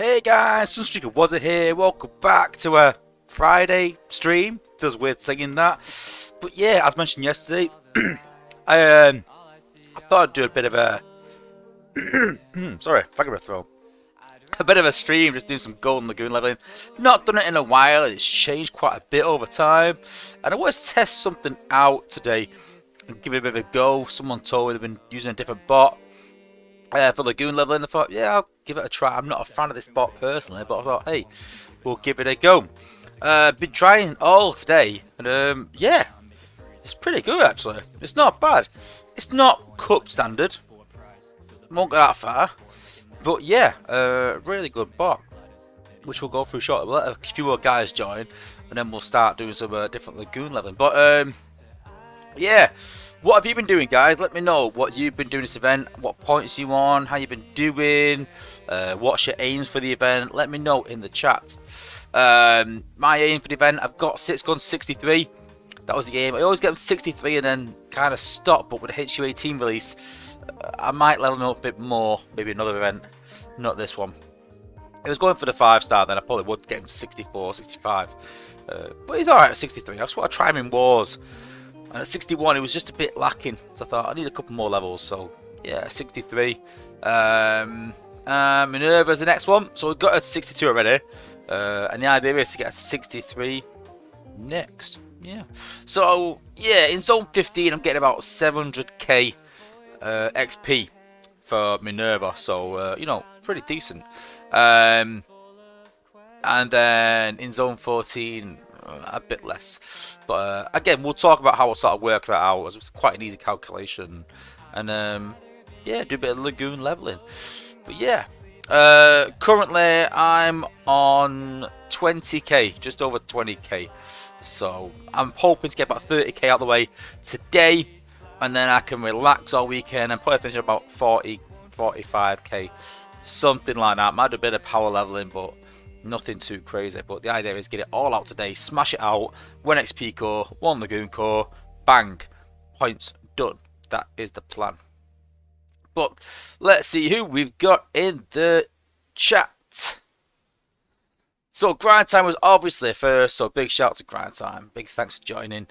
Hey guys, Sunstreaker Wozza here. Welcome back to a Friday stream. Feels weird saying that, but yeah, as mentioned yesterday, I thought I'd do a bit of a sorry, fucking my throat. A bit of a stream, just doing some Golden Lagoon leveling. Not done it in a while. It's changed quite a bit over time, and I want to test something out today and give it a bit of a go. Someone told me they've been using a different bot for Lagoon leveling. I thought, yeah, I'll give it a try. I'm not a fan of this bot personally, but I thought, hey, we'll give it a go. Been trying all today, and yeah, it's pretty good actually. It's not bad. It's not cup standard. Won't go that far, but yeah, really good bot, which we'll go through shortly. We'll let a few more guys join, and then we'll start doing some different Lagoon leveling. But yeah, what have you been doing, guys? Let me know what you've been doing this event, what points you on, how you've been doing, what's your aims for the event. Let me know in the chat. My aim for the event, I've got 6 guns 63. That was the aim. I always get them 63 and then kind of stop, but with the HU18 release, I might level them up a bit more. Maybe another event, not this one. It was going for the 5-star, then I probably would get him to 64, 65. But he's alright at 63. I just want to try him in wars. And at 61, it was just a bit lacking. So I thought, I need a couple more levels. So, yeah, 63. Minerva's the next one. So we've got a 62 already. And the idea is to get a 63 next. Yeah. So, yeah, in Zone 15, I'm getting about 700k XP for Minerva. So, you know, pretty decent. And then in Zone 14... a bit less, but again, we'll talk about how we'll sort of work that out. It's quite an easy calculation, and yeah, do a bit of Lagoon leveling. But yeah, currently I'm on 20k, just over 20k, so I'm hoping to get about 30k out of the way today, and then I can relax all weekend and probably finish about 45k, something like that. Might do a bit of power leveling, but nothing too crazy. But the idea is get it all out today, smash it out, 1 XP core, 1 Lagoon core, bang, points done. That is the plan. But let's see who we've got in the chat. So Grind Time was obviously first, so big shout out to Grind Time. Big thanks for joining.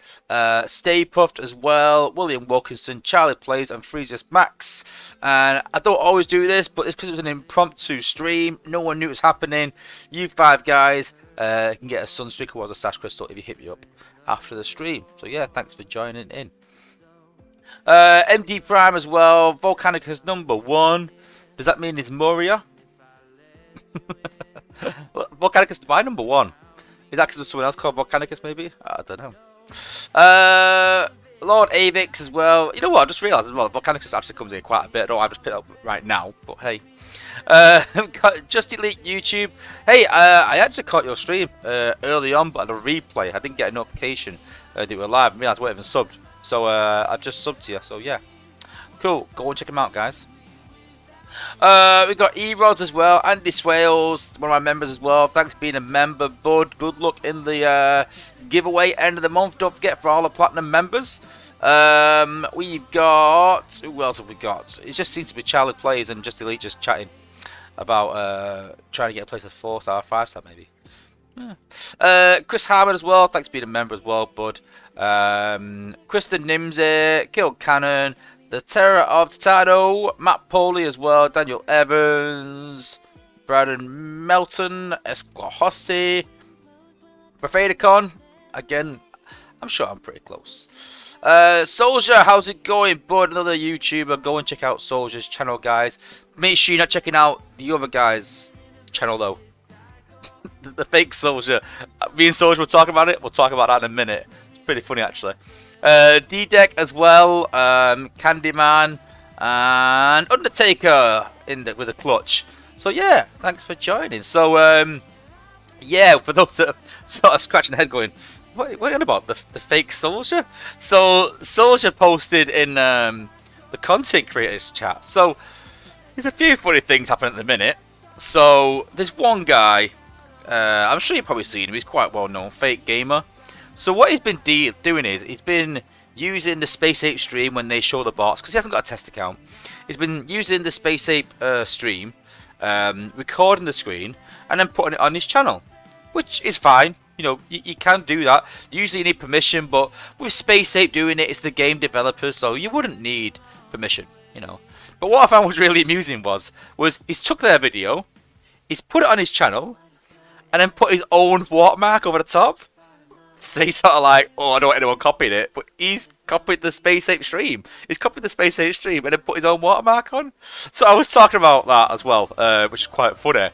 Stay Puffed as well, William Wilkinson, Charlie Plays, and Freezius Max. And I don't always do this, but it's because it was an impromptu stream. No one knew it was happening. You 5 guys can get a Sunstreaker Wozza Sash Crystal if you hit me up after the stream. So yeah, thanks for joining in. MD Prime as well, Volcanicus number 1. Does that mean it's Moria? Volcanicus is my number 1. Is that because there's someone else called Volcanicus maybe? I don't know. Lord Avix as well. You know what? I just realised as well, Volcanicus actually comes in quite a bit. I don't know, I just picked it up right now, but hey. Just Elite YouTube. Hey, I actually caught your stream early on, but at a replay. I didn't get a notification that you were live. I realised I wasn't even subbed. So I just subbed to you. So yeah. Cool. Go and check him out, guys. We've got E-Rods as well, Andy Swales, one of my members as well. Thanks for being a member, bud. Good luck in the giveaway end of the month. Don't forget for all the platinum members. We've got, who else have we got? It just seems to be Charlie Plays and Just Elite just chatting about trying to get a place of 4-star, 5-star maybe. Yeah. Chris Harmon as well. Thanks for being a member as well, bud. Kristen Nimsey, Kill Cannon, The Terror of Titano, Matt Poley as well, Daniel Evans, Braden Melton, Esclohossi, Bafadicon. Again, I'm sure I'm pretty close. Soldier, how's it going, bud? Another YouTuber. Go and check out Soldier's channel, guys. Make sure you're not checking out the other guy's channel, though. the fake Soldier. Me and Soldier will talk about it. We'll talk about that in a minute. It's pretty funny, actually. D-Deck as well, Candyman, and Undertaker with a clutch. So yeah, thanks for joining. So yeah, for those that are sort of scratching their head going, what are you on about? The fake Soldier? So Soldier posted in the content creators chat. So there's a few funny things happening at the minute. So there's one guy, I'm sure you've probably seen him, he's quite well known, Fake Gamer. So what he's been doing is, he's been using the Space Ape stream when they show the bots, because he hasn't got a test account. He's been using the Space Ape stream recording the screen, and then putting it on his channel, which is fine. You know, you can do that. Usually you need permission, but with Space Ape doing it, it's the game developers, so you wouldn't need permission, you know. But what I found was really amusing was he's took their video, he's put it on his channel, and then put his own watermark over the top. So he's sort of like, oh, I don't want anyone copying it, but he's copied the Space Ape stream. He's copied the Space Ape stream and then put his own watermark on. So I was talking about that as well, which is quite funny.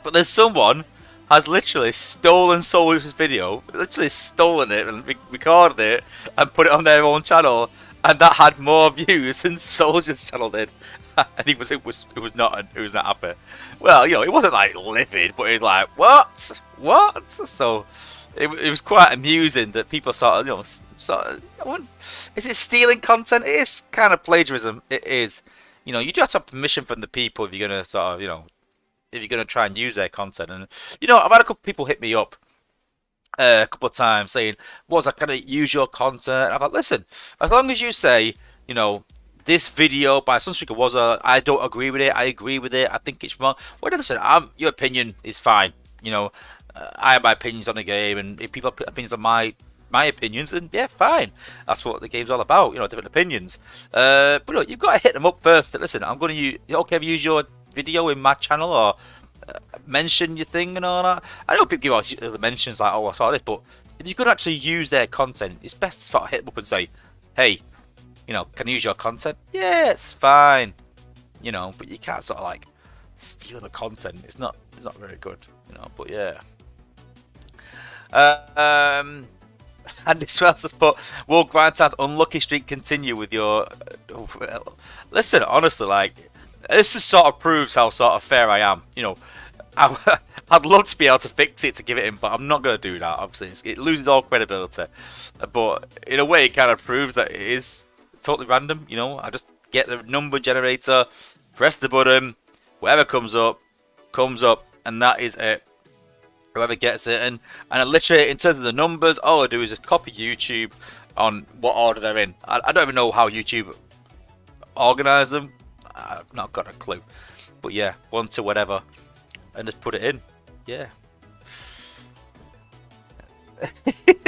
But there's someone has literally stolen Soul's video, literally stolen it and recorded it and put it on their own channel, and that had more views than Soldier's channel did. And it was not happy. Well, you know, it wasn't like livid, but it was like, what? So it was quite amusing that people sort of, you know, is it stealing content? It is kind of plagiarism. It is. You know, you do have to have permission from the people if you're gonna sort of, you know, if you're gonna try and use their content. And you know, I've had a couple of people hit me up a couple of times saying, "Wozza, can I use your content?" I've like, listen, as long as you say, you know, this video by Sunstreaker Wozza, I don't agree with it. I agree with it. I think it's wrong. Well, listen, your opinion is fine. You know, I have my opinions on the game, and if people have opinions on my opinions, then yeah, fine. That's what the game's all about. You know, different opinions. But you know, you've got to hit them up first. Listen, I'm going to use. Okay, I've used your video in my channel, or mention your thing and all that. I know people give out the mentions like, oh, I saw this, but if you could actually use their content, it's best to sort of hit them up and say, hey, you know, can I use your content? Yeah, it's fine. You know, but you can't sort of like steal the content. It's not very good. You know, but yeah. And this else has put, will Grindtime's unlucky streak continue with your... Listen, honestly, like, this just sort of proves how sort of fair I am. You know, I'd love to be able to fix it to give it in, but I'm not going to do that, obviously. It loses all credibility. But in a way, it kind of proves that it is totally random, you know. I just get the number generator, press the button, whatever comes up, and that is it. Whoever gets it, and I literally, in terms of the numbers, all I do is just copy YouTube on what order they're in. I don't even know how YouTube organise them. I've not got a clue. But yeah, 1 to whatever, and just put it in. Yeah.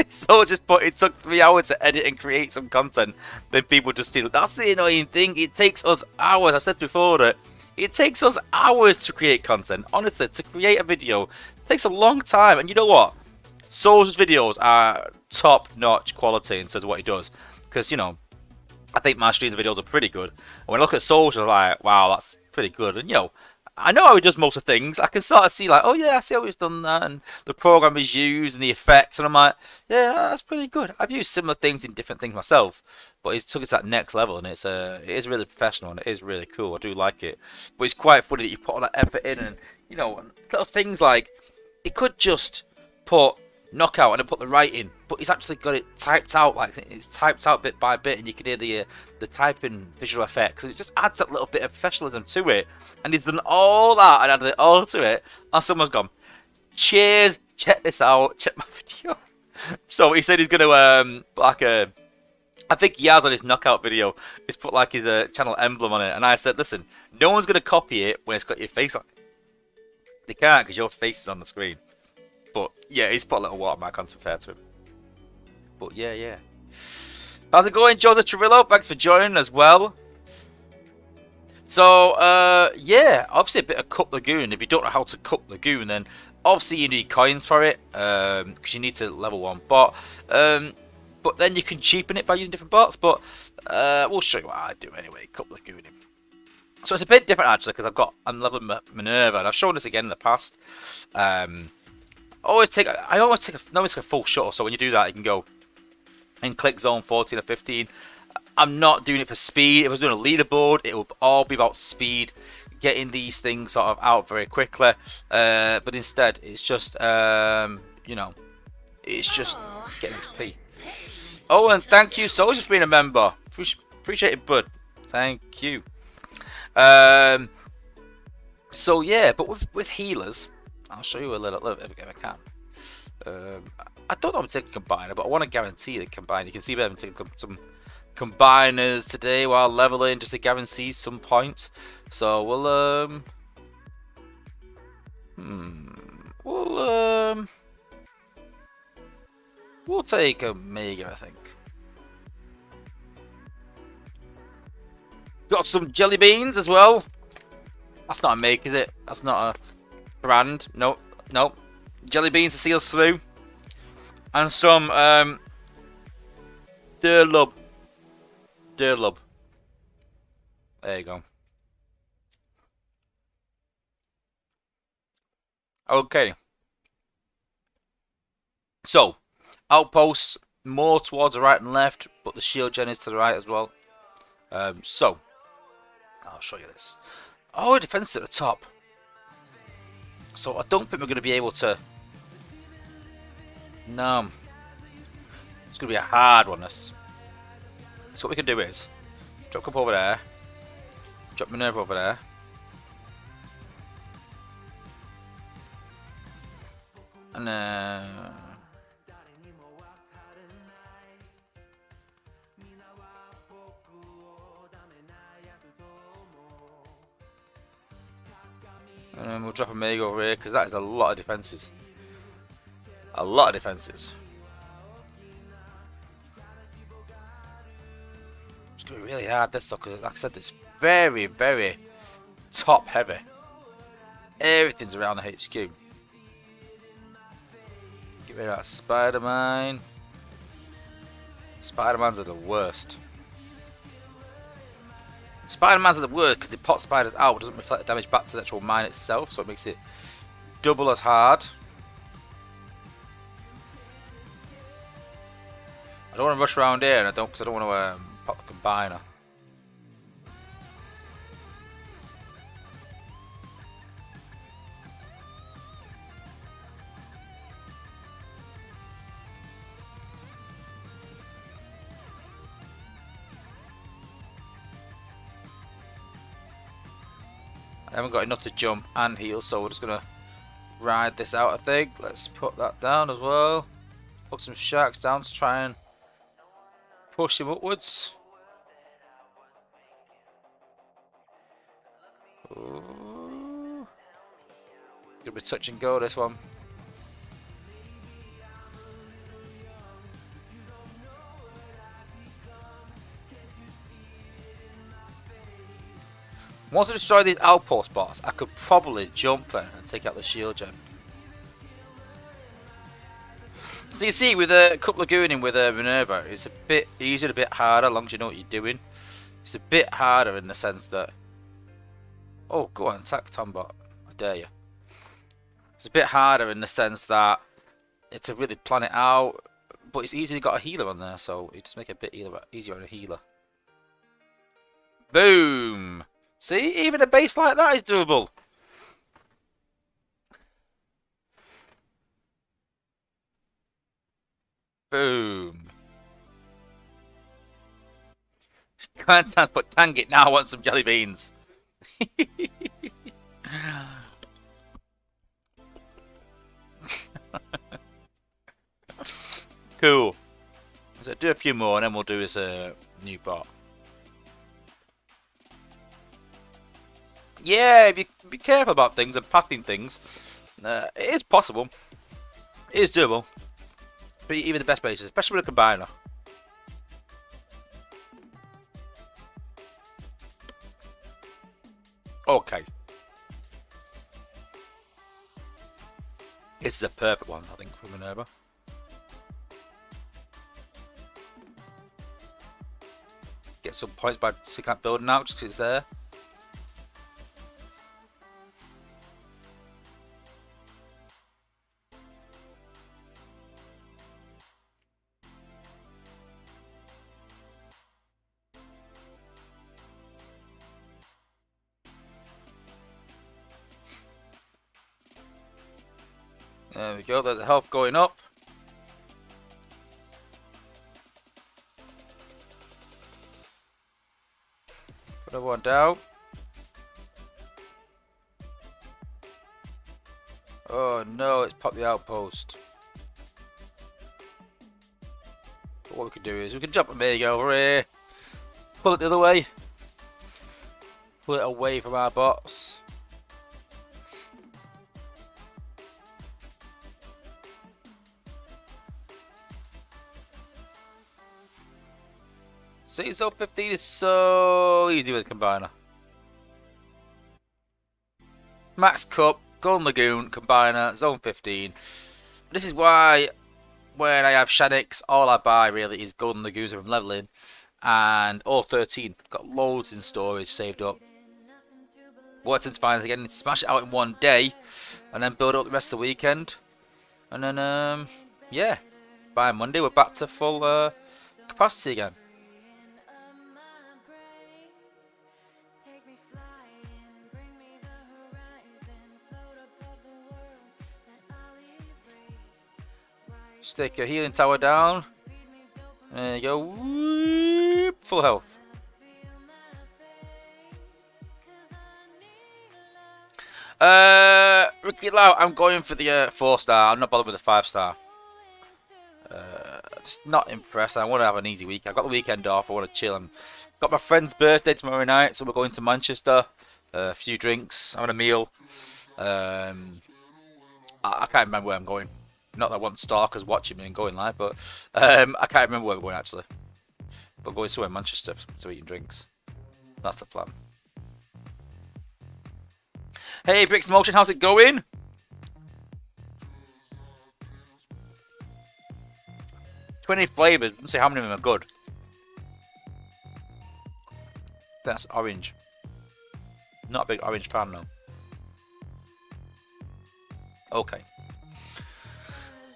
So just put, it took 3 hours to edit and create some content. Then people just steal it. That's the annoying thing. It takes us hours. I said before that it takes us hours to create content. Honestly, to create a video it takes a long time. And you know what? Soul's videos are top-notch quality in terms of what he does. Because, you know, I think my stream videos are pretty good. And when I look at Soul's, I'm like, wow, that's pretty good. And, you know, I know how he does most of things. I can sort of see like, oh yeah, I see how he's done that, and the program is used and the effects, and I'm like, yeah, that's pretty good. I've used similar things in different things myself, but he's took it to that next level, and it is really professional and it is really cool. I do like it, but it's quite funny that you put all that effort in, and you know, little things like he could just put knockout and then put the right in, but he's actually got it typed out, like it's typed out bit by bit, and you can hear the typing visual effects, and it just adds that little bit of professionalism to it. And he's done all that and added it all to it, and someone's gone, cheers, check this out, check my video. So he said he's gonna I think he has on his knockout video, he's put like his channel emblem on it, and I said, listen, no one's gonna copy it when it's got your face on it. They can't, because your face is on the screen. But yeah, he's put a little watermark on, to fair to him. But yeah. How's it going, Joseph Trillo? Thanks for joining as well. So yeah, obviously a bit of Cup Lagoon. If you don't know how to Cup Lagoon, then obviously you need coins for it, because you need to level 1 bot. But then you can cheapen it by using different bots. But we'll show you what I do anyway. Cup Lagoon. So it's a bit different actually, because I'm leveling Minerva, and I've shown this again in the past. I always take a full shuttle, so when you do that you can go and click zone 14 or 15. I'm not doing it for speed. If I was doing a leaderboard, it would all be about speed, getting these things sort of out very quickly, but instead it's just you know, it's just getting XP. Oh, and thank you so much for being a member. Appreciate it, bud. Thank you. So yeah, but with healers, I'll show you a little bit if I can. I don't know if I'm taking a combiner, but I want to guarantee the combiner. You can see me having taken some combiners today while leveling, just to guarantee some points. So we'll We'll take a Mega, I think. Got some jelly beans as well. That's not a make, is it? That's not a brand. Nope, nope. Jelly beans to see us through. And some Durlub. Durlub. There you go. Okay. So, outposts more towards the right and left, but the shield gen is to the right as well. So, I'll show you this. Oh, defense at the top. So I don't think we're going to be able to. No, it's going to be a hard one. This. So what we can do is drop up over there, drop Minerva over there. And then we'll drop a Mega over here because that is a lot of defences. A lot of defences. It's going to be really hard this stuff because, like I said, it's very, very top heavy. Everything's around the HQ. Get rid of that Spider-Man. Spider-Mans are the worst. Spider-Mans are the worst because they pot spiders out, but doesn't reflect the damage back to the actual mine itself, so it makes it double as hard. I don't want to rush around here, and I don't want to pop the combiner. I haven't got enough to jump and heal, so we're just gonna ride this out, I think. Let's put that down as well. Put some sharks down to try and push him upwards. Ooh. Gonna be touch and go this one. Once I destroy these outpost bots, I could probably jump there and take out the shield gen. So you see, with a couple of Lagoon in with a Minerva, it's a bit easier, a bit harder, as long as you know what you're doing. It's a bit harder in the sense that... Oh, go on, attack Tombot. I dare you. It's a bit harder in the sense that it's to really plan it out, but it's easily got a healer on there, so it just make it a bit easier on a healer. Boom! See, even a base like that is doable. Boom. Can't stand, but dang it, now I want some jelly beans. Cool. So do a few more and then we'll do this new bot. Yeah, if you be careful about things and pathing things, it is possible. It is doable. But even the best bases, especially with a combiner. Okay. This is a perfect one, I think, for Minerva. Get some points by sticking that building out just because it's there. There we go, there's the health going up. Put another one down. Oh no, it's popped the outpost. But what we can do is we can jump a Mega over here, pull it the other way, pull it away from our bots. See, zone 15 is so easy with Combiner. Max Cup, Golden Lagoon, Combiner, zone 15. This is why when I have Shanix, all I buy really is Golden Lagoons from leveling, and all 13. Got loads in storage saved up. What to find again, smash it out in one day, and then build up the rest of the weekend, and then yeah, by Monday we're back to full capacity again. Stick your healing tower down. There you go. Whoop, full health. Ricky Lau, I'm going for the 4-star. I'm not bothered with the 5-star. Just not impressed. I want to have an easy week. I've got the weekend off. I want to chill. And got my friend's birthday tomorrow night, so we're going to Manchester. A few drinks, having a meal. I can't remember where I'm going. Not that I want stalkers watching me and going live, but I can't remember where we're going actually. But going somewhere in Manchester to eat and drinks. That's the plan. Hey, Bricks Motion, how's it going? $20 flavors. Let's see how many of them are good. That's orange. Not a big orange fan though. Okay.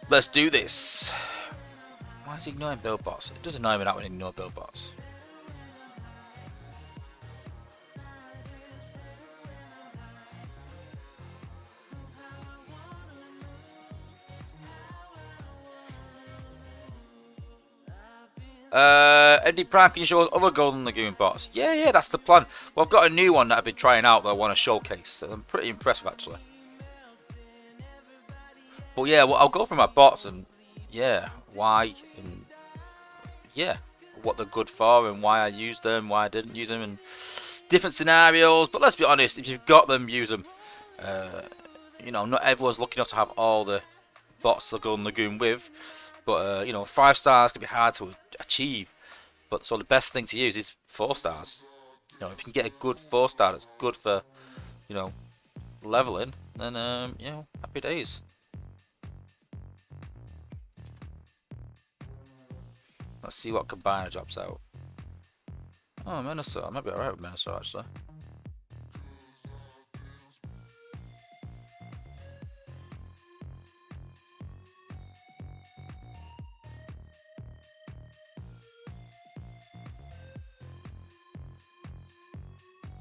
Let's do this. Why is he ignoring build bots? It doesn't annoy me that when he ignores build bots. Eddie Prime, can you show us other Golden Lagoon bots? Yeah, that's the plan. Well, I've got a new one that I've been trying out that I want to showcase. I'm pretty impressed with, actually. But yeah, well, I'll go for my bots and yeah, why and yeah, what they're good for and why I used them, why I didn't use them, and different scenarios. But let's be honest, if you've got them, use them. You know, not everyone's lucky enough to have all the bots the Golden Lagoon with. But you know, 5 stars can be hard to achieve. But so the best thing to use is 4 stars. You know, if you can get a good 4-star that's good for, you know, leveling, then you know, happy days. Let's see what Combiner drops out. Oh, Minnesota. I might be alright with Minnesota actually.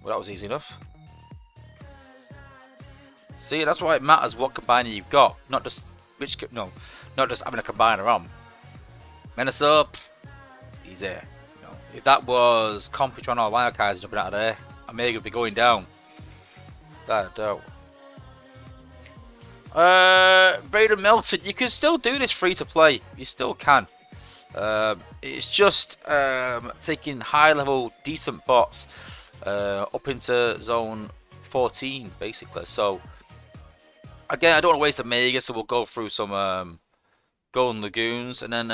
Well, that was easy enough. See, that's why it matters what combiner you've got, not just which. No, not just having a combiner on. Minnesota, he's there. You know, if that was Computron or Lyokaiser jumping out of there, I may be going down. That I don't. Braden Melton, you can still do this free to play. You still can. It's just taking high level decent bots up into zone 14 basically. So again, I don't want to waste a mega, so we'll go through some Golden Lagoons and then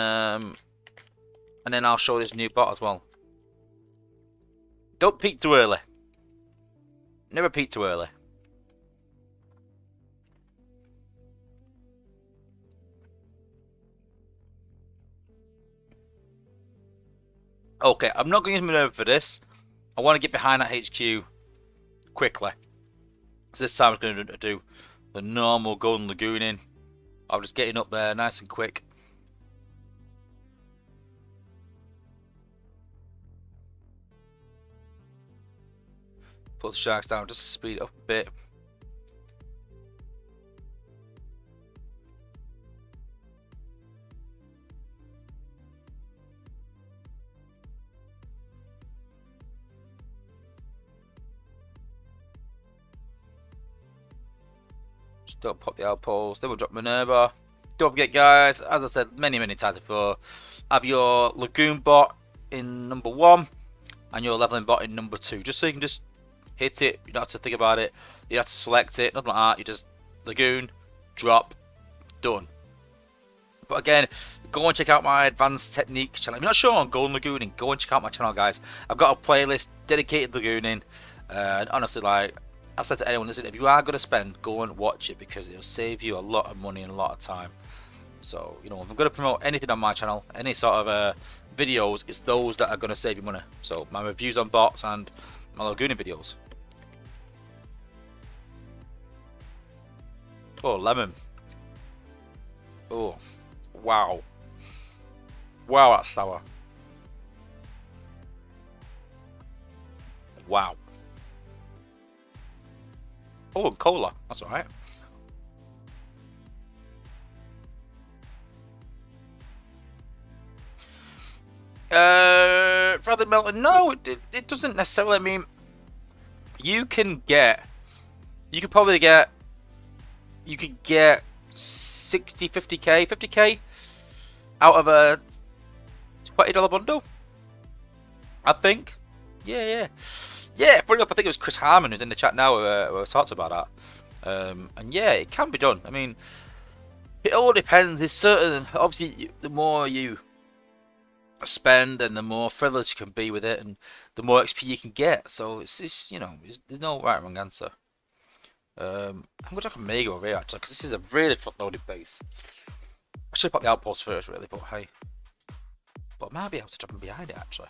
I'll show this new bot as well. Don't peek too early. Never peek too early. Okay, I'm not going to use Minerva for this. I want to get behind that HQ quickly. So this time I'm going to do the normal Golden Lagooning. I'm just getting up there nice and quick. Put the sharks down just to speed it up a bit. Just don't pop the outpost. Then we'll drop Minerva. Don't forget, guys, as I said many times before, have your Lagoon bot in number 1 and your leveling bot in number 2. Just so you can just hit it. You don't have to think about it. You have to select it. Nothing like that. You just Lagoon, drop, done. But again, go and check out my advanced techniques channel. If you're not sure on Golden Lagooning, go and check out my channel, guys. I've got a playlist dedicated to Lagooning. And honestly, like I've said to anyone, listen, if you are going to spend, go and watch it because it'll save you a lot of money and a lot of time. So, you know, if I'm going to promote anything on my channel, any sort of videos, it's those that are going to save you money. So, my reviews on bots and my Lagooning videos. Oh, lemon. Oh, wow. Wow, that's sour. Wow. Oh, and cola. That's alright. Rather melted. No, it doesn't necessarily. I mean, you could probably get 60, 50k out of a $20 bundle. I think. Yeah. Funny enough, I think it was Chris Harmon who's in the chat now who talked about that. And yeah, it can be done. I mean, it all depends. There's certain, obviously, the more you spend and the more frivolous you can be with it and the more XP you can get. So it's just, you know, there's no right or wrong answer. I'm going to check a Mega over here actually because this is a really front-loaded base. I should put the outpost first really, but hey. But I might be able to drop him behind it actually.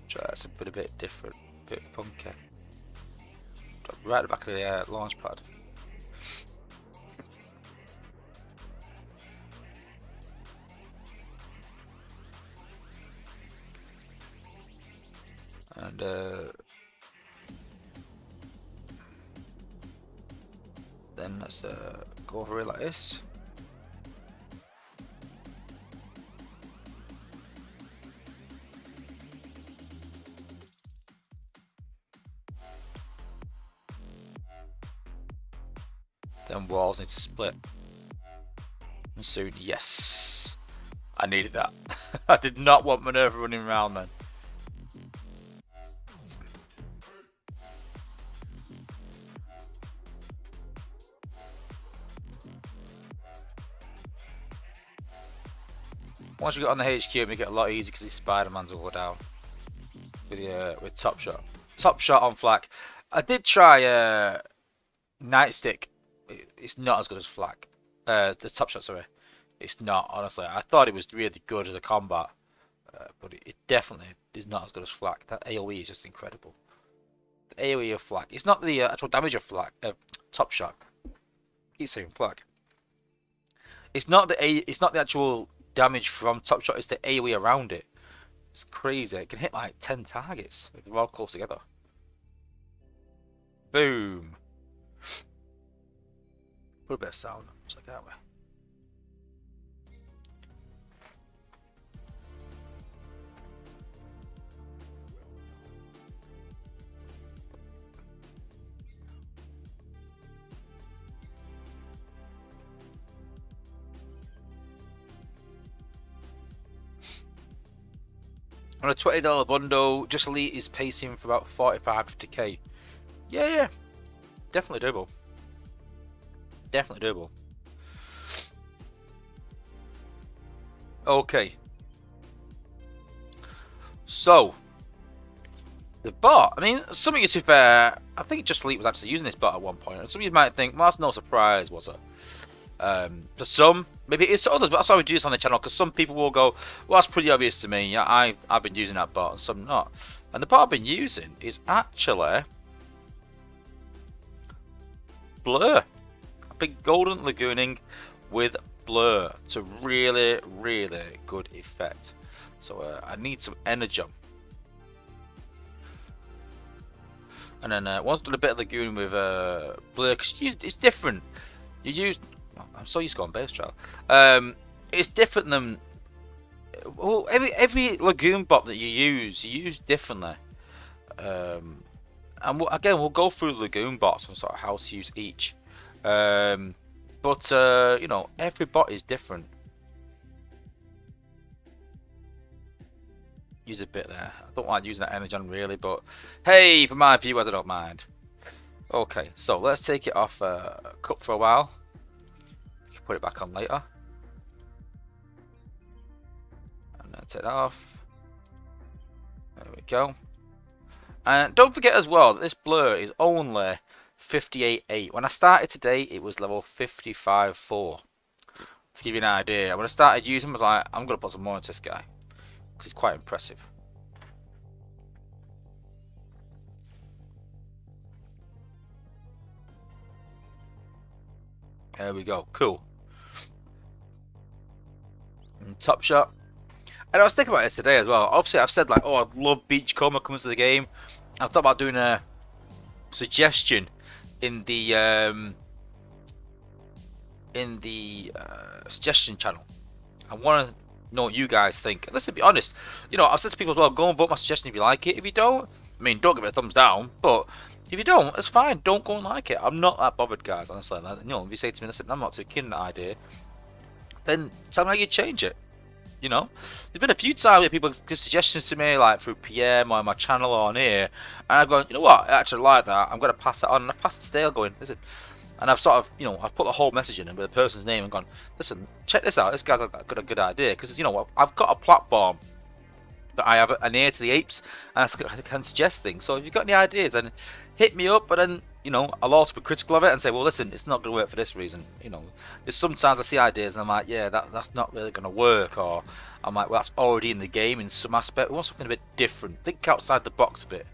Try something a bit different, a bit funky. Drop right at the back of the launch pad. And then let's go over it like this. Then walls need to split. And soon, yes, I needed that. I did not want Minerva running around then. Once we get on the HQ, it make it a lot easier because these Spider-Mans will go down with Top Shot. Top Shot on flak. I did try Nightstick. It's not as good as flak. The Top Shot, sorry. It's not, honestly. I thought it was really good as a combat, but it definitely is not as good as flak. That AoE is just incredible. The AoE of flak. It's not the actual damage of flak. Top Shot. Keep saying flak. It's not the actual damage from Top Shot. It's the AoE around it. It's crazy. It can hit like 10 targets if they're all close together. Boom. Put a bit of sound, so can't we? On a $20 bundle, Just Elite is pacing for about 45-50k. Yeah. Definitely doable. Definitely doable. Okay. So, the bot. I mean, some of you, to be fair, I think Just Elite was actually using this bot at one point. And some of you might think, well, that's no surprise, was it? To some, maybe it's to others, but that's why we do this on the channel, because some people will go, well, that's pretty obvious to me. Yeah, I've been using that bot, and some not. And the bot I've been using is actually Blur. I've been golden lagooning with blur to really good effect. So I need some energy. And then once I've done a bit of lagoon with blur, because it's different. You use, I'm so used to going base trial. It's different than, well, every lagoon bot that you use differently. And again, we'll go through lagoon bots and sort of how to use each. But you know, every bot is different. Use a bit there. I don't like using that energy on really, but hey, for my viewers, I don't mind. Okay, so let's take it off cut for a while. You can put it back on later. And then take that off. There we go. And don't forget as well that this blur is only 58.8. When I started today, it was level 55.4. To give you an idea, when I started using, I was like, I'm gonna put some more into this guy because it's quite impressive. There we go, cool. And top shot. And I was thinking about this today as well. Obviously, I've said like, oh, I love Beachcomber coming to the game. I thought about doing a suggestion in the suggestion channel. I want to know what you guys think. Let's be honest. You know, I've said to people as well, go and vote my suggestion if you like it. If you don't, I mean, don't give it a thumbs down. But if you don't, it's fine. Don't go and like it. I'm not that bothered, guys. Honestly, you know, if you say to me, listen, I'm not too keen on that idea, then tell me how you change it. You know, there's been a few times where people give suggestions to me, like through PM or my channel or on here, and I've gone, you know what, I actually like that. I'm going to pass it on, and I've passed it today. I'm going, listen, and I've sort of, you know, I've put the whole message in with the person's name and gone, listen, check this out. This guy's got a good idea because you know what, I've got a platform that I have an ear to the apes, and I can suggest things. So if you've got any ideas, then hit me up. But then, you know, I'll also be critical of it and say, well, listen, it's not going to work for this reason. You know, there's sometimes I see ideas and I'm like, yeah, that's not really going to work, or I'm like, well, that's already in the game in some aspect. We want something a bit different. Think outside the box a bit.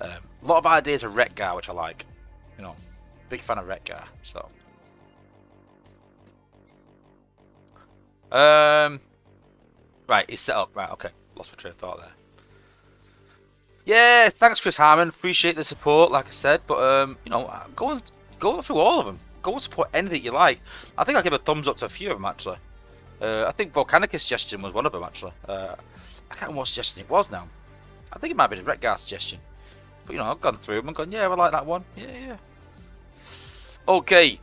A lot of ideas are Retgar, which I like. You know, big fan of Retgar. So, right, it's set up. Right, okay. Lost my train of thought there. Yeah, thanks, Chris Harmon. Appreciate the support, like I said. But you know, go through all of them. Go and support anything you like. I think I'll give a thumbs up to a few of them actually. I think Volcanicus suggestion was one of them actually. I can't remember what suggestion it was now. I think it might be the Retgar suggestion. But you know, I've gone through them and gone, yeah, I like that one. Yeah. Okay.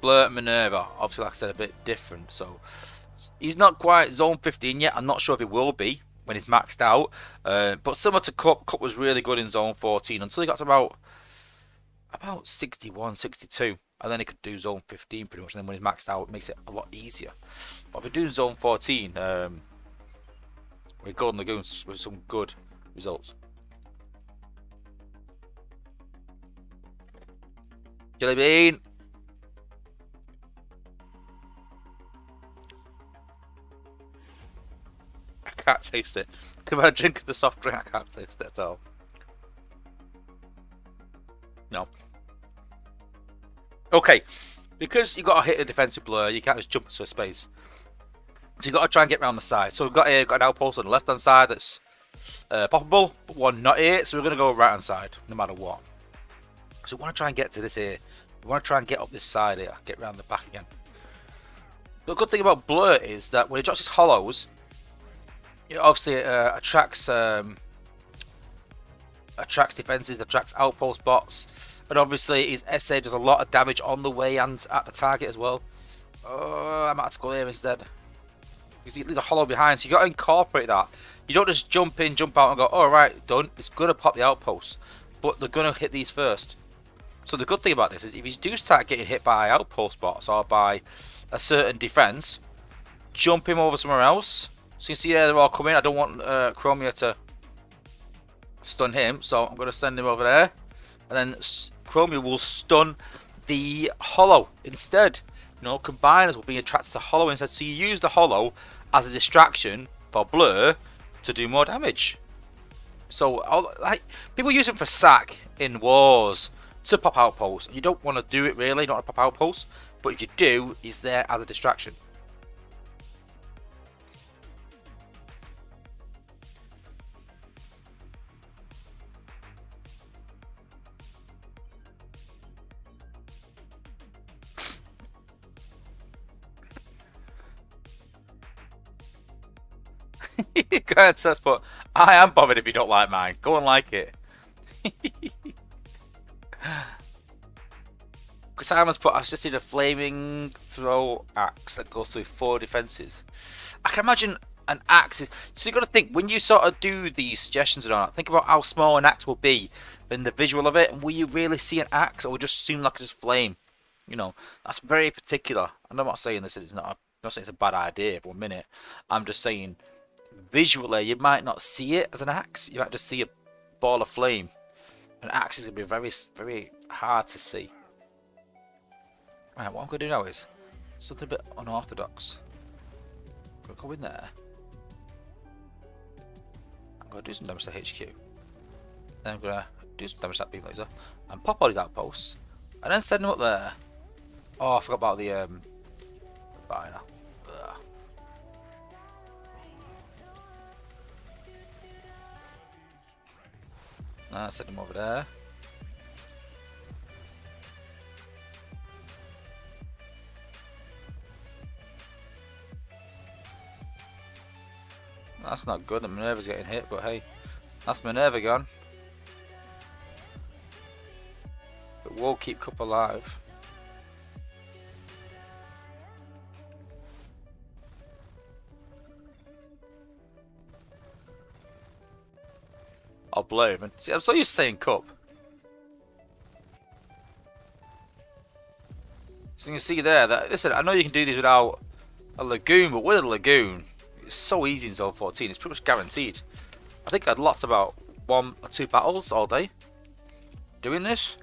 Blur Minerva. Obviously, like I said, a bit different. So he's not quite zone 15 yet. I'm not sure if he will be when he's maxed out. But similar to Cup, Cup was really good in zone 14 until he got to about 61, 62. And then he could do zone 15 pretty much. And then when he's maxed out, it makes it a lot easier. But if we're doing zone 14, with Golden Lagoons with some good results. Jelly bean. I can't taste it. If I drink the soft drink, I can't taste it at all. No. Okay, because you've got to hit a defensive blur, you can't just jump into a space. So you've got to try and get around the side. So we've got an outpost on the left hand side that's poppable, but one not here. So we're going to go right hand side, no matter what. So we want to try and get to this here. We want to try and get up this side here, get around the back again. The good thing about blur is that when he drops his hollows, it obviously attracts defenses, attracts outpost bots, and obviously his SA does a lot of damage on the way and at the target as well. Oh, I might have to go here instead. Because you leave a hollow behind, so you got to incorporate that. You don't just jump in, jump out and go, oh right, done. It's going to pop the outposts, but they're going to hit these first. So the good thing about this is if you do start getting hit by outpost bots or by a certain defense, jump him over somewhere else. So you can see there they're all coming. I don't want Chromia to stun him, so I'm going to send him over there. And then Chromia will stun the hollow instead. You know, combiners will be attracted to hollow instead. So you use the hollow as a distraction for blur to do more damage. So like people use it for sack in wars, to pop outposts. You don't want to do it really, not a pop outpost, but if you do, it's there as a distraction. Go ahead, Seth, but I am bothered if you don't like mine. Go and like it. Simon's put, I just need a flaming throw axe that goes through 4 defenses. I can imagine an axe is, so you got to think when you sort of do these suggestions and all that, think about how small an axe will be in the visual of it, and will you really see an axe, or will it just seem like it's just flame? You know, that's very particular. And I'm not saying this is not, I'm not saying it's a bad idea for 1 minute. I'm just saying visually you might not see it as an axe. You might just see a ball of flame. An axe is going to be very, very hard to see. Right, what I'm going to do now is something a bit unorthodox. I'm going to go in there. I'm going to do some damage to HQ. Then I'm going to do some damage to that beam laser. And pop all these outposts. And then send them up there. Oh, I forgot about the binder. Send them over there. That's not good. The Minerva's getting hit, but hey, that's Minerva gone. But we'll keep Cup alive. I'll blame him. See, I'm so used to saying Cup. So you can see there that, listen, I know you can do these without a Lagoon, but with a Lagoon, it's so easy in Zone 14. It's pretty much guaranteed. I think I had lots about 1 or 2 battles all day doing this.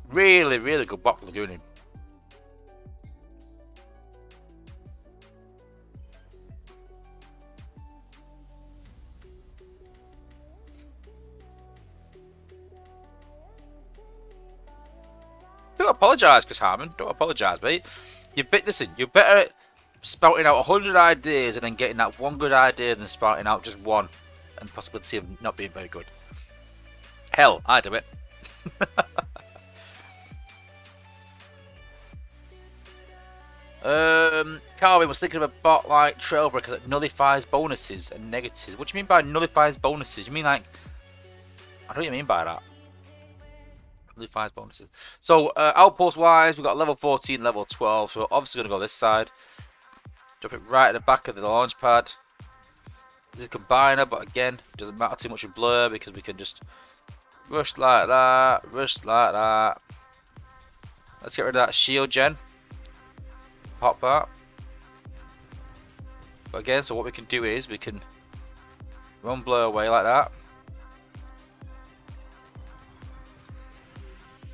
Really, really good bot for Lagooning. Don't apologise, Chris Harmon. Don't apologise, mate. Listen, you're better spouting out 100 ideas and then getting that one good idea than spouting out just one and possibility of not being very good. Hell, I do it. Calvin was thinking of a bot like Trailbreaker that nullifies bonuses and negatives. What do you mean by nullifies bonuses? You mean like, I don't know what you mean by that. Nullifies bonuses. So outpost wise, we've got level 14, level 12. So we're obviously going to go this side. Drop it right at the back of the launch pad. This is a combiner, but again, it doesn't matter too much with blur because we can just rush like that, rush like that. Let's get rid of that shield gen. Pop that. But again, so what we can do is we can run blur away like that.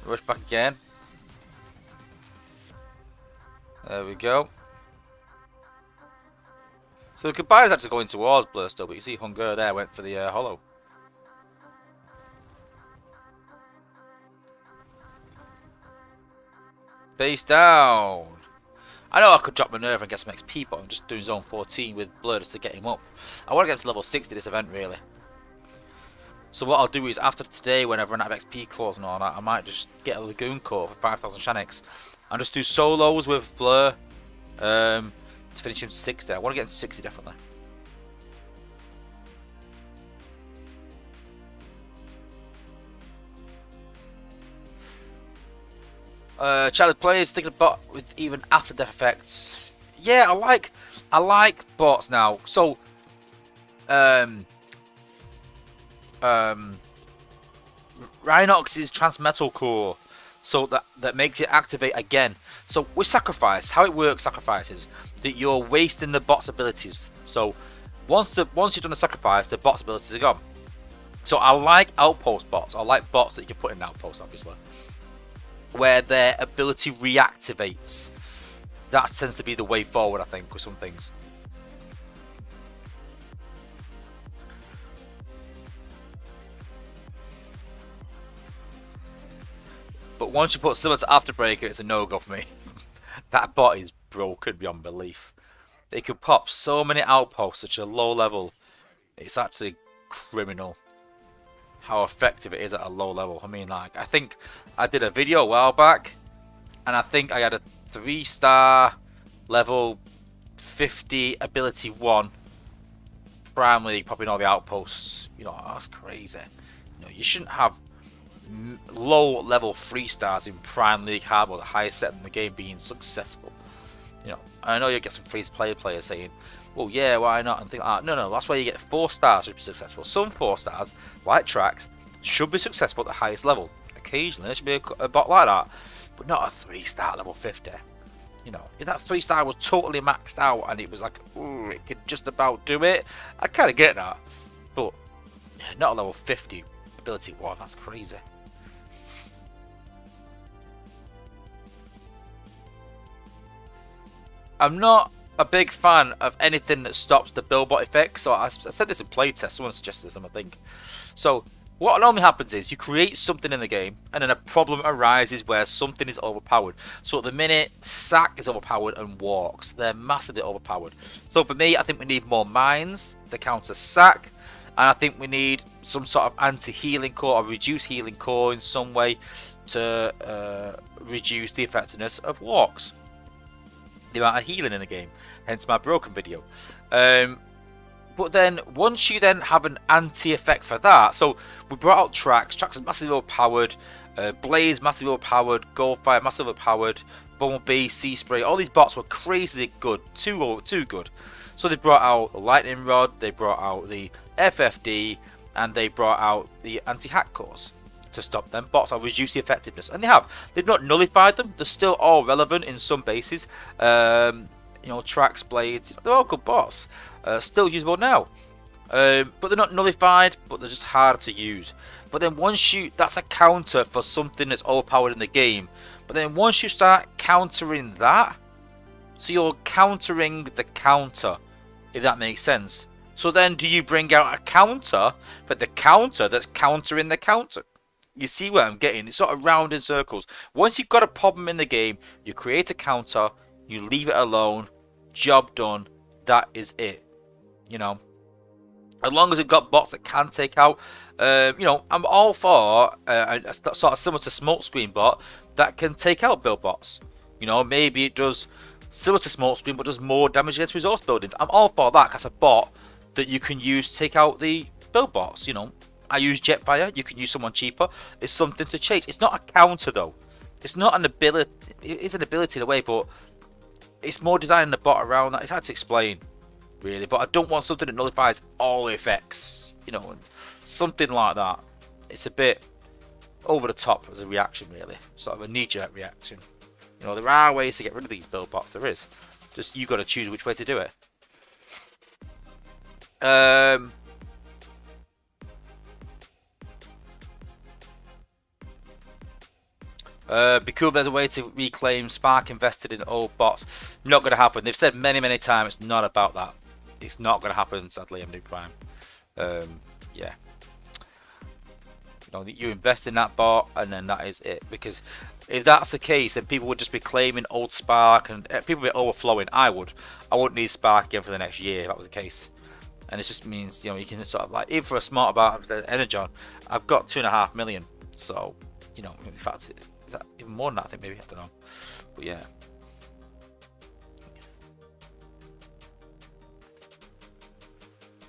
Rush back again. There we go. So the combiner's actually going towards blur still, but you see Hunger there went for the hollow. Base down. I know I could drop Minerva and get some XP, but I'm just doing zone 14 with blur just to get him up. I want to get to level 60 this event really. So what I'll do is after today, whenever I run out of XP claws and all that, I might just get a Lagoon core for 5,000 Shanix and just do solos with blur to finish him to 60. I want to get him to 60 definitely. Childhood players thinking about with even after death effects. Yeah, I like bots now. So Rhinox's Transmetal Core, so that makes it activate again. So with Sacrifice, how it works, Sacrifice is that you're wasting the bot's abilities. So once you've done the Sacrifice, the bot's abilities are gone. So I like outpost bots. I like bots that you can put in outposts, obviously, where their ability reactivates. That tends to be the way forward, I think, with some things. But once you put similar to Afterbreaker, it's a no-go for me. That bot is broken beyond belief. They could pop so many outposts at a low level. It's actually criminal how effective it is at a low level. I mean, like, I think I did a video a while back, and I think I had a 3-star level 50 ability 1 Prime League popping all the outposts. You know, that's crazy. You know, you shouldn't have low level 3 stars in Prime League hard mode, the highest set in the game, being successful. You know, I know you get some free to play players saying, well, yeah, why not, and think like that. No, that's why you get 4 stars to be successful. Some 4 stars, like Trax, should be successful at the highest level. Occasionally there should be a bot like that, but not a 3-star level 50. You know, if that 3-star was totally maxed out and it was like, ooh, it could just about do it, I kind of get that, but not a level 50 ability 1. That's crazy. I'm not a big fan of anything that stops the build-bot effect. So I said this in playtest. Someone suggested this, I think. So what normally happens is you create something in the game, and then a problem arises where something is overpowered. So at the minute, Sack is overpowered and Walks. They're massively overpowered. So for me, I think we need more mines to counter Sack. And I think we need some sort of anti-healing core or reduce healing core in some way to reduce the effectiveness of Walks. The amount of healing in the game, hence my broken video. But then once you then have an anti-effect for that, so we brought out Trax is massively overpowered, Blaze massively overpowered, Goldfire massively overpowered, Bumblebee, Sea Spray, all these bots were crazily good, too good. So they brought out the Lightning Rod, they brought out the FFD, and they brought out the anti-hack cores to stop them bots or reduce the effectiveness, and they have. They've not nullified them. They're still all relevant in some bases. You know, Trax, Blades, they're all good bots, still usable now, but they're not nullified, but they're just hard to use. But then once you, that's a counter for something that's overpowered in the game. But then once you start countering that, so you're countering the counter, if that makes sense. So then do you bring out a counter for the counter that's countering the counter? You see where I'm getting? It's sort of round in circles. Once you've got a problem in the game, you create a counter, you leave it alone, job done, that is it. You know, as long as you've got bots that can take out, you know, I'm all for sort of similar to Smokescreen bot that can take out build bots. You know, maybe it does similar to Smokescreen but does more damage against resource buildings. I'm all for that as a bot that you can use to take out the build bots. You know, I use Jetfire, you can use someone cheaper. It's something to chase. It's not a counter though. It's not an ability. It is an ability in a way, but it's more designing the bot around that. It's hard to explain, really. But I don't want something that nullifies all effects. You know, and something like that. It's a bit over the top as a reaction, really. Sort of a knee-jerk reaction. You know, there are ways to get rid of these build bots. There is. Just you got to choose which way to do it. Be cool if there's a way to reclaim Spark invested in old bots. Not going to happen. They've said many times it's not about that. It's not going to happen, sadly, MD Prime. Yeah. You know, you invest in that bot and then that is it. Because if that's the case, then people would just be claiming old Spark and people would be overflowing. I wouldn't need Spark again for the next year if that was the case. And it just means, you know, you can sort of like, even for a smart bot, Energon, I've got 2.5 million. So, you know, in fact, is that even more than that? I think maybe, I don't know. But yeah.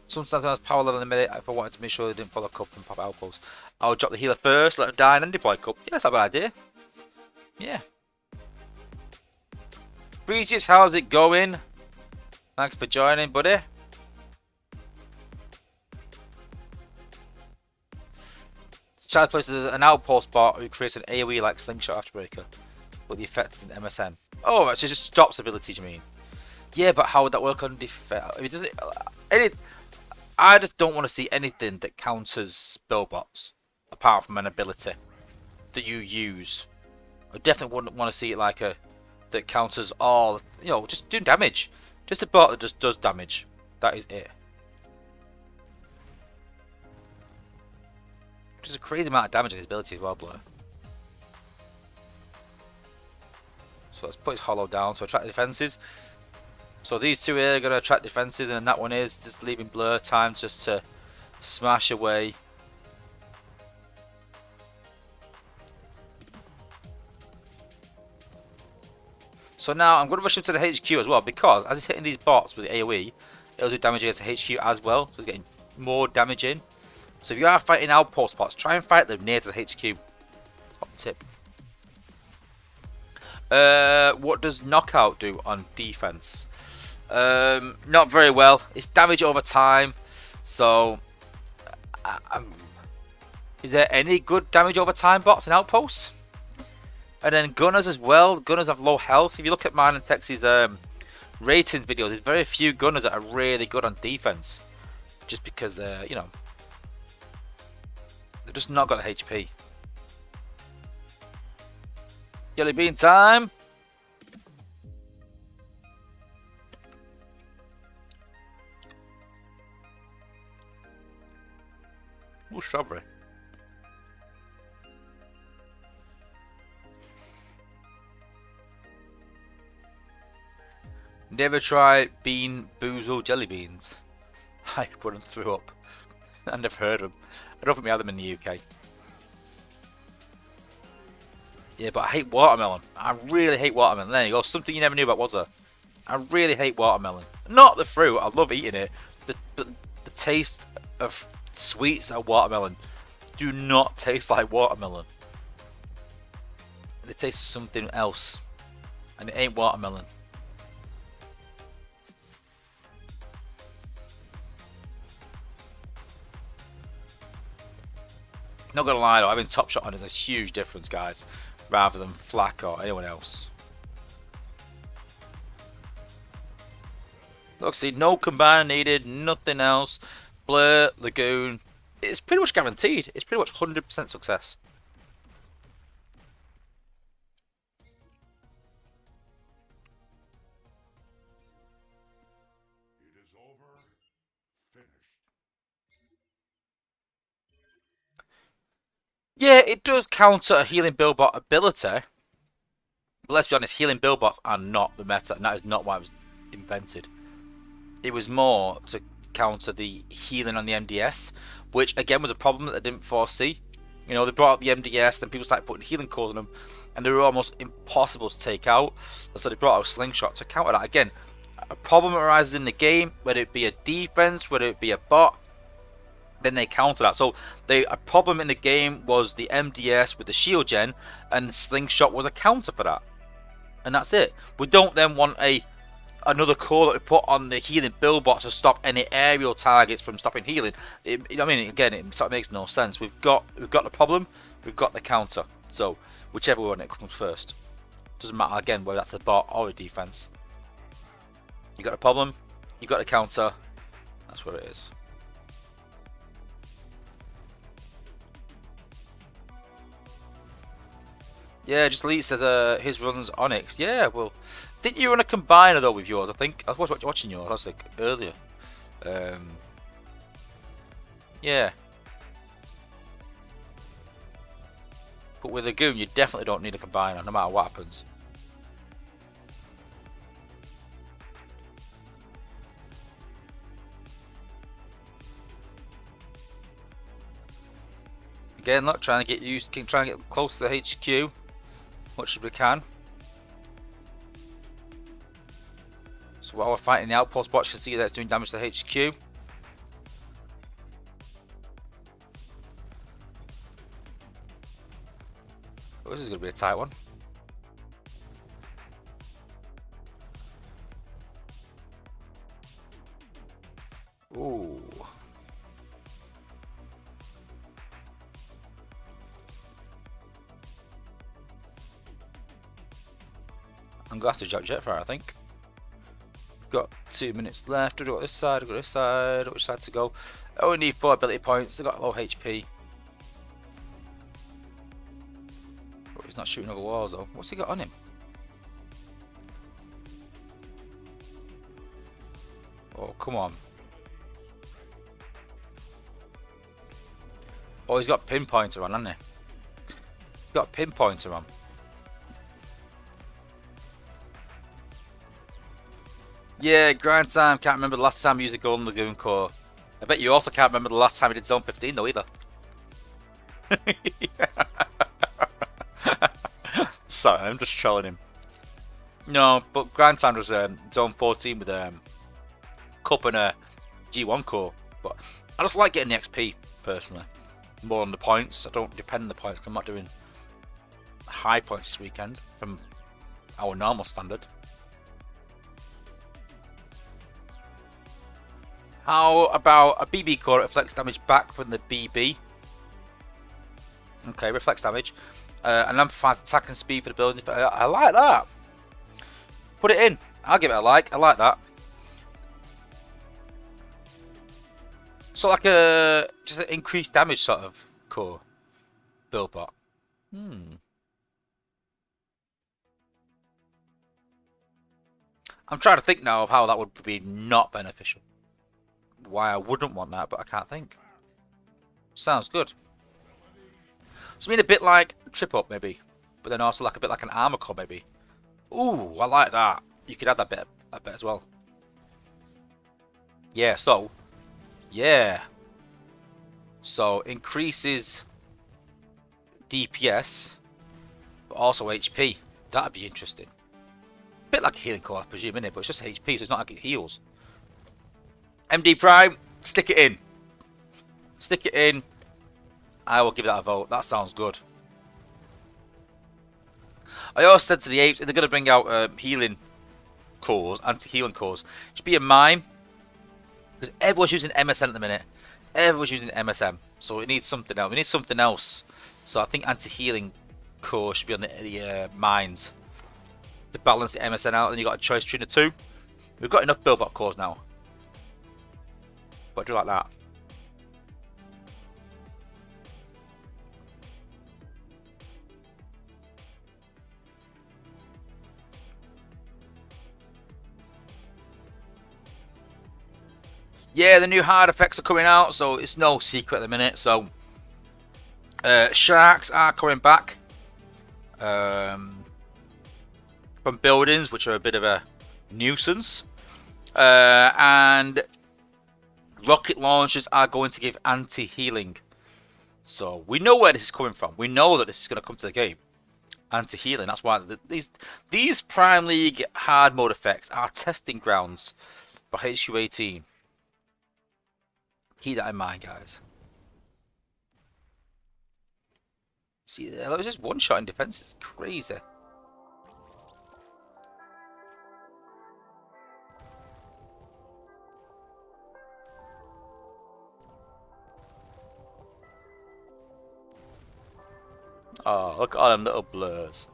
Sometimes I power level in a minute. If I wanted to make sure they didn't follow cup and pop outposts, I would drop the healer first, let them die, and then deploy cup. Yeah, that's a bad idea. Yeah. Breezius, how's it going? Thanks for joining, buddy. Child places an outpost bot who creates an AoE like Slingshot Afterbreaker, but the effect is an MSN. Oh, so it just stops abilities, you mean? Yeah, but how would that work on defense? I mean, I just don't want to see anything that counters build bots, apart from an ability that you use. I definitely wouldn't want to see it like that counters all, you know, just doing damage. Just a bot that just does damage. That is it. Which is a crazy amount of damage in his ability as well, Blur. So let's put his hollow down to attract defenses. So these two here are going to attract defenses, and that one is just leaving Blur time just to smash away. So now I'm going to rush him to the HQ as well, because as he's hitting these bots with the AoE, it'll do damage against the HQ as well. So he's getting more damage in. So if you are fighting outpost bots, try and fight them near to the HQ. Top tip. What does knockout do on defense? Not very well. It's damage over time. So, is there any good damage over time bots and outposts? And then gunners as well. Gunners have low health. If you look at mine and Tex's rating videos, there's very few gunners that are really good on defense, just because they're, you know, they've just not got the HP. Jelly bean time. Ooh, strawberry. Never try bean boozle jelly beans. I put them through up. I never heard of them. I don't think we had them in the UK. Yeah, but I hate watermelon. I really hate watermelon. There you go. Something you never knew about Wozza. I really hate watermelon. Not the fruit. I love eating it. The taste of sweets of watermelon do not taste like watermelon. They taste something else. And it ain't watermelon. Not gonna lie though, having Top Shot on is a huge difference, guys, rather than Flak or anyone else. Look, see, no combine needed, nothing else. Blur, Lagoon, it's pretty much guaranteed. It's pretty much 100% success. Yeah, it does counter a healing build-bot ability. But let's be honest, healing build-bots are not the meta, and that is not why it was invented. It was more to counter the healing on the MDS, which again was a problem that they didn't foresee. You know, they brought out the MDS, then people started putting healing cores on them, and they were almost impossible to take out. So they brought out a slingshot to counter that. Again, a problem arises in the game, whether it be a defense, whether it be a bot, then they counter that. So a problem in the game was the MDS with the shield gen, and slingshot was a counter for that. And that's it. We don't then want another core that we put on the healing build bot to stop any aerial targets from stopping healing. I mean, again, it sort of makes no sense. We've got the problem, we've got the counter. So whichever one it comes first, doesn't matter again whether that's the bot or the defense. You got the problem, you got the counter. That's what it is. Yeah, just Lee says his runs Onyx. Yeah, well, didn't you run a combiner though with yours? I think I was watching yours. I was like earlier. Yeah. But with Lagoon, you definitely don't need a combiner, no matter what happens. Again, look, trying to get close to the HQ. Much as we can. So while we're fighting the outpost bots, you can see that it's doing damage to the HQ. Oh, this is going to be a tight one. Ooh. I'm going to have to jump Jetfire, I think. We've got 2 minutes left. Do we go this side? Go this side. Which side to go? Only need 4 ability points. They've got low HP. Oh, he's not shooting over walls though. What's he got on him? Oh, come on. Oh, he's got pinpointer on, hasn't he? He's got a pinpointer on. Yeah, grind time. Can't remember the last time I used a Golden Lagoon core. I bet you also can't remember the last time I did Zone 15 though either. Sorry, I'm just trolling him. No, but grind time was Zone 14 with Cup and a G1 core. But I just like getting the XP personally, more on the points. I don't depend on the points. I'm not doing high points this weekend from our normal standard. How about a BB core that reflects damage back from the BB? Okay, reflects damage. And amplifies attack and speed for the building. I like that. Put it in. I'll give it a like. I like that. So like a just an increased damage sort of core build bot. I'm trying to think now of how that would be not beneficial. Why I wouldn't want that, but I can't think. Sounds good. So I mean a bit like Trip Up maybe, but then also like a bit like an armor core maybe. Ooh, I like that. You could add that bit as well. Yeah, so yeah. So increases DPS, but also HP. That'd be interesting. A bit like a healing core, I presume, innit? But it's just HP, so it's not like it heals. MD Prime, stick it in. Stick it in. I will give that a vote. That sounds good. I also said to the apes, if they're going to bring out healing cores, anti-healing cores, it should be a mime. Because everyone's using MSN at the minute. Everyone's using MSM. So it needs something else. We need something else. So I think anti-healing core should be on the mines. To balance the MSN out, then you got a choice between the two. We've got enough build-bot cores now. But I do like that. Yeah, the new hard effects are coming out, so it's no secret at the minute. So sharks are coming back from buildings, which are a bit of a nuisance, and rocket launchers are going to give anti-healing. So we know where this is coming from. We know that this is going to come to the game. Anti-healing. That's why these Prime League hard mode effects are testing grounds for HU18. Keep that in mind, guys. See, that was just one shot in defense. It's crazy. Oh, look at all them little blurs.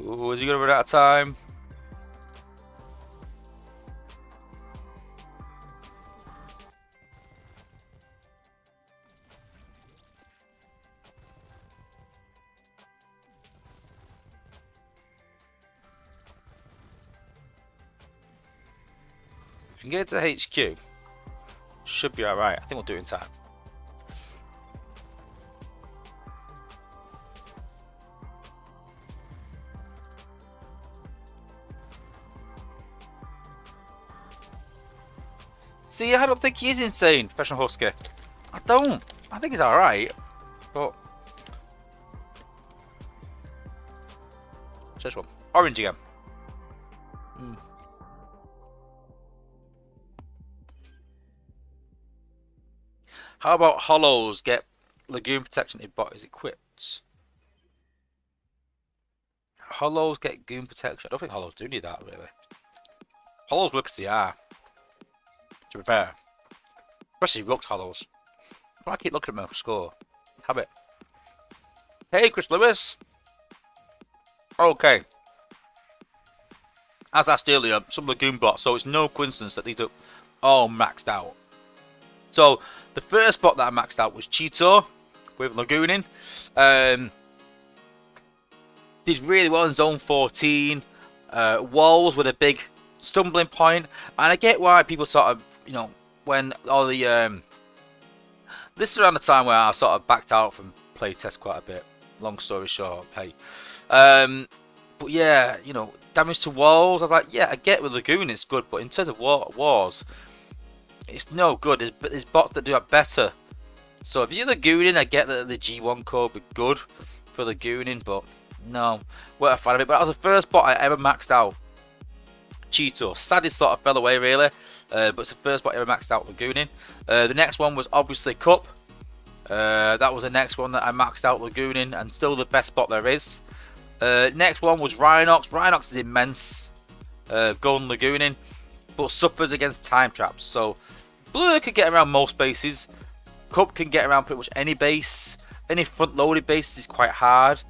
Ooh, is he gonna run out of time? If we can get to HQ, should be alright. I think we'll do it in time. See, I don't think he's insane, Professional Husky. I don't. I think he's alright. But this one. Orange again. How about Hollows get Lagoon protection if bot is equipped? Hollows get Goon protection. I don't think Hollows do need that really. Hollows looks the R. To be fair. Especially Rook's Hollows. Why I keep looking at my score? Have it. Hey, Chris Lewis. Okay. as asked earlier, some Lagoon bots, so it's no coincidence that these are all maxed out. So the first bot that I maxed out was Cheeto with Lagooning. Did really well in Zone 14. Walls with a big stumbling point, and I get why people sort of, you know, when all the this is around the time where I sort of backed out from playtest quite a bit. Long story short, hey. But yeah, you know, damage to walls. I was like, yeah, I get with Lagoon it's good, but in terms of wars, it's no good. There's bots that do it better. So if you're Lagooning, I get that the G1 code would be good for Lagooning, but no, weren't a fan of it. But that was the first bot I ever maxed out. Cheeto. Sadly sort of fell away really, but it's the first bot I ever maxed out Lagooning. The next one was obviously Cup. That was the next one that I maxed out Lagooning, and still the best bot there is. Next one was Rhinox. Rhinox is immense. Golden Lagooning, but suffers against time traps. So Blur could get around most bases. Cup can get around pretty much any base. Any front-loaded bases is quite hard.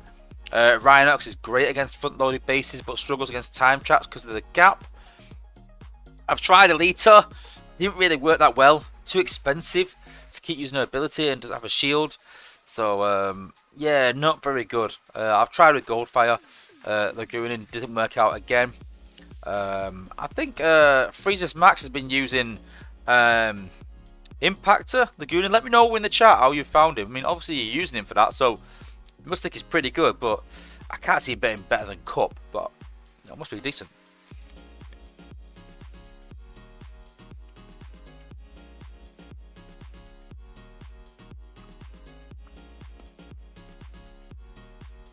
Rhinox is great against front-loaded bases, but struggles against time traps because of the gap. I've tried Elita. Didn't really work that well. Too expensive to keep using her ability, and doesn't have a shield. So yeah, not very good. I've tried with Goldfire. Lagooning didn't work out again. I think Freezes Max has been using Impactor Lagooning. Let me know in the chat how you found him. I mean, obviously you're using him for that, so you must think he's pretty good, but I can't see him being better than Cup, but it must be decent.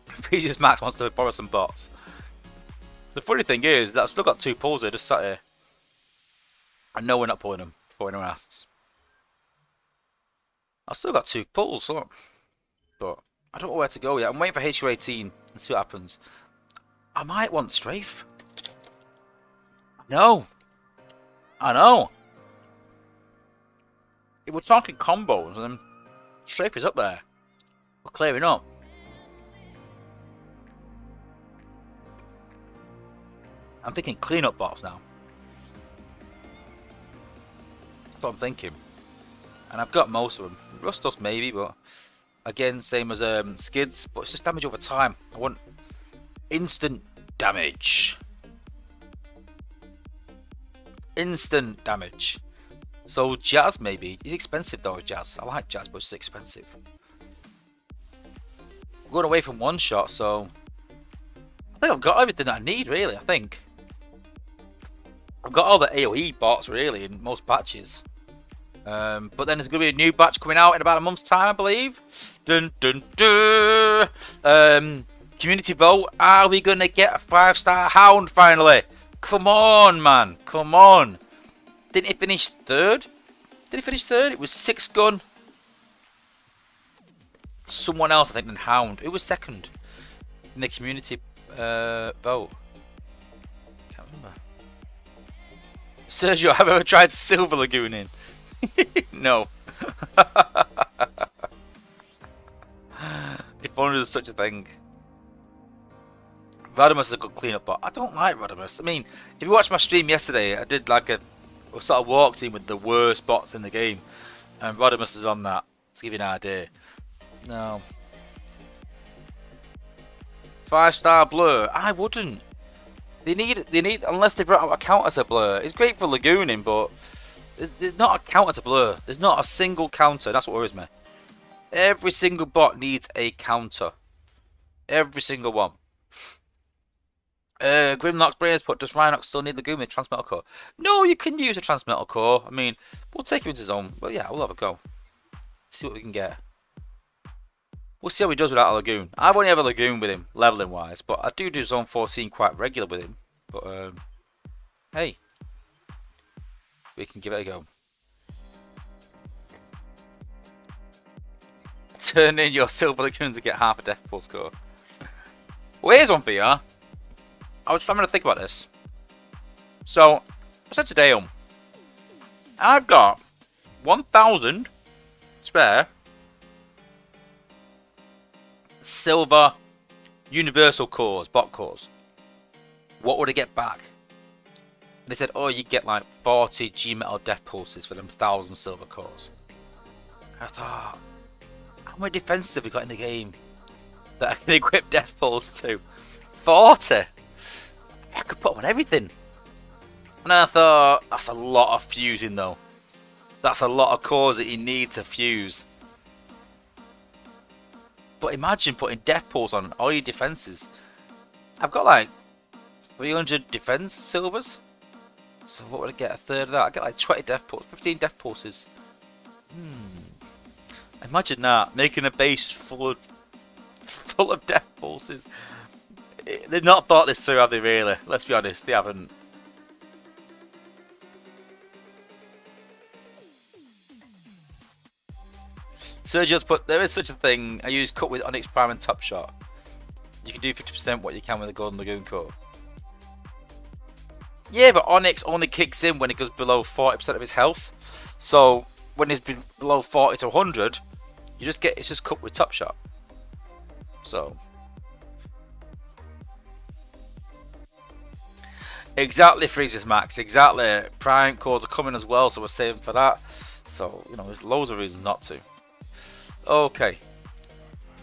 Freezes Max wants to borrow some bots. The funny thing is that I've still got 2 pulls here, just sat here. And no, we're not pulling them before anyone asks. I've still got 2 pulls, look. But I don't know where to go yet. I'm waiting for HU18 and see what happens. I might want Strafe. No. I know. If we're talking combos, then Strafe is up there. We're clearing up. I'm thinking cleanup bots now. That's what I'm thinking. And I've got most of them. Rustos maybe, but again, same as Skids, but it's just damage over time. I want instant damage. Instant damage. So Jazz maybe. He's expensive though, Jazz. I like Jazz, but it's expensive. I'm going away from one shot, so I think I've got everything that I need, really, I think. I've got all the AoE bots, really, in most batches. But then there's going to be a new batch coming out in about a month's time, I believe. Dun dun dun! Community vote. Are we going to get a 5-star Hound finally? Come on, man. Come on. Didn't he finish 3rd? Did he finish 3rd? It was 6 gun. Someone else, I think, than Hound. Who was 2nd in the community vote? Can't remember. Sergio, have you ever tried Silver Lagooning? No. If only there's such a thing. Rodimus is a good cleanup bot. I don't like Rodimus. I mean, if you watched my stream yesterday, I did like a sort of walk team with the worst bots in the game, and Rodimus is on that. To give you an idea. No. 5-star Blur. I wouldn't. They need unless they brought out a counter to Blur. It's great for Lagooning, but there's not a counter to Blur. There's not a single counter. That's what worries me. Every single bot needs a counter. Every single one. Grimlock's Brains put, does Rhinox still need Lagoon with Transmetal Core? No, you can use a Transmetal Core. I mean, we'll take him into his own. But yeah, we'll have a go. See what we can get. We'll see how he does without a Lagoon. I've only ever Lagoon with him, leveling wise, but I do Zone 14 quite regular with him. But hey, we can give it a go. Turn in your Silver Lagoon to get half a death pool score. Well, here's one for you. I was having to think about this. So, I said today, I've got 1,000 spare silver universal cores, bot cores. What would I get back they said, oh, you get like 40 G-Metal Death Pulses for them 1,000 silver cores. I thought, how many defenses have we got in the game that I can equip Death Pulse to? 40! I could put them on everything. And I thought, that's a lot of fusing though. That's a lot of cores that you need to fuse. But imagine putting Death Pulse on all your defenses. I've got like 300 defense silvers. So what would I get? A third of that? I get like 20 Death Pulses, 15 Death Pulses. Imagine that, making a base full of Death Pulses. They've not thought this through, have they really? Let's be honest, they haven't. Sergio's put, there is such a thing. I use cut with Onyx Prime and Top Shot. You can do 50% what you can with a Golden Lagoon core. Yeah, but Onyx only kicks in when it goes below 40% of his health. So when it's below 40 to 100, you just get, it's just cut with Top Shot. So exactly, Freezes Max. Exactly. Prime cores are coming as well, so we're saving for that. So you know, there's loads of reasons not to. Okay,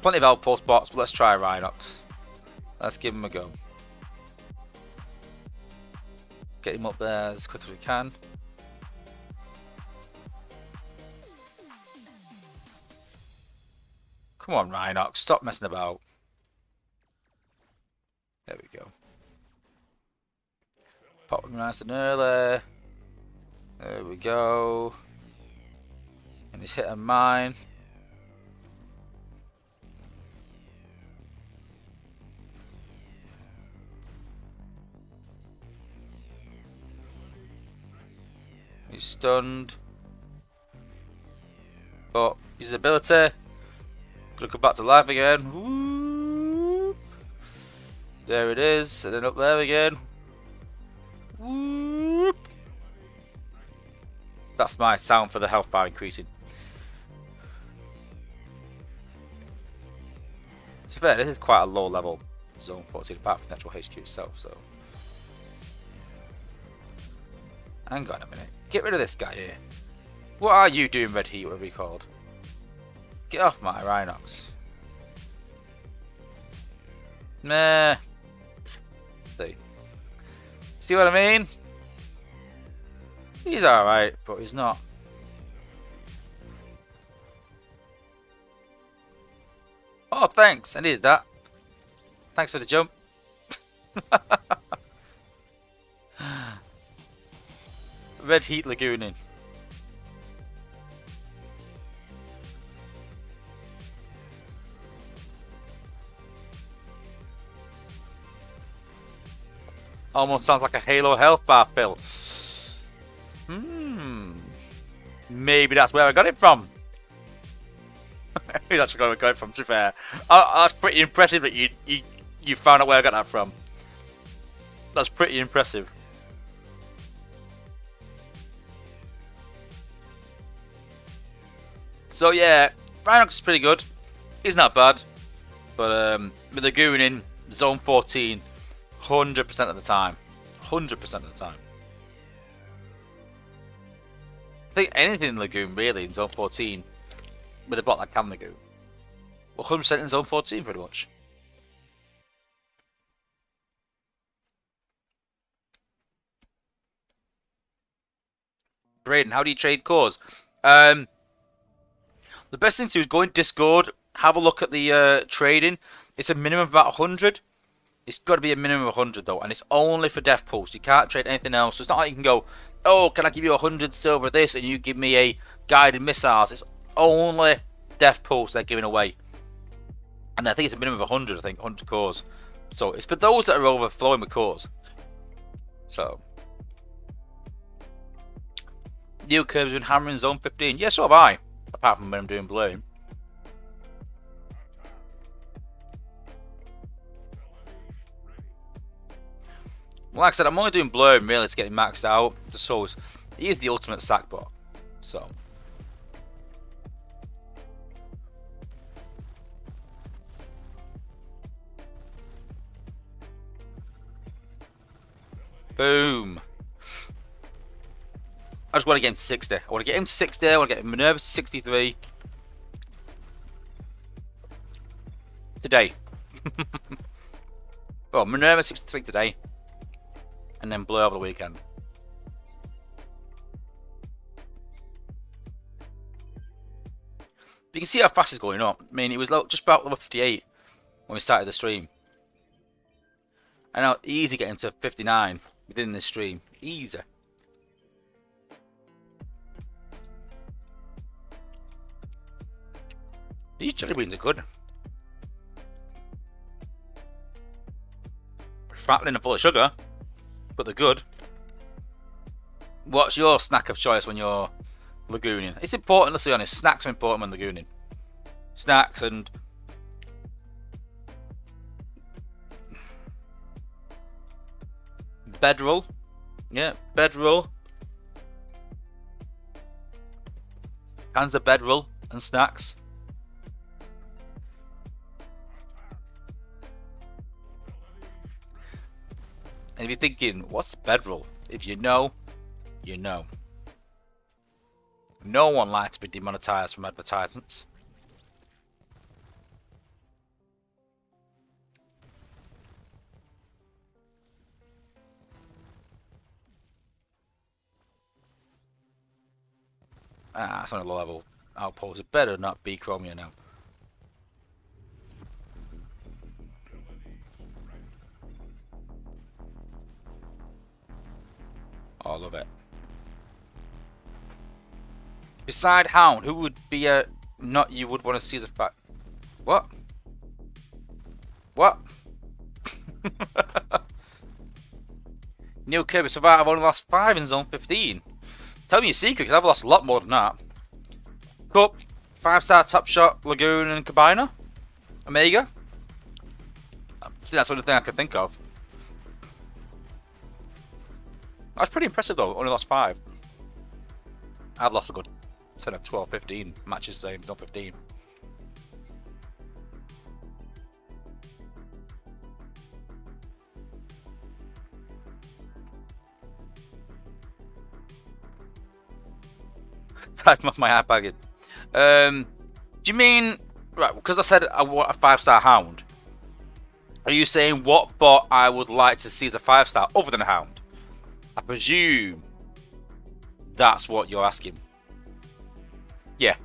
plenty of outpost bots, but let's try Rhinox. Let's give him a go. Get him up there as quick as we can. Come on, Rhinox, stop messing about. There we go. Pop him nice and early. There we go. And he's hitting mine. He's stunned. But his ability. Gonna come back to life again. Whoop. There it is. And then up there again. Whoop. That's my sound for the health bar increasing. To be fair, this is quite a low level zone 14 apart from the actual HQ itself, so. Hang on a minute. Get rid of this guy here. What are you doing, Red Heat, whatever you called? Get off my Rhinox. Nah. See. See what I mean? He's alright, but he's not. Oh, thanks. I needed that. Thanks for the jump. Red Heat Lagooning. Almost sounds like a Halo health bar pill. Maybe that's where I got it from. Maybe that's where I got it from, to be fair. That's pretty impressive that you found out where I got that from. That's pretty impressive. So yeah, Rhinox is pretty good. He's not bad. But with Lagoon in Zone 14, 100% of the time. 100% of the time. I think anything in Lagoon really in Zone 14 with a bot like can Lagoon. Well, 100% in Zone 14 pretty much. Braden, how do you trade cores? The best thing to do is go in Discord, have a look at the trading. It's a minimum of about 100. It's got to be a minimum of 100 though, and it's only for Death Pulse. You can't trade anything else. So it's not like you can go, oh, can I give you 100 silver this and you give me a guided missiles. It's only Death Pulse they're giving away. And I think it's a minimum of 100, I think, 100 cores. So it's for those that are overflowing with cores. So. New Curb's been hammering Zone 15. Yeah, so have I. Apart from when I'm doing Bloom. Well, like I said, I'm only doing Bloom really to get him maxed out. So he is the ultimate sack bot. So. Boom. I just want to get him to 60. I want to get him to 60. I want to get Minerva to 63. Today. Well, Minerva 63 today. And then Blur over the weekend. You can see how fast it's going up. I mean, it was just about level 58 when we started the stream. And now easy getting to 59 within this stream. Easy. These jelly beans are good. Fattening and full of sugar, but they're good. What's your snack of choice when you're lagooning? It's important, let's be honest. Snacks are important when lagooning. Snacks and bedroll. Yeah, bedroll. Cans of bedroll and snacks. And if you're thinking, what's bedroll? If you know, you know. No one likes to be demonetized from advertisements. Ah, it's on a low level outpost. It better not be Chromia now. Oh, I love it. Beside Hound, who would be a not you would want to see as a fact? What? What? Neil Kirby survived. I've only lost 5 in zone 15. Tell me a secret, because I've lost a lot more than that. Cup, 5-star Top Shot, Lagoon, and Cabiner. Omega. I think that's the only thing I can think of. That's pretty impressive though, only lost 5. I've lost a good 10 of 12, 15 matches today in zone 15. Type off my iPad again. Do you mean, right, because I said I want a 5-star Hound. Are you saying what bot I would like to see as a 5-star other than a Hound? I presume that's what you're asking. Yeah.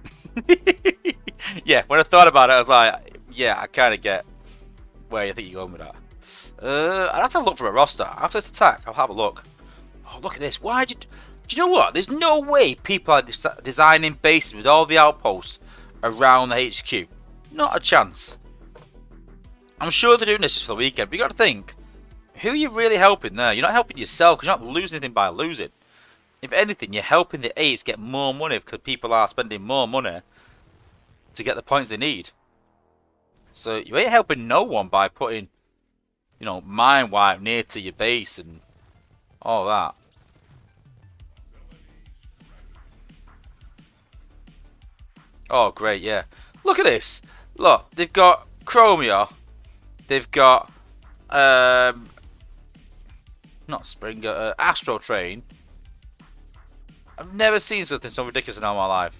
Yeah, when I thought about it, I was like, yeah, I kind of get where you think you're going with that. I'd have to have a look for a roster. After this attack, I'll have a look. Oh, look at this. Why did... Do you know what? There's no way people are designing bases with all the outposts around the HQ. Not a chance. I'm sure they're doing this just for the weekend, but you got to think, who are you really helping there? You're not helping yourself because you're not losing anything by losing. If anything, you're helping the 8s get more money because people are spending more money to get the points they need. So you ain't helping no one by putting, you know, mine wipe near to your base and all that. Oh, great, yeah. Look at this. Look, they've got Chromia. They've got, not Springer, Astro Train. I've never seen something so ridiculous in all my life.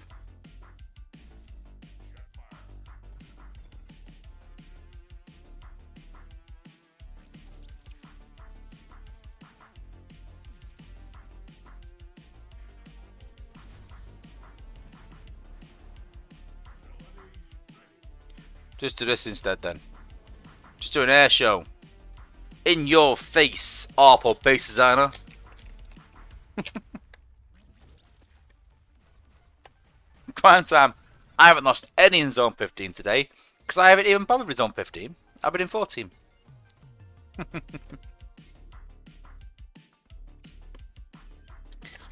Just do this instead then. Just do an air show. In your face, awful base designer. Crime time. I haven't lost any in zone 15 today. Because I haven't even bothered with zone 15. I've been in 14.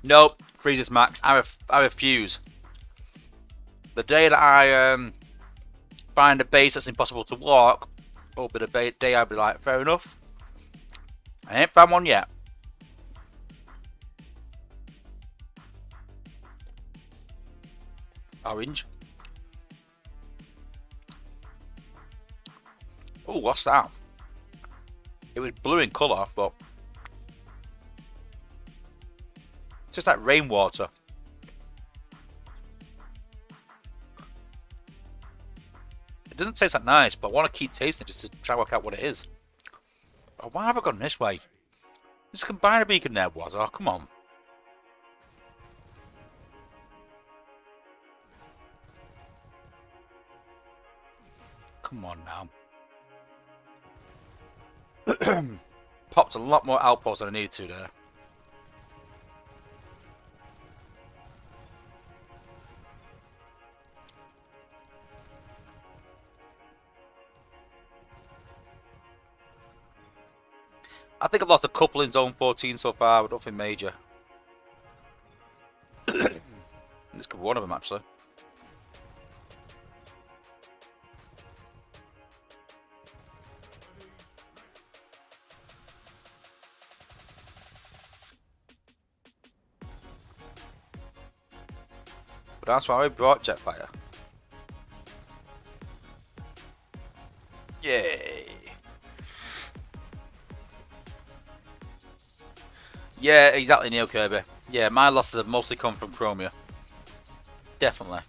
Nope. Freezes max. I refuse. The day that I find a base that's impossible to walk, will be the day I'll be like, fair enough. I ain't found one yet. Orange. Oh, what's that? It was blue in colour, but just like rainwater. It doesn't taste that nice, but I want to keep tasting it just to try and work out what it is. Oh, why have I gone this way? Just combine a beacon there, Wozza. Oh, come on. Come on now. Popped a lot more outposts than I needed to there. I think I've lost a couple in Zone 14 so far, but nothing major. This could be one of them, actually. But that's why we brought Jetfire. Yay! Yeah, exactly, Neil Kirby. Yeah, my losses have mostly come from Chromia. Definitely.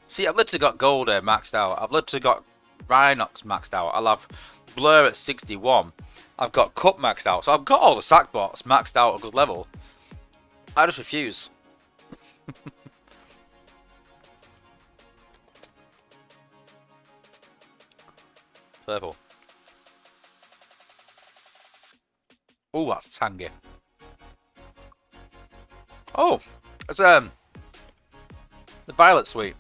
See, I've literally got Gold here maxed out. I've literally got Rhinox maxed out. I'll have Blur at 61. I've got Cup maxed out. So I've got all the sack bots maxed out at a good level. I just refuse. Purple. Oh, that's tangy. Oh, it's the Violet Sweet.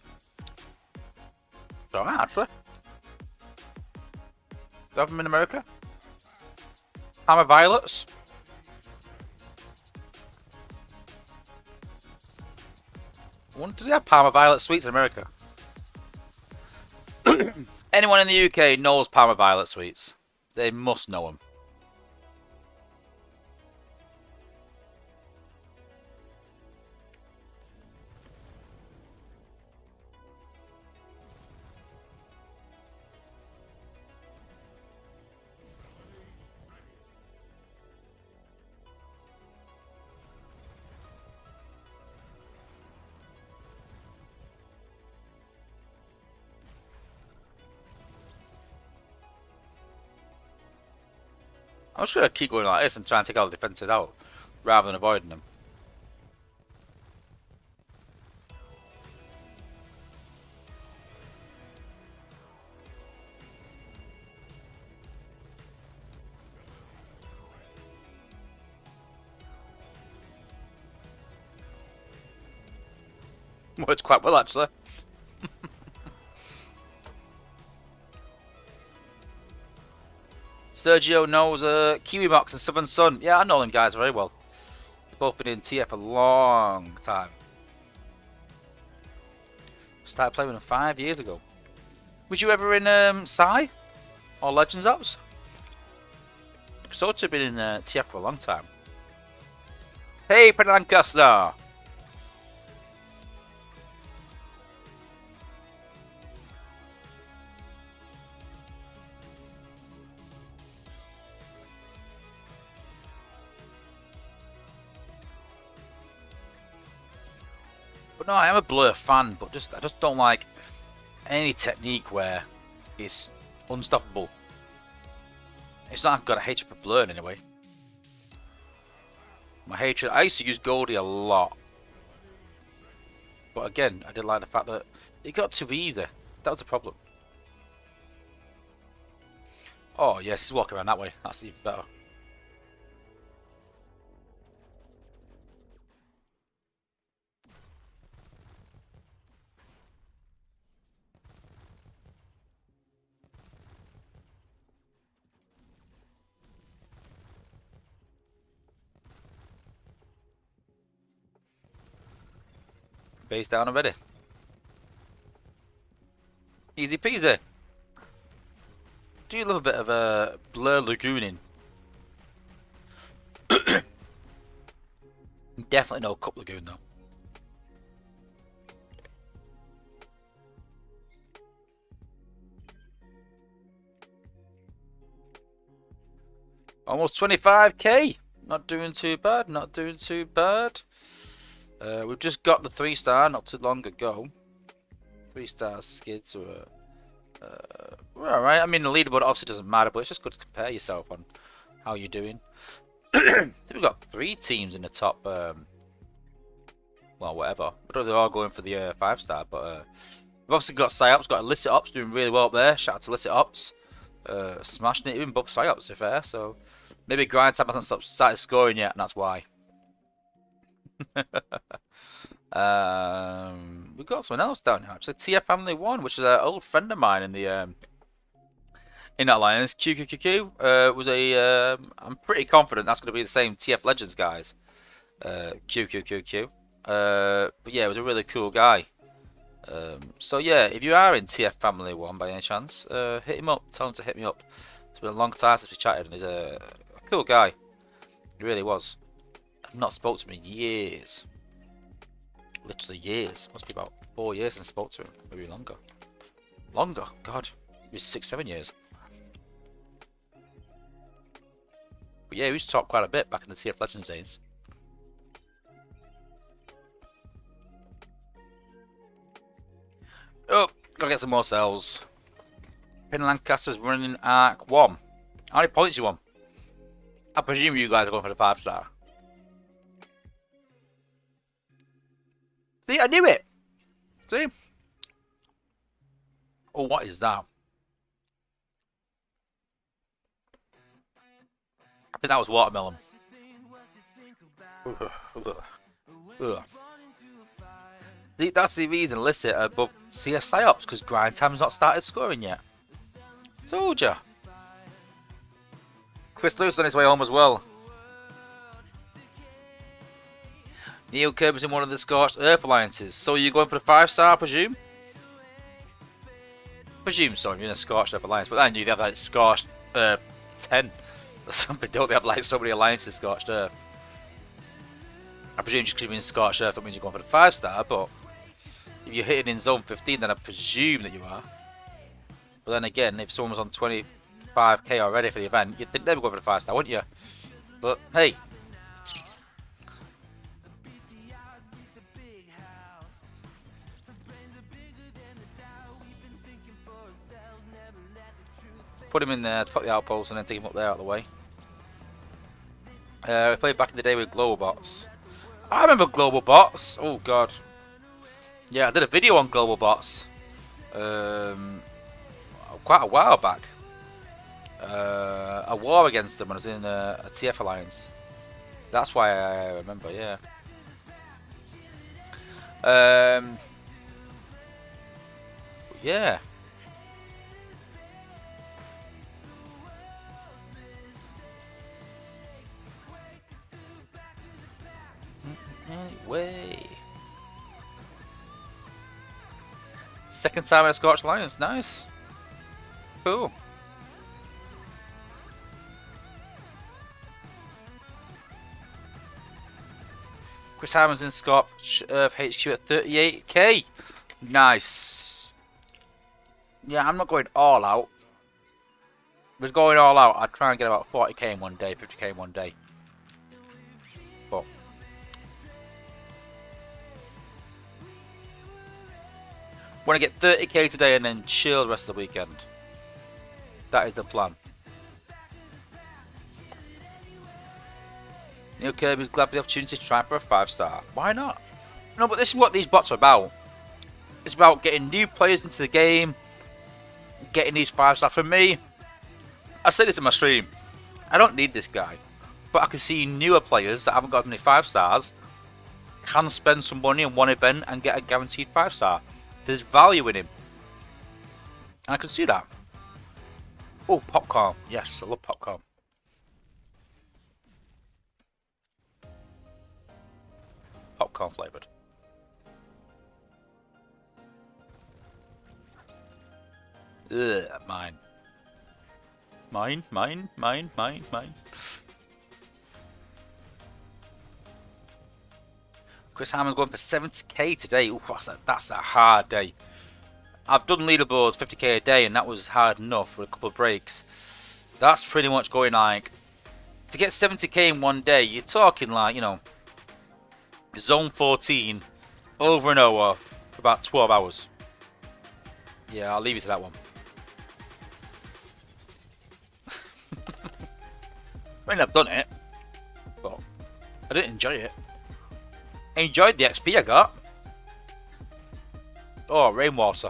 So actually, do they have them in America? Hammer Violets. Do they have Parma Violet Sweets in America? Anyone in the UK knows Parma Violet Sweets. They must know them. I'm just going to keep going like this and try and take all the defences out, rather than avoiding them. Works quite well, actually. Sergio knows Kiwi Box and Southern Sun. Yeah, I know them guys very well. They've both been in TF a long time. Started playing with them 5 years ago. Was you ever in Psy? Or Legends Ops? Sort of been in TF for a long time. Hey, Penny Lancaster! No, I am a Blur fan, but I just don't like any technique where it's unstoppable. It's not I've got a hatred for Blur in any way. My hatred, I used to use Goldie a lot. But again, I did like the fact that it got too easy. That was the problem. Oh yes, he's walking around that way. That's even better. Base down already. Easy peasy. Do you love a bit of a Blur Lagooning? Definitely no Cup Lagoon though. Almost 25k. Not doing too bad. Not doing too bad. We've just got the 3-star not too long ago. 3-star skids were we're alright. I mean, the leaderboard obviously doesn't matter, but it's just good to compare yourself on how you're doing. We've got 3 teams in the top. Well, whatever. I don't know, they're all going for the 5-star, but we've also got Psyops, got Illicit Ops doing really well up there. Shout out to Illicit Ops. Smashing it, even above Psyops, to be fair. So maybe Grind Time hasn't started scoring yet, and that's why. We've got someone else down here actually. TF Family 1, which is an old friend of mine in the in that alliance. QQQQ was a I'm pretty confident that's going to be the same TF Legends guys. QQQQ. But yeah, it was a really cool guy. So yeah, if you are in TF Family 1 by any chance, hit him up. Tell him to hit me up. It's been a long time since we chatted, and he's a cool guy. He really was. I've not spoke to him in years. Literally years. Must be about 4 years since I spoke to him. Maybe longer. Longer? God. Maybe 6-7 years. But yeah, we used to talk quite a bit back in the TF Legends days. Oh, gotta get some more cells. Pin Lancaster's running Arc 1. How many points you want? I presume you guys are going for the 5-star. See, I knew it! See? Oh, what is that? I think that was watermelon. See, that's the reason Illicit are above CS Psyops, because Grind Time's not started scoring yet. Told ya. Chris Lewis on his way home as well. Neil Kirby's in one of the Scorched Earth alliances. So you're going for the 5-star, I presume? Presume so, you're in a Scorched Earth alliance. But I knew they have like Scorched 10 or something. Don't they have like so many alliances Scorched Earth? I presume just because you're in Scorched Earth that means you're going for the 5-star, but if you're hitting in zone 15, then I presume that you are. But then again, if someone was on 25k already for the event, you'd never go for the 5-star, wouldn't you? But hey. Put him in there, put the outpost, and then take him up there out of the way. We played back in the day with Global Bots. I remember Global Bots. Oh god. Yeah, I did a video on Global Bots. Quite a while back. A war against them when I was in a TF alliance. That's why I remember. Yeah. Yeah. Anyway. Second time in a Scorched Alliance, nice. Cool. Chris Hammond's in Scorched Earth HQ at 38k. Nice. Yeah, I'm not going all out. If I was going all out, I'd try and get about 40k in one day, 50k in one day. But want to get 30k today and then chill the rest of the weekend. That is the plan. Neil Kirby's glad for the opportunity to try for a 5-star. Why not? No, but this is what these bots are about. It's about getting new players into the game, getting these 5-star. For me, I say this in my stream, I don't need this guy, but I can see newer players that haven't got any 5-stars can spend some money on one event and get a guaranteed 5-star. There's value in him, and I can see that. Oh, popcorn. Yes, I love popcorn. Popcorn flavoured. Ugh, mine. Mine. Chris Hammond's going for 70k today. Ooh, that's a hard day. I've done leaderboards 50k a day, and that was hard enough with a couple of breaks. That's pretty much going like To get 70k in one day, you're talking like, you know, zone 14 over an hour for about 12 hours. Yeah, I'll leave you to that one. I mean, I've done it, but I didn't enjoy it. I enjoyed the XP I got. Oh, rainwater.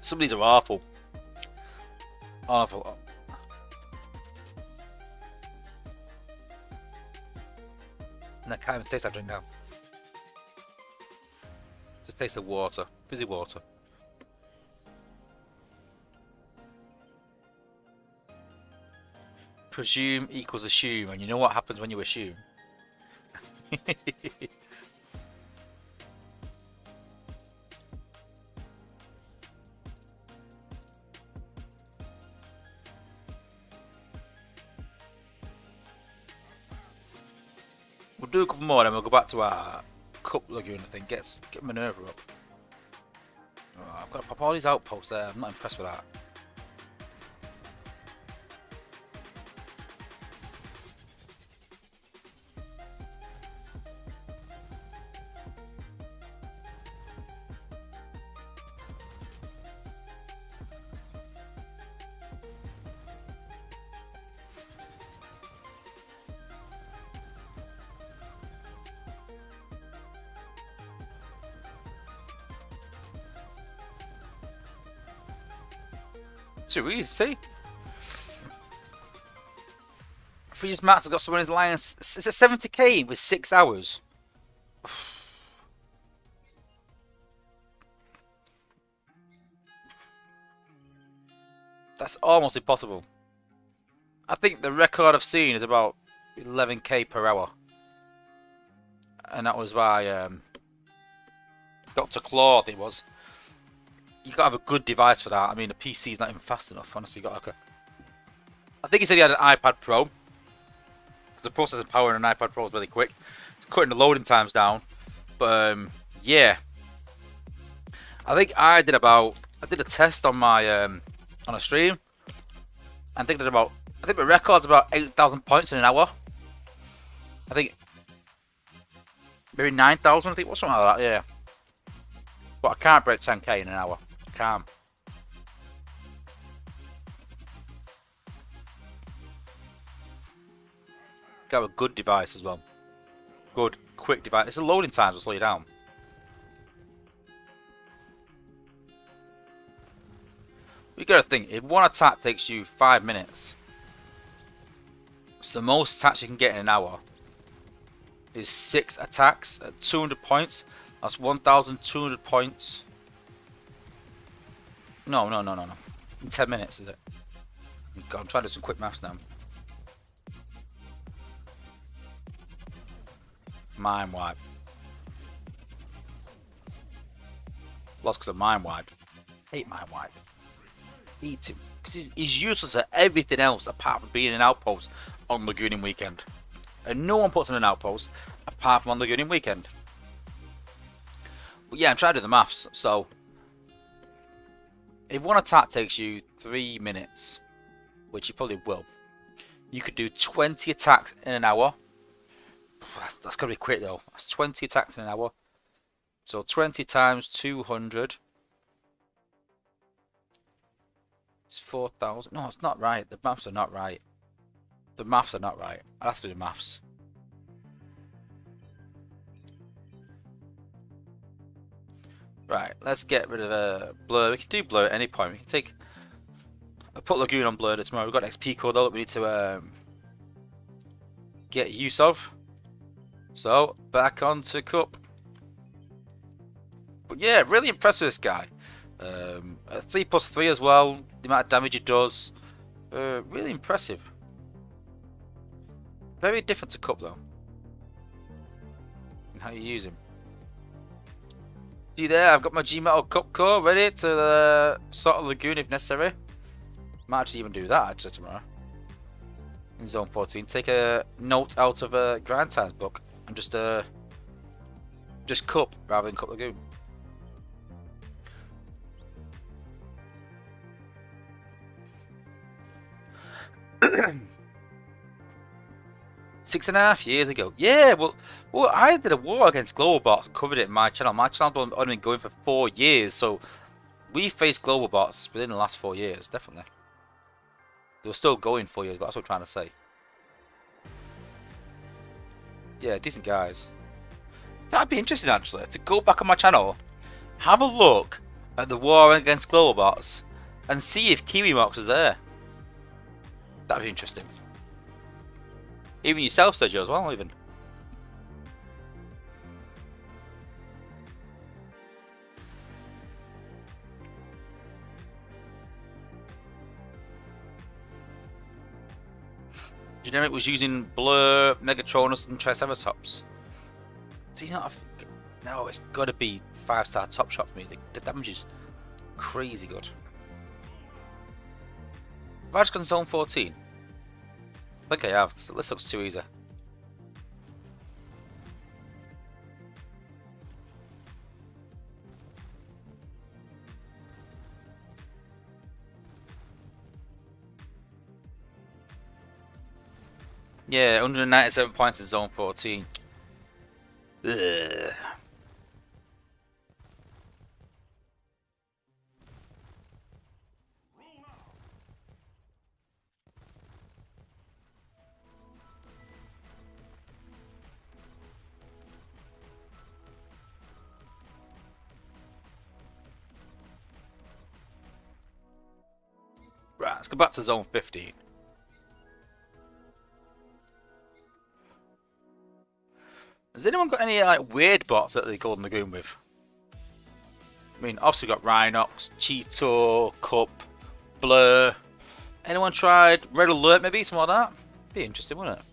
Some of these are awful. Awful. And I can't even taste that drink now. Just taste the water. Fizzy water. Presume equals assume, and you know what happens when you assume. We'll do a couple more, then we'll go back to our cup lagoon. I think get Minerva up. Oh, I've got to pop all these outposts there. I'm not impressed with that. Too easy. Freeze Max has got someone in his alliance. It's a 70k with 6 hours. That's almost impossible. I think the record I've seen is about 11k per hour. And that was by Dr. Claude, it was. You gotta have a good device for that. I mean, the PC's not even fast enough. Honestly, you got like a. I think he said he had an iPad Pro. Because the processing power in an iPad Pro is really quick. It's cutting the loading times down. But yeah, I think I did a test on my on a stream. I think my record's about 8,000 points in an hour. I think maybe 9,000. I think, what's something like that. Yeah. But I can't break 10k in an hour. I can't. Got a good device as well. Good, quick device. It's the loading times will slow you down. You gotta think, if one attack takes you 5 minutes, so the most attacks you can get in an hour is 6 attacks at 200 points. That's 1,200 points. No. In 10 minutes, is it? God, I'm trying to do some quick maths now. Mind wipe. Lost because of mind wipe. Hate mind wipe. Eat him. Because he's useless at everything else apart from being an outpost on Lagooning weekend. And no one puts in an outpost apart from on Lagooning weekend. But yeah, I'm trying to do the maths. So, if one attack takes you 3 minutes, which you probably will, you could do 20 attacks in an hour. That's going to be quick though. That's 20 attacks in an hour. So 20 times 200. It's 4,000. No, it's not right. The maths are not right. The maths are not right. I'll have to do the maths. Right, let's get rid of blur. We can do blur at any point. We can take. I'll put Lagoon on blur tomorrow. We've got an XP code though that we need to get use of. So back onto Cup. But yeah, really impressed with this guy. 3+3 as well. The amount of damage he does. Really impressive. Very different to Cup though. And how you use him. See there, I've got my G-Metal Cup core ready to sort of Lagoon if necessary. Might actually even do that actually tomorrow. In Zone 14. Take a note out of a Grind Times book and just Cup rather than Cup Lagoon. 6.5 years ago. Yeah, well, I did a war against global bots and covered it in my channel. My channel's only been going for 4 years, so we faced global bots within the last 4 years, definitely. They were still going 4 years, but that's what I'm trying to say. Yeah, decent guys. That'd be interesting, actually, to go back on my channel, have a look at the war against global bots, and see if KiwiMox is there. That'd be interesting. Even yourself, Sergio, as well, even. Generic was using Blur, Megatronus, and Triceratops. Do you not? No, it's got to be 5-star top shot for me. The damage is crazy good. Have I just gone zone 14? I think I have, because this looks too easy. Yeah, 197 points in zone 14. Ugh. Right, let's go back to zone 15. Has anyone got any like weird bots that they Golden Lagoon with? I mean, obviously we've got Rhinox, Cheeto, Cup, Blur. Anyone tried Red Alert maybe? Something like that? Be interesting, wouldn't it?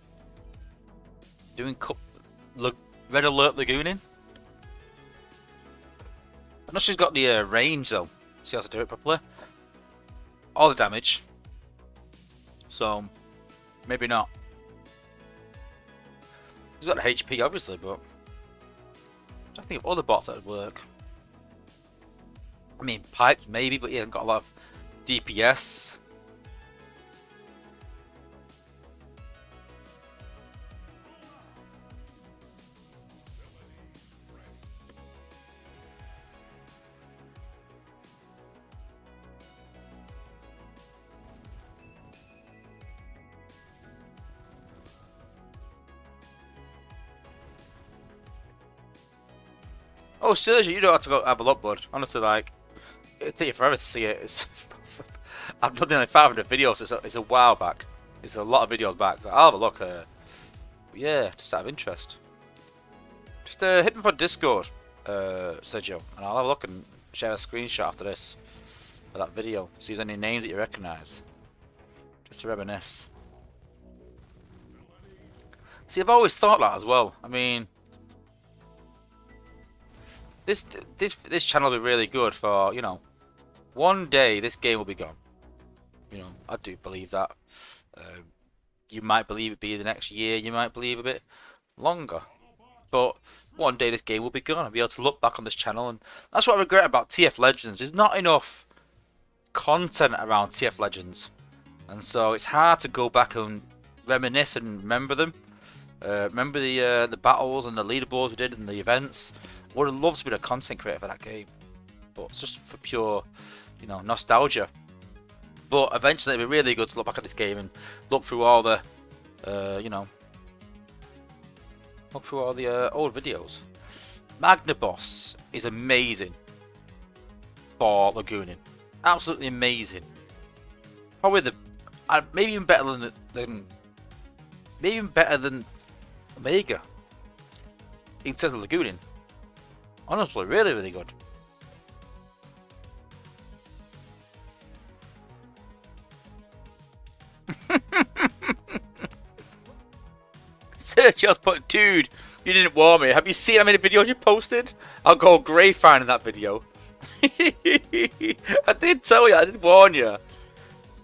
Doing Cup, Red Alert Lagooning? I know she's got the range though. See how to do it properly. All the damage. So, maybe not. He's got the HP obviously, but I don't think of other bots that would work. I mean, Pipes maybe, but he hasn't got a lot of DPS. Oh, Sergio, you don't have to go have a look, bud. Honestly, like, it'll take you forever to see it. It's I've done nearly 500 videos. It's a while back. It's a lot of videos back. So I'll have a look. Yeah, just out of interest. Just hit me on Discord, Sergio, and I'll have a look and share a screenshot after this of that video. See if there's any names that you recognise. Just to reminisce. See, I've always thought that as well. I mean, this channel will be really good for, you know, one day this game will be gone. You know, I do believe that. You might believe it be the next year, you might believe a bit longer. But one day this game will be gone. I'll be able to look back on this channel, and that's what I regret about TF Legends. There's not enough content around TF Legends. And so it's hard to go back and reminisce and remember them. Remember the battles and the leaderboards we did and the events. I would have loved to be a content creator for that game, but it's just for pure, you know, nostalgia. But eventually it'll be really good to look back at this game and look through all the, you know, look through all the old videos. Magna Boss is amazing for Lagooning, absolutely amazing. Probably the, maybe even better than maybe even better than Omega in terms of Lagooning. Honestly, really, really good. Sergio's put, dude, you didn't warn me. Have you seen how many videos you posted? I'll go grey fine in that video. I did tell you, I did warn you.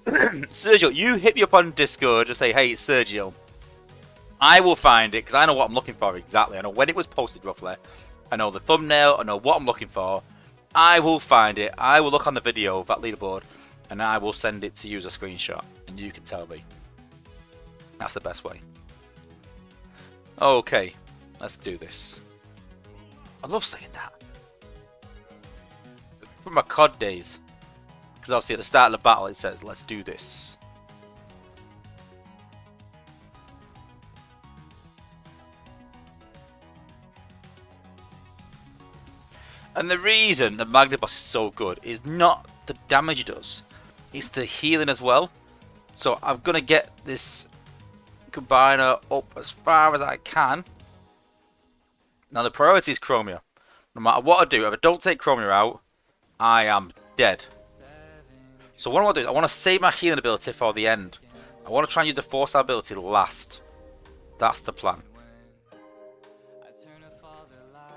Sergio, you hit me up on Discord and say, hey, it's Sergio. I will find it, because I know what I'm looking for exactly. I know when it was posted roughly. I know the thumbnail, I know what I'm looking for. I will find it. I will look on the video of that leaderboard, and I will send it to you as a screenshot, and you can tell me. That's the best way. Okay, let's do this. I love saying that. From my COD days. Because obviously at the start of the battle it says, let's do this. And the reason the Magnet Boss is so good is not the damage it does, it's the healing as well. So I'm going to get this combiner up as far as I can. Now the priority is Chromia. No matter what I do, if I don't take Chromia out, I am dead. So what I want to do is I want to save my healing ability for the end. I want to try and use the Force ability last. That's the plan.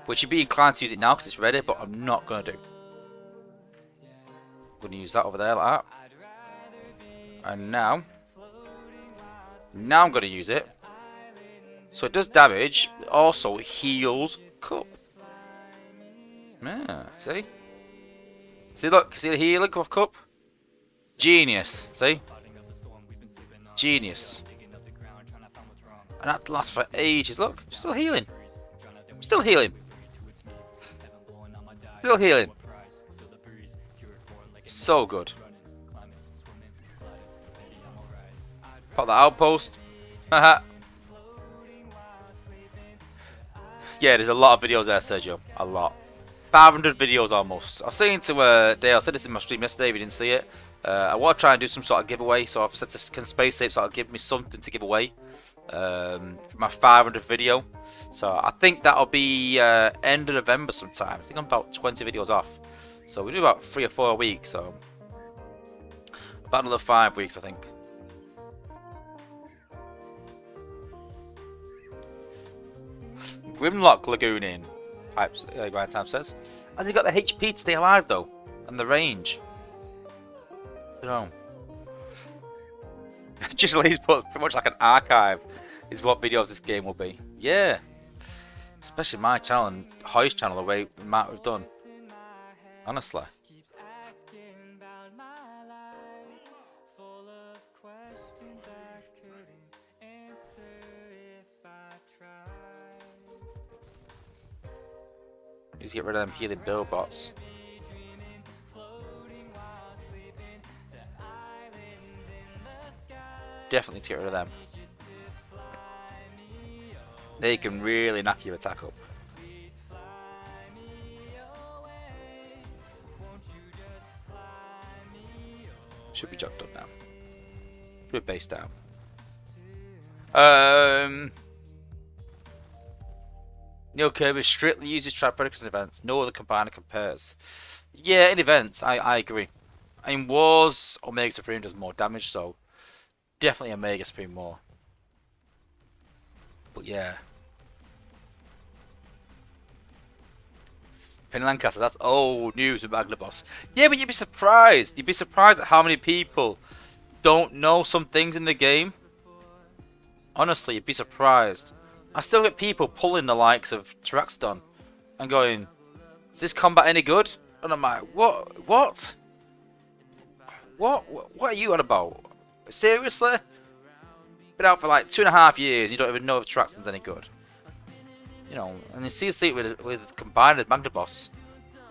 Which you'd be inclined to use it now because it's ready, but I'm not going to do. I'm going to use that over there like that. And now I'm going to use it. So it does damage, it also heals Cup. Yeah, see? See, look, see the healing of Cup? Genius, see? Genius. And that lasts for ages. Look, still healing. Still healing. Still healing. So good. Pop that outpost. Haha. Yeah, there's a lot of videos there, Sergio. A lot. 500 videos almost. I was saying to Dale, I said this in my stream yesterday if you didn't see it. I want to try and do some sort of giveaway, so I've said to Space Ape sort of give me something to give away. For my 500 video. So I think that'll be end of November sometime. I think I'm about 20 videos off. So we do about 3 or 4 weeks, so about another 5 weeks I think. Grimlock Lagoon in. Pipes, Grind Time says. And you got the HP to stay alive though. And the range. You know. Just leaves put pretty much like an archive is what videos this game will be. Yeah. Especially my channel and Hoy's channel, the way Matt we've done. Honestly. Just get rid of them healing bill bots. Definitely to get rid of them. They can really knock your attack up. Should be jogged up now. Should be base down. Neil Kirby strictly uses trap predictors in events. No other combiner compares. Yeah, in events, I agree. In wars, Omega Supreme does more damage, so definitely Omega Supreme more. But yeah. Penny Lancaster, that's old news with Magna Boss. Yeah, but you'd be surprised. You'd be surprised at how many people don't know some things in the game. Honestly, you'd be surprised. I still get people pulling the likes of Traxton and going, is this combat any good? And I'm like, what? What are you on about? Seriously? Been out for like 2.5 years, you don't even know if Traxton's any good. You know, and you see it with combined with Magna Boss.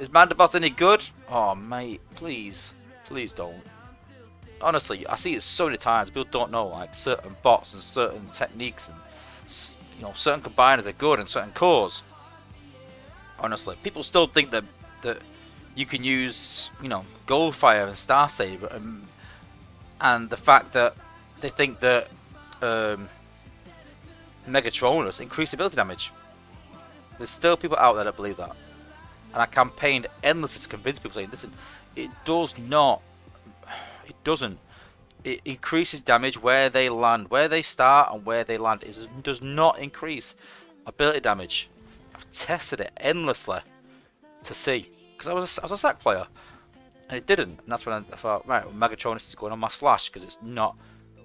Is Magna Boss any good? Oh mate, please. Please don't. Honestly, I see it so many times, people don't know like certain bots and certain techniques and you know, certain combiners are good and certain cores. Honestly, people still think that you can use, you know, Goldfire and Star Saber and the fact that they think that Megatronus increase ability damage. There's still people out there that believe that. And I campaigned endlessly to convince people saying, listen, it does not. It doesn't. It increases damage where they land. Where they start and where they land. It does not increase ability damage. I've tested it endlessly to see. Because I was a sack player. And it didn't. And that's when I thought, right, well, Megatronus is going on my slash. Because it's not.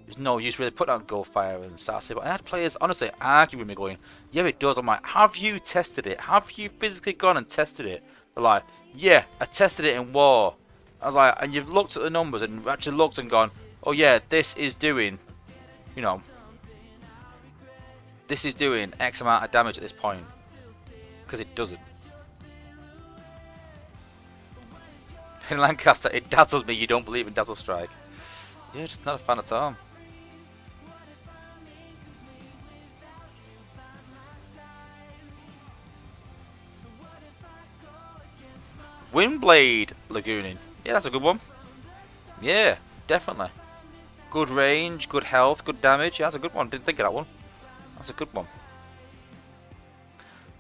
There's no use really putting on Goldfire and Star Saber. And I had players honestly argue with me going, yeah, it does. I'm like, have you tested it? Have you physically gone and tested it? They're like, yeah, I tested it in war. I was like, and you've looked at the numbers and actually looked and gone, oh yeah, this is doing, you know, this is doing X amount of damage at this point. Because it doesn't. In Lancaster, it dazzles me you don't believe in Dazzle Strike. Yeah, just not a fan at all. Windblade Lagooning. Yeah, that's a good one. Yeah, definitely. Good range, good health, good damage. Yeah, that's a good one. Didn't think of that one. That's a good one.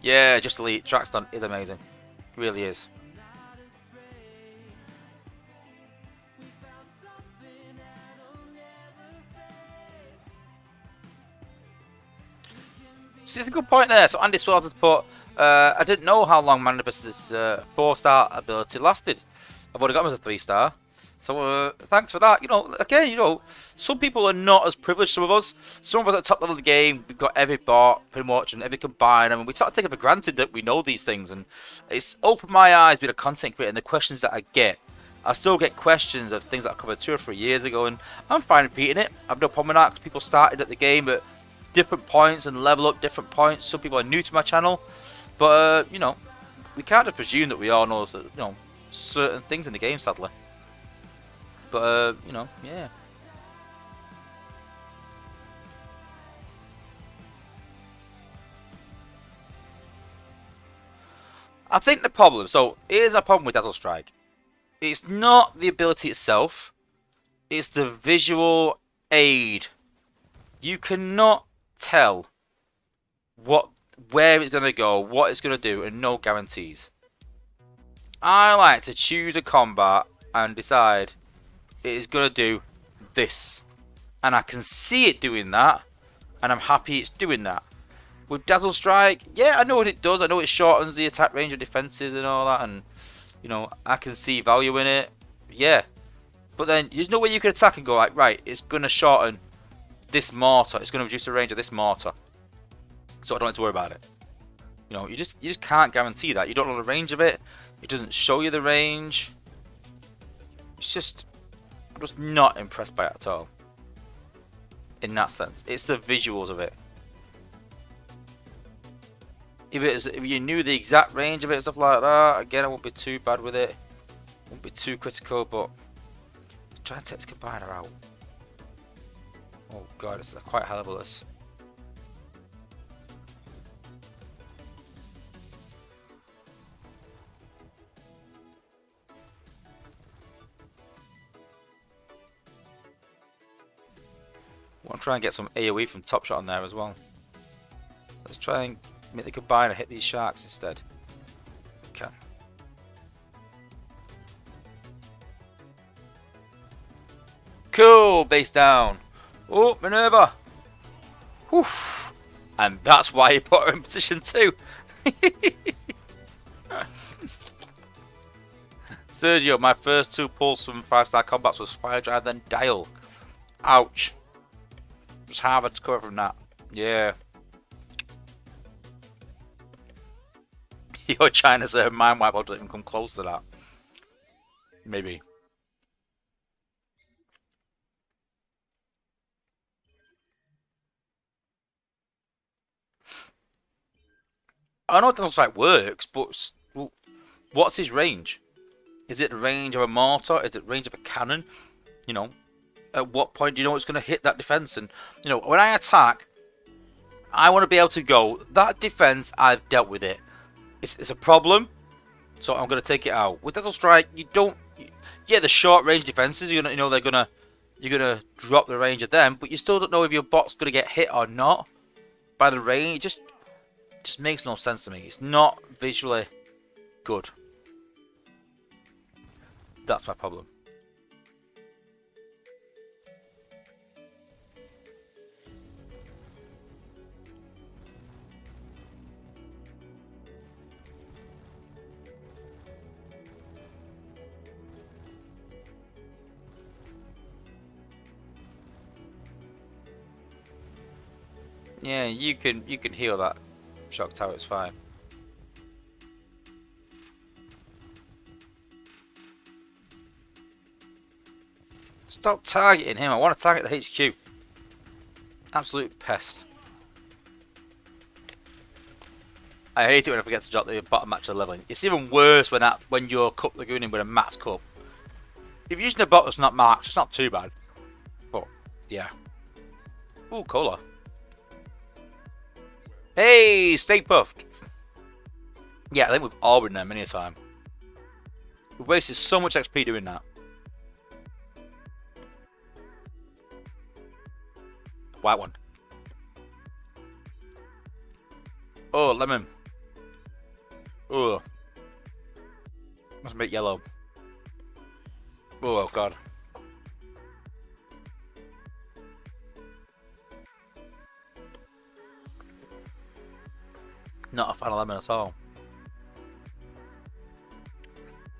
Yeah, just elite. Trackstun is amazing. It really is. See, it's a good point there. So Andy Swells has put, I didn't know how long Manibus's 4-star ability lasted. I've already got him as a 3-star. So thanks for that. You know, again, you know, some people are not as privileged. Some of us at the top level of the game, we've got every bot pretty much and every combine, and we start taking for granted that we know these things. And it's opened my eyes being a content creator and the questions that I get. I still get questions of things that I covered 2 or 3 years ago, and I'm fine repeating it. I've no problem with that because people started at the game at different points and level up different points. Some people are new to my channel, but you know, we can't just presume that we all know, you know, certain things in the game, sadly. But you know, yeah. I think the problem, so here's a problem with Dazzle Strike. It's not the ability itself, it's the visual aid. You cannot tell where it's going to go, what it's going to do, and no guarantees. I like to choose a combat and decide it is going to do this. And I can see it doing that, and I'm happy it's doing that. With Dazzle Strike, yeah, I know what it does. I know it shortens the attack range of defenses and all that, and you know, I can see value in it. Yeah. But then there's no way you can attack and go like, right, it's going to shorten this mortar. It's going to reduce the range of this mortar. So I don't have to worry about it. You know, you just can't guarantee that. You don't know the range of it. It doesn't show you the range. It's just, I'm just not impressed by it at all. In that sense, it's the visuals of it. If you knew the exact range of it and stuff like that, again, I won't be too bad with it. Won't be too critical, but try and take this combiner out. Oh god, it's quite hell of a list. Want to try and get some AoE from Top Shot on there as well. Let's try and make the combiner hit these sharks instead. Okay. Cool, base down. Oh, Minerva. Woof. And that's why he put her in position 2. Sergio, my first 2 pulls from 5-star combats was Fire Drive, then Dial. Ouch. Just hard to cover from that. Yeah. You're trying to say Mind Wipe doesn't even come close to that. Maybe. I know Dazzle Strike works, but what's his range? Is it the range of a mortar? Is it the range of a cannon? You know, at what point do you know it's going to hit that defense? And you know, when I attack, I want to be able to go, that defense, I've dealt with it. It's a problem, so I'm going to take it out. With Dazzle Strike, you don't. Yeah, the short range defenses, you're gonna drop the range of them, but you still don't know if your bot's going to get hit or not by the range. It just makes no sense to me. It's not visually good. That's my problem. Yeah, you can heal that shock tower, it's fine. Stop targeting him, I want to target the HQ. Absolute pest. I hate it when I forget to drop the bottom match of leveling. It's even worse when you're cup lagooning with a max cup. If you're using a bot that's not maxed, it's not too bad. But yeah. Ooh, cola. Hey, stay puffed. Yeah, I think we've all been there many a time. We've wasted so much XP doing that. White one. Oh, lemon. Oh. Must make yellow. Oh, God. Not a fan of lemon at all.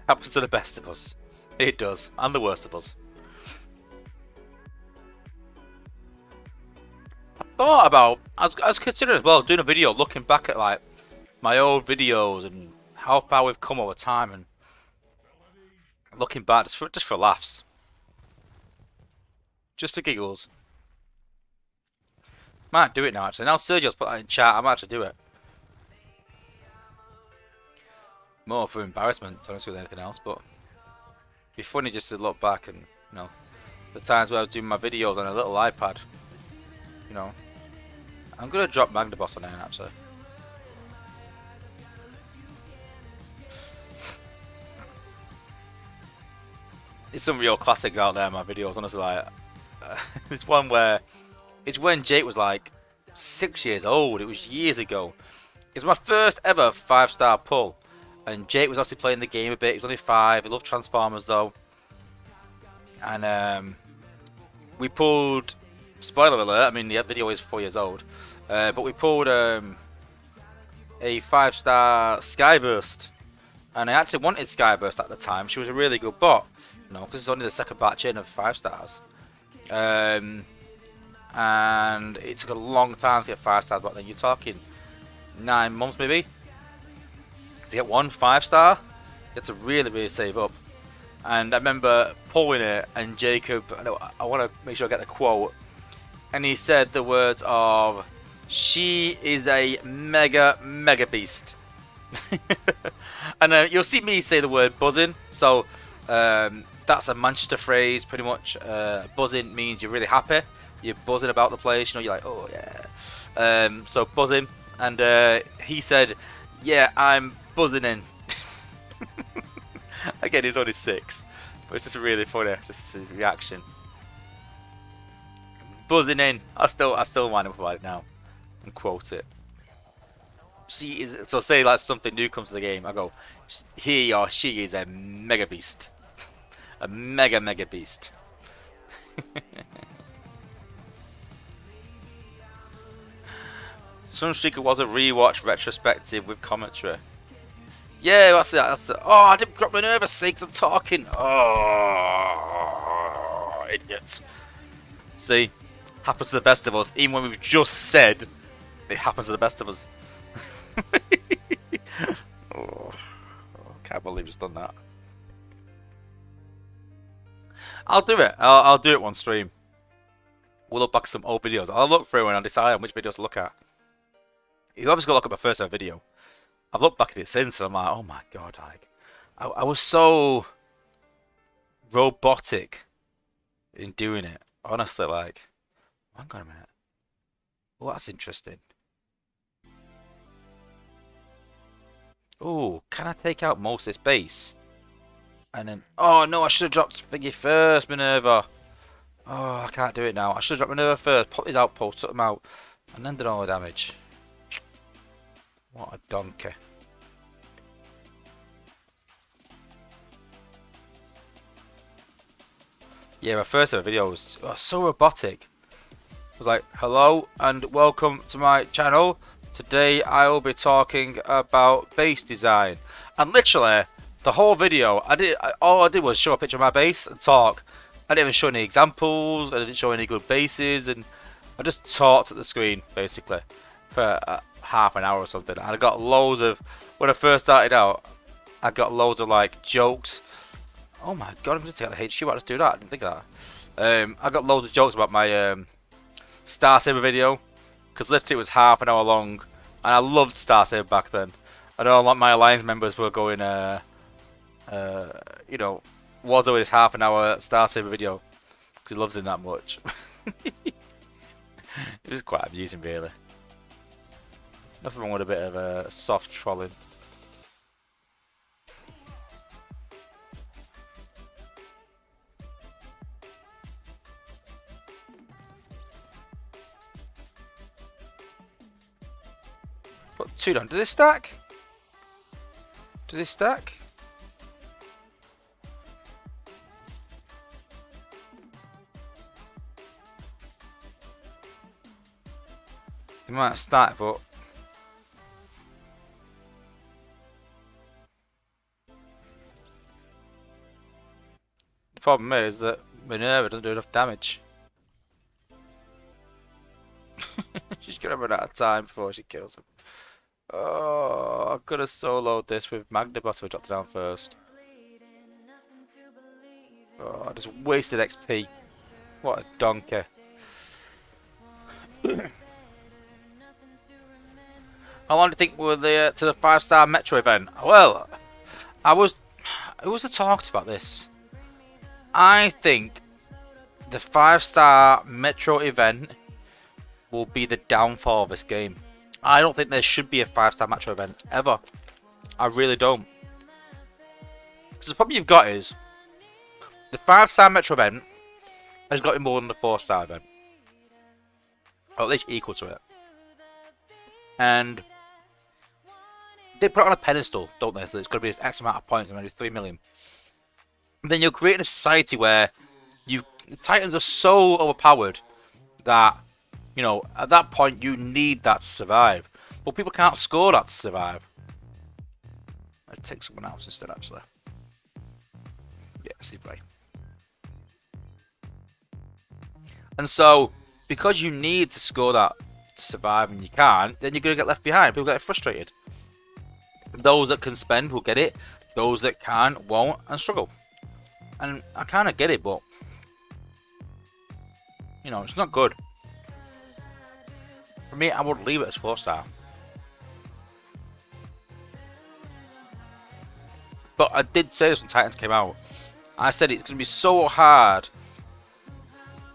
Happens to the best of us. It does. And the worst of us. I thought about... I was considering as well doing a video looking back at like my old videos and how far we've come over time, and looking back just for laughs. Just for giggles. Might do it now actually. Now Sergio's put that in chat, I might have to do it. More for embarrassment, honestly, than anything else, but it'd be funny just to look back and, you know, the times where I was doing my videos on a little iPad. You know. I'm gonna drop Magna Boss on there actually. There's some real classics out there in my videos, honestly. Like, it's one where it's when Jake was like 6 years old. It was years ago. It's my first ever 5-star pull, and Jake was actually playing the game a bit. He was only 5. He loved Transformers though, and we pulled. Spoiler alert! I mean, the video is 4 years old, but we pulled a 5-star Skyburst, and I actually wanted Skyburst at the time. She was a really good bot. No, because it's only the second batch in of 5 stars. And it took a long time to get 5 stars, but then you're talking 9 months maybe to get one 5-star. You have to really save up. And I remember pulling it, and Jacob, I want to make sure I get the quote, and he said the words of, "She is a mega beast." And you'll see me say the word buzzing, so that's a Manchester phrase, pretty much. Buzzing means you're really happy. You're buzzing about the place, you know, you're like, oh yeah. So buzzing, and he said, "Yeah, I'm buzzing in." Again, he's only 6, but it's just really funny, just his reaction. Buzzing in. I still wind up about it now and quote it. She is, so say like something new comes to the game, I go, he or she is a mega beast. A mega beast. Sunstreaker was a rewatch retrospective with commentary. Yeah, that's it. Oh, I didn't drop my nervous because I'm talking. Oh, idiots. See, happens to the best of us. Even when we've just said it happens to the best of us. Oh, can't believe I've just done that. I'll do it. I'll do it one stream. We'll look back at some old videos. I'll look through and I'll decide on which videos to look at. You obviously got to look at my first ever video. I've looked back at it since and I'm like, oh my god, like, I was so robotic in doing it. Honestly, like, hang on a minute. Well, that's interesting. Oh, can I take out most of this base? And then, oh no, I should have dropped Figgy first, Minerva. Oh, I can't do it now. I should have dropped Minerva first, pop his outpost, took them out, and then did all the damage. What a donkey. Yeah, my first ever video was so robotic. I was like, hello and welcome to my channel. Today I will be talking about base design. And literally, the whole video, all I did was show a picture of my base and talk. I didn't even show any examples, I didn't show any good bases, and I just talked at the screen, basically, for half an hour or something. And I got loads of, when I first started out, I got loads of, like, jokes. Oh my god, I'm just taking the HQ, why just do that? I didn't think of that. I got loads of jokes about my Star Saber video, because literally it was half an hour long, And I loved Star Saber back then. I know a lot of my Alliance members were going, you know, Wozza with his half an hour Star Saber video because he loves him that much. It was quite amusing, really. Nothing wrong with a bit of soft trolling. Put 2 down. Do they stack? Do they stack? They might stack, but the problem is that Minerva doesn't do enough damage. She's gonna run out of time before she kills him. Oh, I could have soloed this with Magnabus if I dropped it down first. Oh, I just wasted XP. What a donkey. How long do you think were the to the 5-star Metro event? Well, it was a talk about this. I think the 5-star Metro event will be the downfall of this game. I don't think there should be a 5-star Metro event ever. I really don't. Because the problem you've got is the 5-star Metro event has got more than the 4-star event, or at least equal to it. And they put it on a pedestal, don't they? So it's going to be X amount of points, maybe 3 million. And then you're creating a society where the Titans are so overpowered that, you know, at that point you need that to survive. But people can't score that to survive. Let's take someone else instead, actually. Yeah, see play. And so, because you need to score that to survive and you can't, then you're going to get left behind. People get frustrated. Those that can spend will get it. Those that can't won't and struggle. And I kind of get it, but you know, it's not good. For me, I would leave it as 4-star. But I did say this when Titans came out. I said it's going to be so hard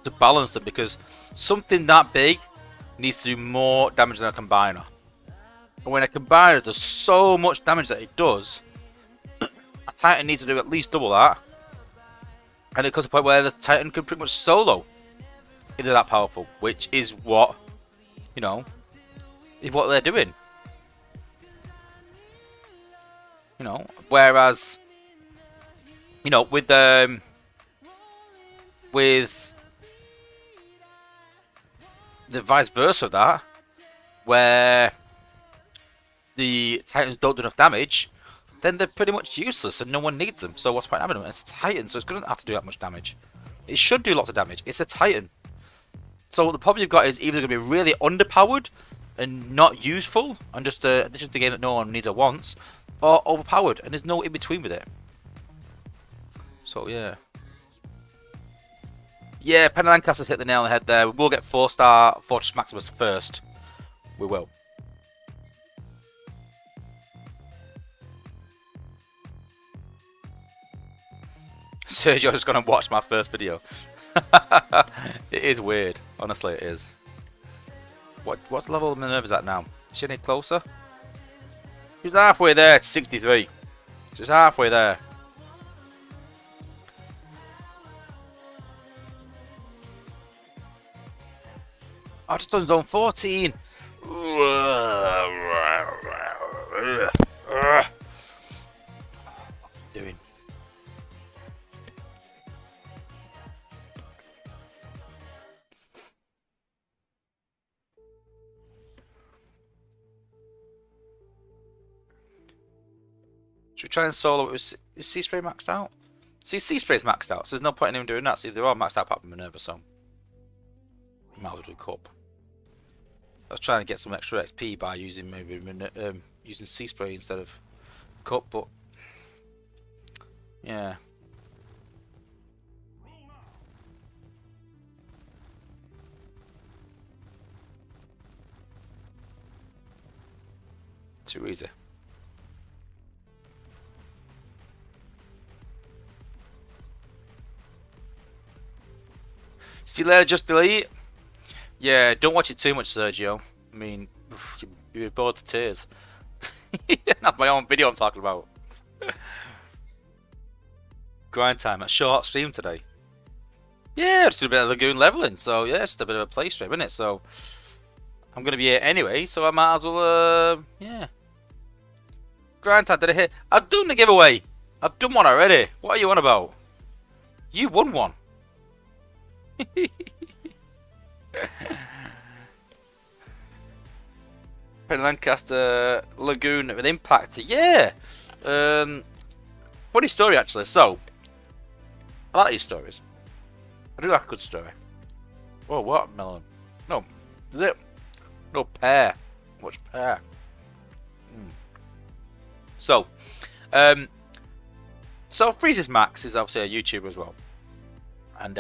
to balance them because something that big needs to do more damage than a combiner. And when a combiner does so much damage that it does, a Titan needs to do at least double that. And it comes to a point where the Titan can pretty much solo into that powerful, which is what, you know, is what they're doing. You know, whereas, you know, with the vice versa of that, where the Titans don't do enough damage, then they're pretty much useless and no one needs them. So what's the point of having them? It's a Titan, so it's going to have to do that much damage. It should do lots of damage. It's a Titan. So the problem you've got is either going to be really underpowered and not useful, and just an addition to the game that no one needs or wants, or overpowered, and there's no in between with it. So yeah. Yeah, Penny Lancaster's hit the nail on the head there. We will get 4-star Fortress Maximus first. We will. Sergio's just gonna watch my first video. It is weird. Honestly, it is. What's the level of Minerva's at now? Is she any closer? She's halfway there at 63. She's halfway there. I just done zone 14. Doing. Should we try and solo? Is C-Spray maxed out? See, C-Spray's maxed out, so there's no point in him doing that. See, they're all maxed out apart from Minerva, so might as well do Cup. I was trying to get some extra XP by using maybe using C-Spray instead of Cup, but yeah. Too easy. See you later, just delete. Yeah, don't watch it too much, Sergio. I mean, you're bored to tears. That's my own video I'm talking about. Grind time, a short stream today. Yeah, just a bit of Lagoon leveling, so yeah, it's just a bit of a play stream, isn't it? So I'm gonna be here anyway, so I might as well, yeah. Grind time, did I hit? I've done the giveaway. I've done one already. What are you on about? You won one. Lancaster Lagoon with Impact. Yeah. Funny story actually. So I like these stories. I do like a good story. Oh, watermelon. No, is it? No, pear. What's pear? So, so Freezes Max is obviously a YouTuber as well, and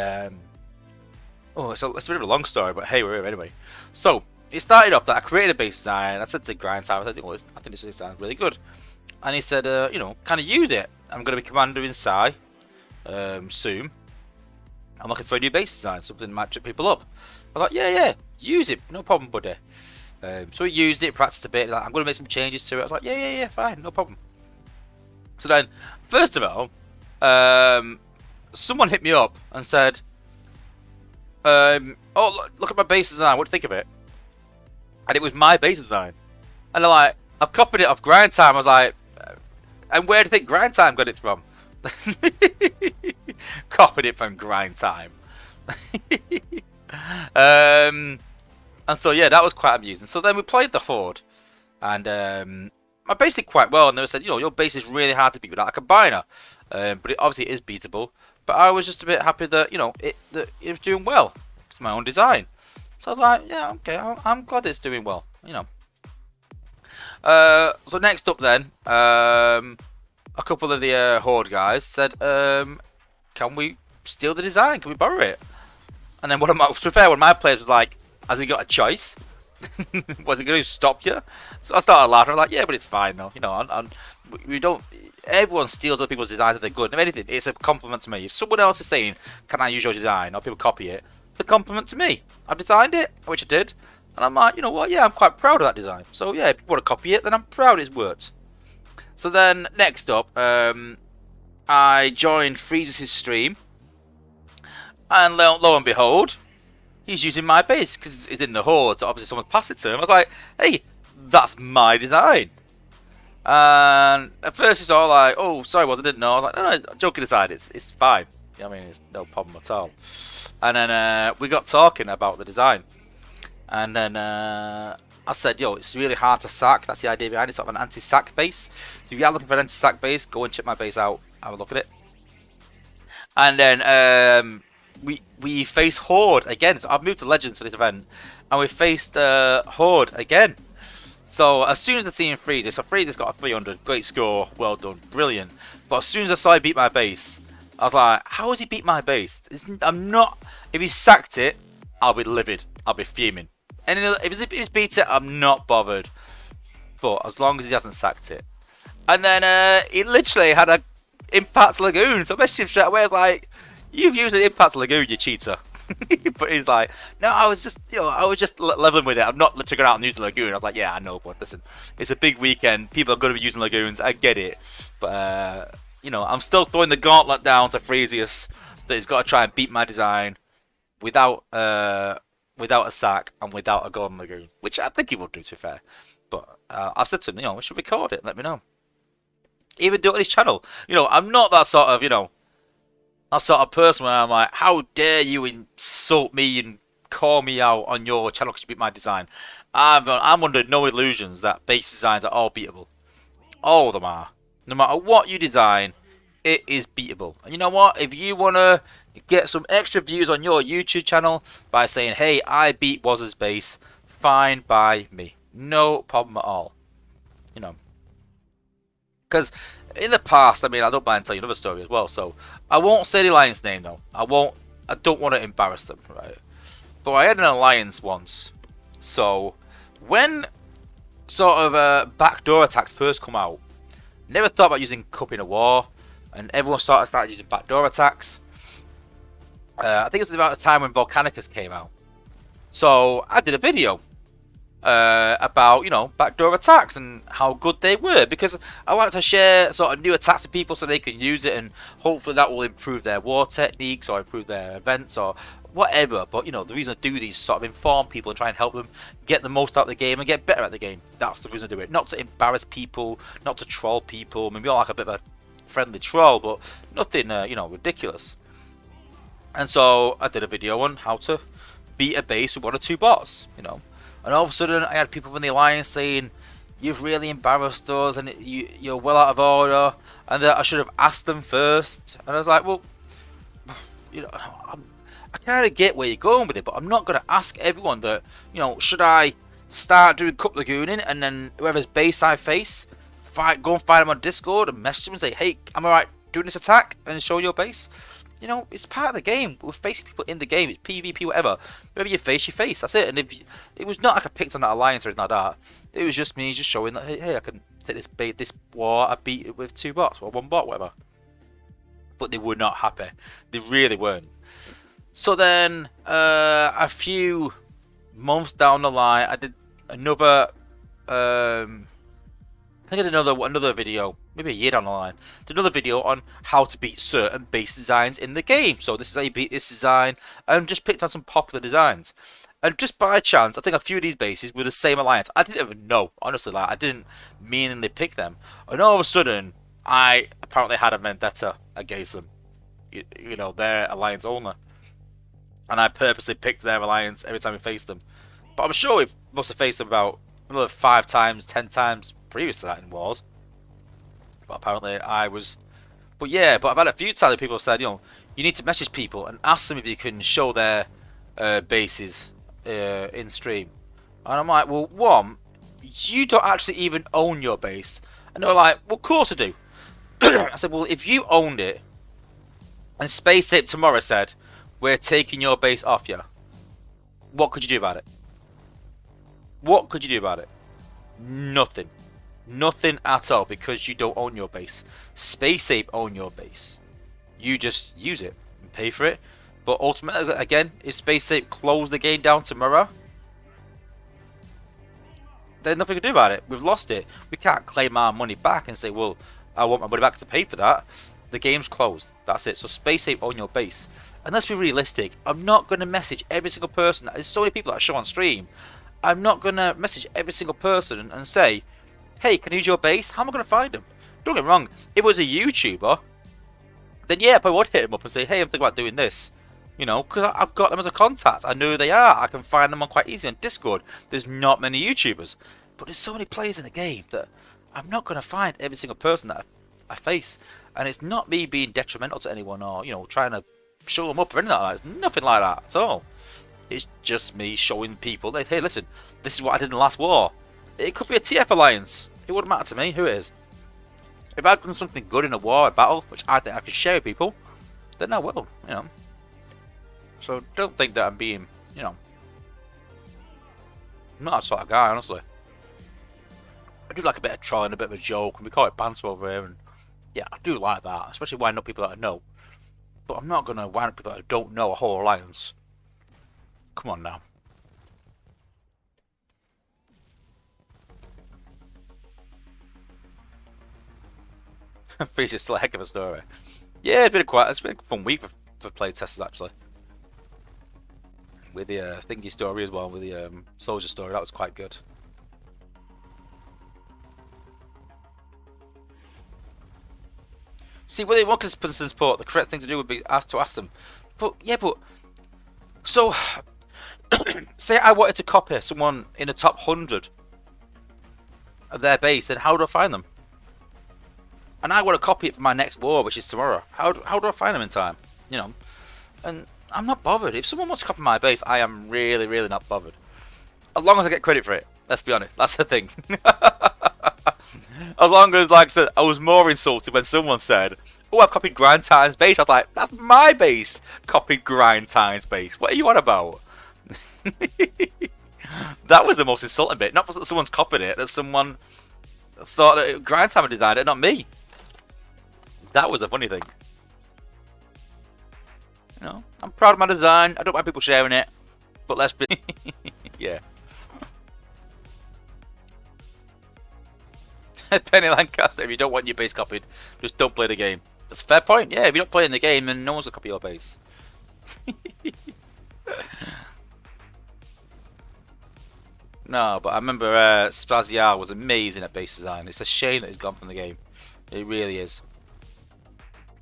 oh, it's a bit of a long story, but hey, we're here anyway. So it started off that I created a base design. I said to Grind Time, I said, I think this design is really good, and he said, you know, kind of use it. I'm going to be commander in Psy soon. I'm looking for a new base design, something that might trip people up. I was like, yeah, use it, no problem, buddy. So he used it, practiced a bit. Like, I'm going to make some changes to it. I was like, yeah, fine, no problem. So then, first of all, someone hit me up and said, oh, look at my base design. What do you think of it? And it was my base design. And they're like, I've copied it off Grind Time. I was like, and where do you think Grind Time got it from? Copied it from Grind Time. And so yeah, that was quite amusing. So then we played the Horde, and I based it quite well. And they said, you know, your base is really hard to beat without a combiner, but it obviously is beatable. But I was just a bit happy that, you know, it was doing well. It's my own design, so I was like, yeah, okay, I'm glad it's doing well, you know. So next up then, a couple of the Horde guys said, can we steal the design? Can we borrow it? And then to be fair, one of my players was like, has he got a choice? Was he going to stop you? So I started laughing. I was like, yeah, but it's fine though. You know, we don't. Everyone steals other people's designs if they're good. If anything, it's a compliment to me. If someone else is saying, "Can I use your design?" or people copy it, it's a compliment to me. I've designed it, which I did, and I'm like, you know what? Yeah, I'm quite proud of that design. So yeah, if people want to copy it, then I'm proud it's worked. So then next up, I joined Freezes' stream, and lo and behold, he's using my base because he's in the Horde. So obviously someone's passed it to him. I was like, hey, that's my design. And at first he's all like, oh, sorry, I didn't know. I was like, no, joking aside, it's fine. I mean, it's no problem at all. And then we got talking about the design. And then I said, yo, it's really hard to sack. That's the idea behind it, sort of an anti-sack base. So if you are looking for an anti-sack base, go and check my base out. Have a look at it. And then we faced Horde again. So I've moved to Legends for this event, and we faced Horde again. So as soon as I seen Freezes, so Freezes got a 300, great score, well done, brilliant. But as soon as I saw he beat my base, I was like, how has he beat my base? I'm not. If he sacked it, I'll be livid. I'll be fuming. And if he's beat it, I'm not bothered. But as long as he hasn't sacked it, and then he literally had a Impact Lagoon. So I messaged him straight away. I was like, you've used an Impact Lagoon, you cheater. But he's like, no, I was just leveling with it. I'm not figuring out and using Lagoon. I was like, yeah, I know, but listen, it's a big weekend. People are going to be using Lagoons. I get it, but you know, I'm still throwing the gauntlet down to Freezius that he's got to try and beat my design without a sack and without a golden Lagoon, which I think he would do, to be fair. But I said to him, you know, we should record it. Let me know. Even do it on his channel. You know, I'm not that sort of, you know, that sort of person where I'm like, how dare you insult me and call me out on your channel because you beat my design. I'm under no illusions that base designs are all beatable. All of them are. No matter what you design, it is beatable. And you know what? If you want to get some extra views on your YouTube channel by saying, hey, I beat Wozza's base, fine by me. No problem at all. You know. Because in the past, I mean, I don't mind telling you another story as well. So I won't say the alliance name though. I don't want to embarrass them, right? But I had an alliance once. So when sort of backdoor attacks first come out, never thought about using Cup in a war, and everyone started using backdoor attacks. I think it was about the time when Volcanicus came out. So I did a video about, you know, backdoor attacks and how good they were, because I like to share sort of new attacks with people so they can use it, and hopefully that will improve their war techniques or improve their events or whatever. But you know, the reason I do these, sort of inform people and try and help them get the most out of the game and get better at the game. That's the reason I do it. Not to embarrass people, not to troll people. I mean, we all like a bit of a friendly troll, but nothing you know, ridiculous. And so I did a video on how to beat a base with 1 or 2 bots, you know. And all of a sudden I had people from the Alliance saying, you've really embarrassed us and you're well out of order, and that I should have asked them first. And I was like, well, you know, I kind of get where you're going with it, but I'm not going to ask everyone that, you know, should I start doing Cup Lagooning and then whoever's base I face, go and find them on Discord and message them and say, hey, am I right doing this attack and show your base? You know, it's part of the game. We're facing people in the game. It's PvP, whatever. Whoever you face, That's it. And it was not like I picked on that alliance or anything like that. It was just me just showing that, hey, I can take this war. I beat it with 2 bots or 1 bot, whatever. But they were not happy. They really weren't. So then, a few months down the line, I did another. I think I did another video, maybe a year down the line. Did another video on how to beat certain base designs in the game. So this is how you beat this design, and just picked on some popular designs. And just by chance, I think a few of these bases were the same alliance. I didn't even know, honestly. Like, I didn't meaningly pick them, and all of a sudden, I apparently had a vendetta against them. You know, their alliance owner, and I purposely picked their alliance every time we faced them. But I'm sure we must have faced them about another 5 times, 10 times previous to that in wars. But apparently I was. But yeah, but I've had a few times that people have said, you know, you need to message people and ask them if you can show their bases in stream. And I'm like, well, one, you don't actually even own your base. And they were like, well, of course I do. I said, well, if you owned it, and Space Ape tomorrow said, we're taking your base off you, what could you do about it? What could you do about it? Nothing. Nothing at all, because you don't own your base. Space Ape own your base. You just use it and pay for it. But ultimately, again, if Space Ape closed the game down tomorrow, there's nothing to do about it. We've lost it. We can't claim our money back and say, well, I want my money back to pay for that. The game's closed. That's it. So Space Ape own your base. And let's be realistic. I'm not going to message every single person. There's so many people that I show on stream. I'm not going to message every single person and say, hey, can I use your base? How am I going to find them? Don't get me wrong. If it was a YouTuber, then yeah, I would hit them up and say, hey, I'm thinking about doing this. You know, because I've got them as a contact. I know who they are. I can find them on quite easy on Discord. There's not many YouTubers. But there's so many players in the game that I'm not going to find every single person that I face. And it's not me being detrimental to anyone or, you know, trying to show them up or anything like that. It's nothing like that at all. It's just me showing people that, hey, listen, this is what I did in the last war. It could be a TF alliance. It wouldn't matter to me who it is. If I've done something good in a war, a battle, which I think I can share with people, then I will, you know. So don't think that I'm being, you know, I'm not that sort of guy, honestly. I do like a bit of trolling, a bit of a joke, and we call it banter over here, and yeah, I do like that, especially winding up people that I know. But I'm not going to wind up people that I don't know a whole alliance. Come on now. Freeze is still a heck of a story. Yeah, it's been a fun week for playtesters actually. With the thingy story as well, with the soldier story, that was quite good. See, whether they want consistent support, the correct thing to do would be to ask them. But yeah, but so say I wanted to copy someone in the top 100 of their base, then how do I find them? And I want to copy it for my next war, which is tomorrow. How do I find them in time? You know, and I'm not bothered. If someone wants to copy my base, I am really, really not bothered. As long as I get credit for it. Let's be honest. That's the thing. As long as, like I said, I was more insulted when someone said, oh, I've copied Grindtine's base. I was like, that's my base. Copied Grindtine's base. What are you on about? That was the most insulting bit. Not that someone's copied it, that someone thought that Grindhammer designed it, not me. That was a funny thing. You know, I'm proud of my design. I don't mind people sharing it, but let's be yeah. Penny Lancaster, if you don't want your base copied, just don't play the game. That's a fair point. Yeah, if you're not playing the game, then no one's gonna copy your base. No, but I remember Spazial was amazing at base design. It's a shame that he's gone from the game. It really is.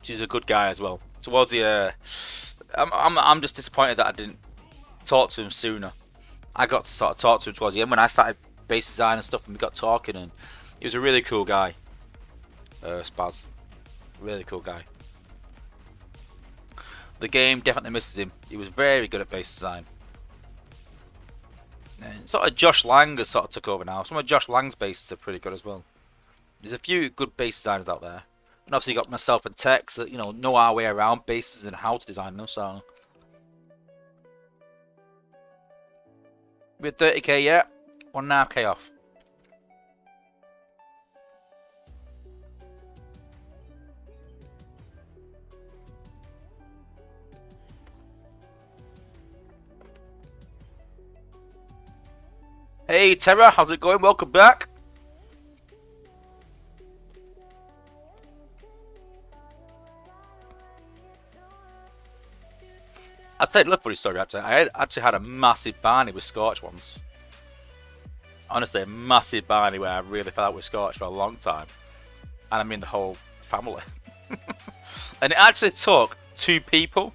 He's a good guy as well. Towards the, I'm just disappointed that I didn't talk to him sooner. I got to sort of talk to him towards the end when I started base design and stuff, and we got talking, and he was a really cool guy. Spaz, really cool guy. The game definitely misses him. He was very good at base design. And sort of Josh Lang has sort of took over now. Some of Josh Lang's bases are pretty good as well. There's a few good base designers out there. And obviously you got myself and Tex that, you know our way around bases and how to design them, so. We're 30k yet? 1.5k off. Hey Terra, how's it going? Welcome back. I'll tell you a funny story actually. I actually had a massive Barney with Scorch once. Honestly, a massive Barney where I really fell out with Scorch for a long time. And I mean the whole family. And it actually took 2 people,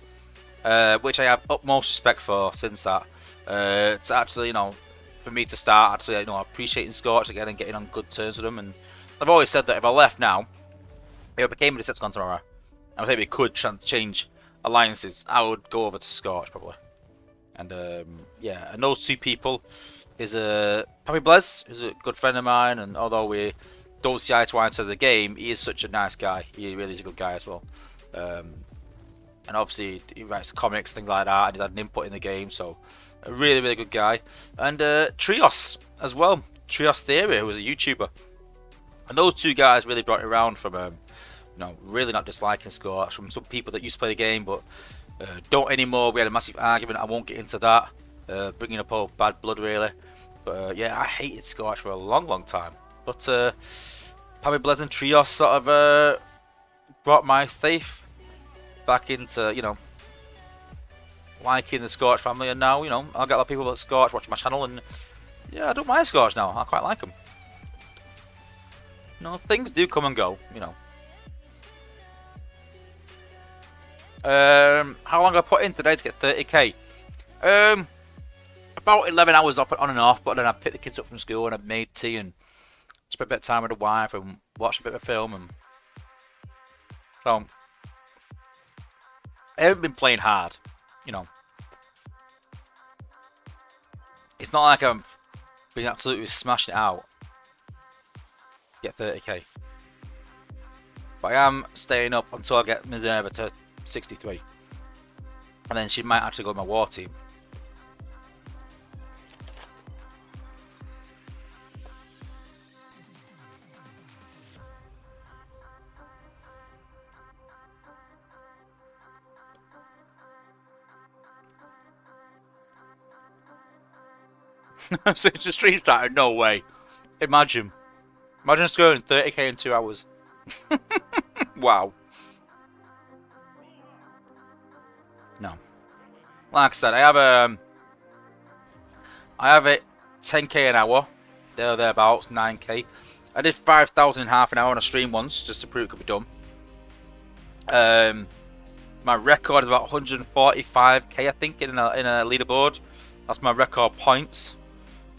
which I have utmost respect for since that, to actually, you know, for me to start actually, you know, appreciating Scorch again and getting on good terms with them. And I've always said that if I left now, if I became a Decepticon tomorrow, and maybe could change alliances, I would go over to Scorch probably. And yeah, and those 2 people is Pappy Blez, who's a good friend of mine, and although we don't see eye to eye to the game, he is such a nice guy. He really is a good guy as well. And obviously he writes comics, things like that, and he's had an input in the game, so a really, really good guy. And Trios as well, Trios Theory, who was a YouTuber. And those 2 guys really brought it around from, you know, really not disliking Scorch, from some people that used to play the game but don't anymore. We had a massive argument, I won't get into that, bringing up all bad blood really. But yeah, I hated Scorch for a long, long time. But Pappy Blez and Trios sort of brought my faith back into, you know, liking the Scorch family, and now, you know, I've got a lot of people that Scorch watching my channel, and yeah, I don't mind Scorch now. I quite like them. You know, things do come and go, you know. How long have I put in today to get 30k? About 11 hours up on and off, but then I picked the kids up from school and I made tea and spent a bit of time with the wife and watched a bit of film, and so I haven't been playing hard, you know. It's not like I'm being absolutely smashing it out. Get 30k. But I am staying up until I get Minerva to 63. And then she might actually go to my war team. So it's a stream starter? No way. Imagine us going 30k in 2 hours. Wow. No. Like I said, I have it 10k an hour. Thereabouts, 9k. I did 5,000 in half an hour on a stream once, just to prove it could be done. My record is about 145k, I think, in a leaderboard. That's my record points.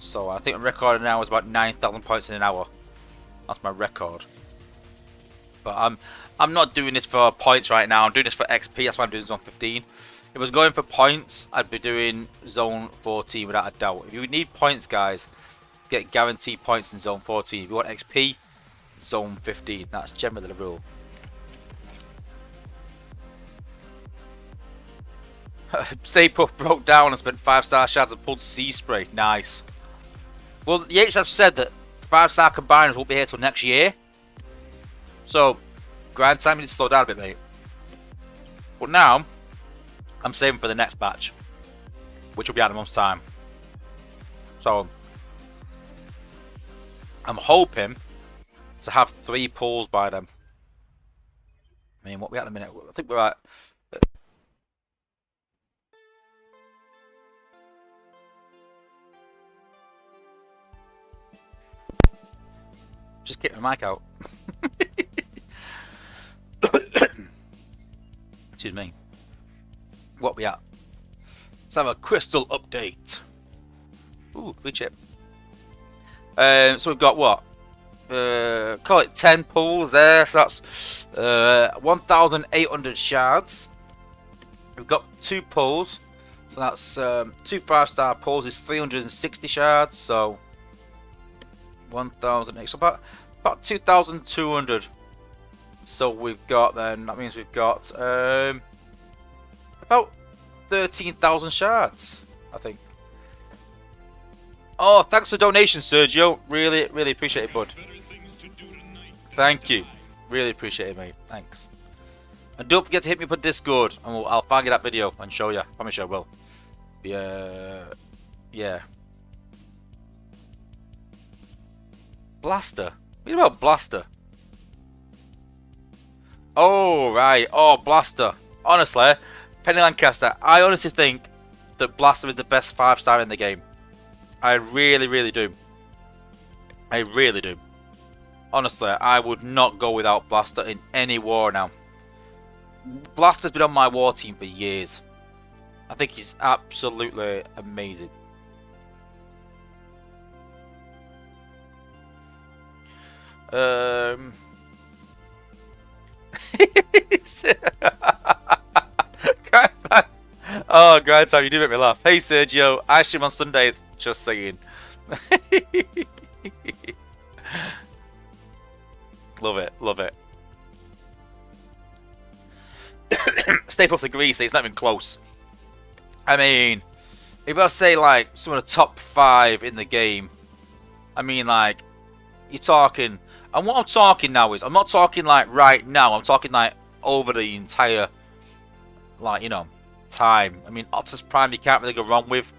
So I think my record now is about 9,000 points in an hour. That's my record. But I'm not doing this for points right now. I'm doing this for XP. That's why I'm doing zone 15. If I was going for points, I'd be doing zone 14 without a doubt. If you need points, guys, get guaranteed points in zone 14. If you want XP, zone 15. That's generally the rule. Stay Puff broke down and spent 5-star shards and pulled Sea Spray. Nice. Well, the HF said that 5-star combiners won't be here till next year. So, grind time, you need to slow down a bit, mate. But now, I'm saving for the next batch, which will be out in a month's time. So, I'm hoping to have 3 pulls by then. I mean, what we at in a minute? I think we're at... Just get my mic out. Excuse me. What we at? Let's have a crystal update. Ooh, free chip. So we've got what? Call it 10 pulls there. So that's 1,800 shards. We've got 2 pulls. So that's 2 5-star pulls is 360 shards. So 1,008. So about 2,200. So we've got then. That means we've got about 13,000 shards, I think. Oh, thanks for the donation, Sergio. Really, really appreciate it, bud. Thank you. Really appreciate it, mate. Thanks. And don't forget to hit me up on Discord, and I'll find you that video and show you. I promise you I will. Yeah. Blaster? What about Blaster? Oh, right. Oh, Blaster. Honestly, Penny Lancaster, I honestly think that Blaster is the best 5-star in the game. I really, really do. I really do. Honestly, I would not go without Blaster in any war now. Blaster's been on my war team for years. I think he's absolutely amazing. Oh, grind time, you do make me laugh. Hey Sergio, I stream on Sundays, just saying. Love it, love it. Stay Puft agrees, it's not even close. I mean, if I say like some of the top 5 in the game, I mean like, you're talking, and what I'm talking now is, I'm not talking like right now, I'm talking like over the entire, like, you know, time. I mean, Optus Prime you can't really go wrong with.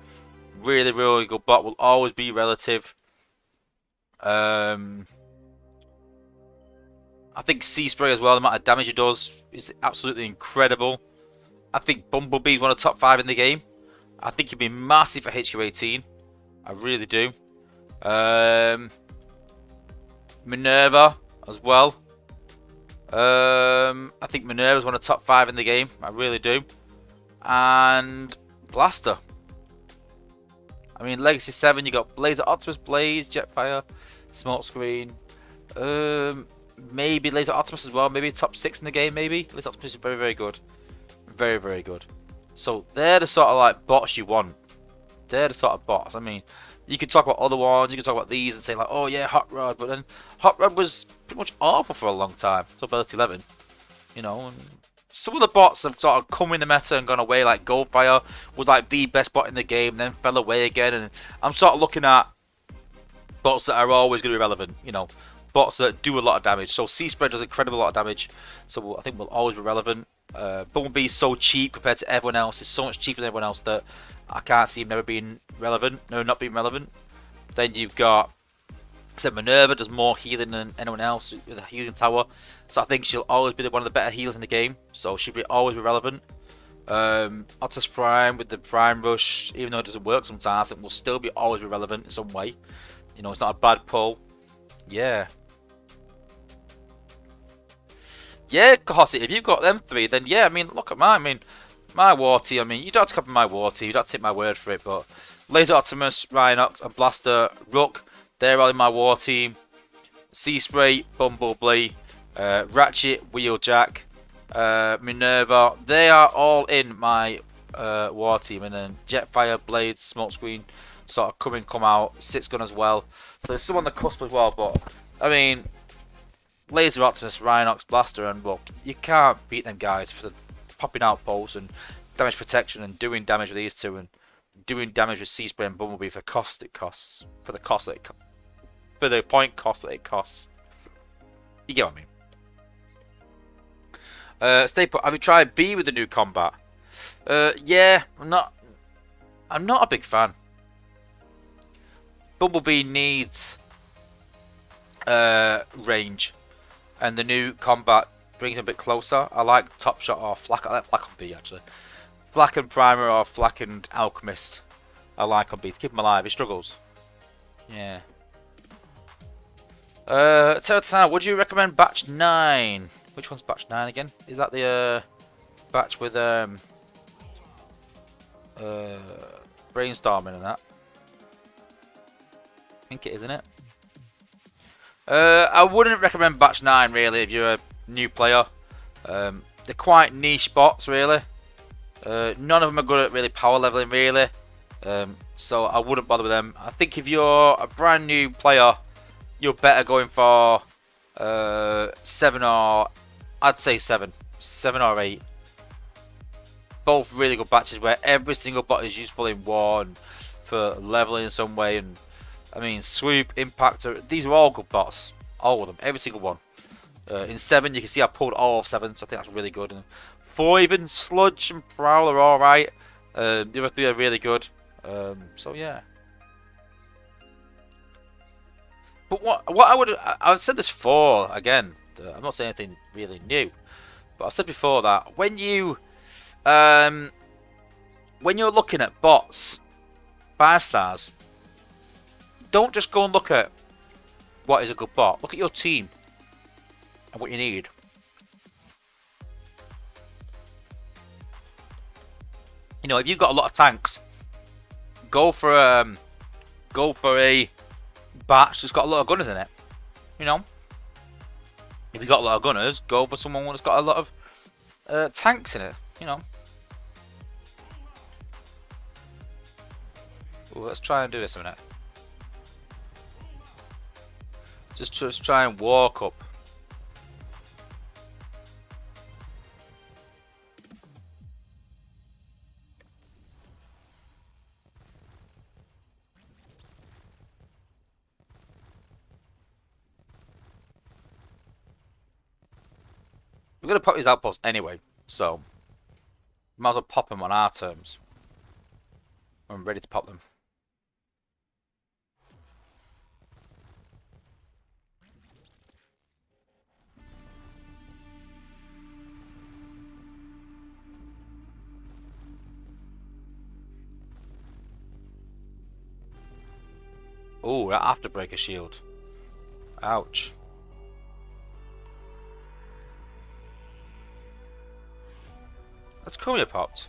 Really, really good bot, will always be relative. I think Sea Spray as well, the amount of damage it does is absolutely incredible. I think Bumblebee is one of the top 5 in the game. I think he'd be massive for HQ18. I really do. Minerva as well. I think Minerva is one of the top 5 in the game. I really do. And Blaster. I mean, Legacy 7, you got Blazer Optimus, Blaze, Jetfire, Smokescreen. Maybe Laser Optimus as well. Maybe top 6 in the game, maybe. Laser Optimus is very, very good. Very, very good. So, they're the sort of like bots you want. They're the sort of bots. I mean, you could talk about other ones. You could talk about these and say like, oh yeah, Hot Rod. But then Hot Rod was pretty much awful for a long time. So, Ability 11. You know, and some of the bots have sort of come in the meta and gone away. Like Goldfire was like the best bot in the game, then fell away again. And I'm sort of looking at bots that are always going to be relevant. You know, bots that do a lot of damage. So Sea Spread does an incredible lot of damage. So I think will always be relevant. Bumblebee is so cheap compared to everyone else. It's so much cheaper than everyone else that I can't see him never being relevant. No, not being relevant. Then you've got, except Minerva does more healing than anyone else with a healing tower. So I think she'll always be one of the better healers in the game. So she'll always be relevant. Optus Prime with the Prime Rush, even though it doesn't work sometimes, I think will still be always be relevant in some way. You know, it's not a bad pull. Yeah. Yeah, Hossy, if you've got them 3, then yeah, I mean, look at my war team. I mean, you don't have to copy my war team, you don't have to take my word for it, but Laser Optimus, Rhinox, and Blaster, Rook, they're all in my war team. Sea Spray, Bumblebee, Ratchet, Wheeljack, Minerva, they are all in my war team, and then Jetfire, Blade, Smokescreen sort of come out, Six Gun as well. So there's some on the cusp as well, but I mean, Laser Optimus, Rhinox, Blaster, and Rook, you can't beat them guys for the popping outposts and damage protection and doing damage with these two and doing damage with Sea Spray and Bumblebee for the cost that it costs. For the point cost that it costs. You get what I mean? Stay put. Have you tried B with the new combat? Yeah, I'm not a big fan. Bumblebee needs range, and the new combat brings him a bit closer. I like Top Shot or Flak. I like Flak on B actually. Flak and Primer or Flak and Alchemist. I like on B to keep him alive. He struggles. Yeah. Would you recommend Batch 9? Which one's Batch 9 again? Is that the batch with brainstorming and that? I think it is, isn't it? I wouldn't recommend Batch 9 really if you're a new player. They're quite niche bots really. None of them are good at really power leveling really. So I wouldn't bother with them. I think if you're a brand new player, you're better going for 7 or I'd say 7 or 8. Both really good batches where every single bot is useful in one for leveling in some way. And I mean, Swoop, Impactor, these are all good bots. All of them, every single one. In 7, you can see I pulled all of 7, so I think that's really good. And 4 even, Sludge and Prowl are alright. The other 3 are really good. So yeah. But I've said this before, again, I'm not saying anything really new. But I've said before that when you're looking at bots, 5 stars, don't just go and look at what is a good bot. Look at your team and what you need. You know, if you've got a lot of tanks, go for a batch that's got a lot of gunners in it. You know, if you've got a lot of gunners, go for someone that's got a lot of tanks in it. You know. Ooh, let's try and do this a minute. Just try and walk up. We're going to pop these outposts anyway, so might as well pop them on our terms. I'm ready to pop them. Oh, that afterbreaker shield. Ouch. That's Kumia popped.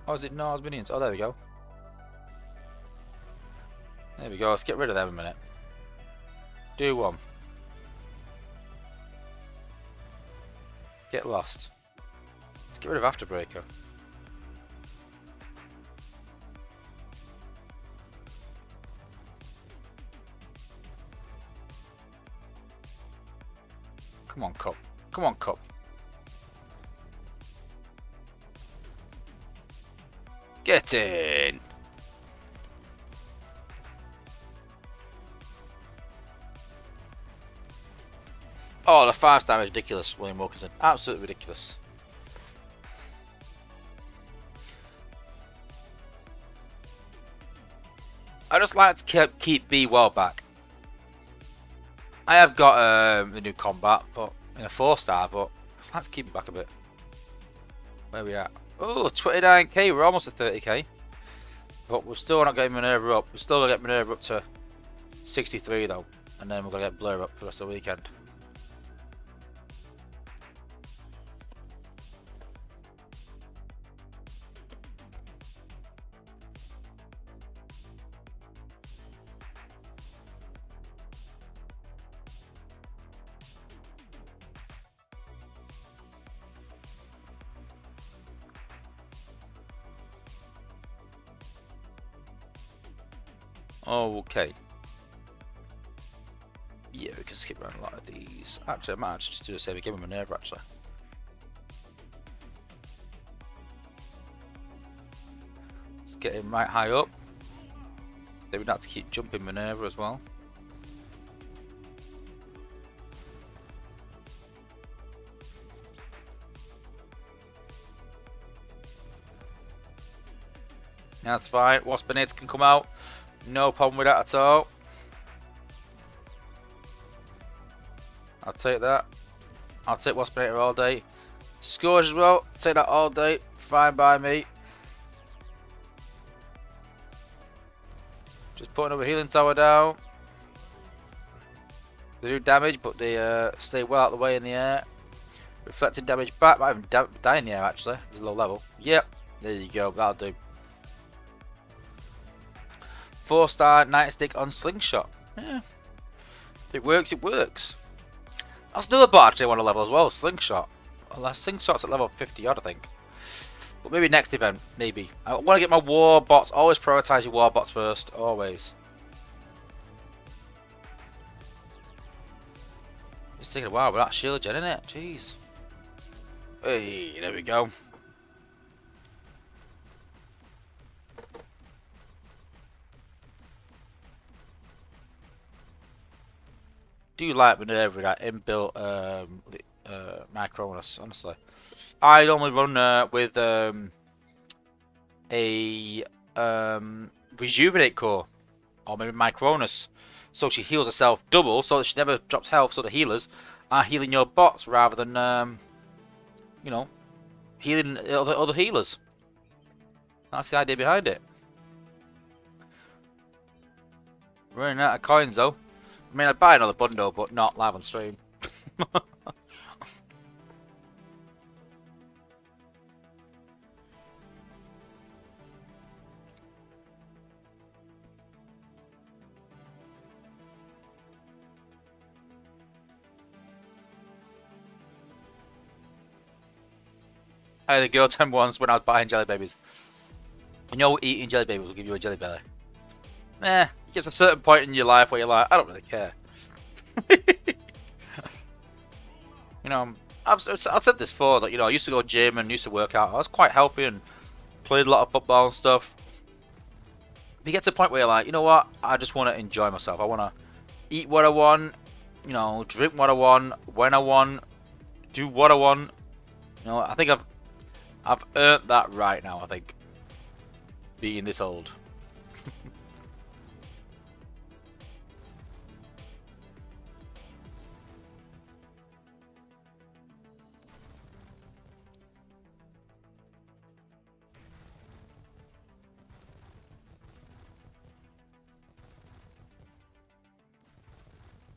Oh, is it Nars minions? Oh, there we go. There we go. Let's get rid of them a minute. Do one. Get lost. Let's get rid of afterbreaker. Come on, Cup. Come on, Cup. Get in! Oh, the 5-star is ridiculous, William Wilkinson. Absolutely ridiculous. I just like to keep B well back. I have got the new combat, but in a 4-star, but I just like to keep it back a bit. Where we at? Oh, 29k, we're almost at 30k. But we're still not getting Minerva up. We're still going to get Minerva up to 63 though. And then we're going to get Blur up for the rest of the weekend. Okay. Yeah, we can skip around a lot of these. Actually, I might actually just do the same again with Minerva, actually. Let's get him right high up. Then we'd have to keep jumping Minerva as well. That's fine. Waspinator can come out. No problem with that at all. I'll take that. I'll take Waspinator all day. Scourge as well. Take that all day. Fine by me. Just putting another healing tower down. They do damage, but they stay well out of the way in the air. Reflecting damage back. Might even die in the air actually. It's a low level. Yep. There you go. That'll do. 4-star night stick on slingshot. Yeah. If it works, it works. That's another bot actually I want to level as well, slingshot. Well, slingshot's at level 50 odd I think. But maybe next event, maybe. I want to get my war bots. Always prioritize your war bots first, always. It's taking a while with that shield gen, isn't it? Jeez. Hey, there we go. Do like Minerva with that inbuilt Micronus, honestly. I normally run with a Rejuvenate core or maybe Micronus, so she heals herself double, so that she never drops health, so the healers are healing your bots rather than you know, healing other healers. That's the idea behind it. Running out of coins though. I mean, I'd buy another bundle, but not live on stream. I had a girl tell me once when I was buying jelly babies. You know, eating jelly babies will give you a jelly belly. Eh, it gets a certain point in your life where you're like, I don't really care. You know, I've said this before that, you know, I used to go to gym and used to work out. I was quite healthy and played a lot of football and stuff. But you get to a point where you're like, you know what? I just want to enjoy myself. I want to eat what I want, you know, drink what I want, when I want, do what I want. You know, I think I've earned that right now, I think, being this old.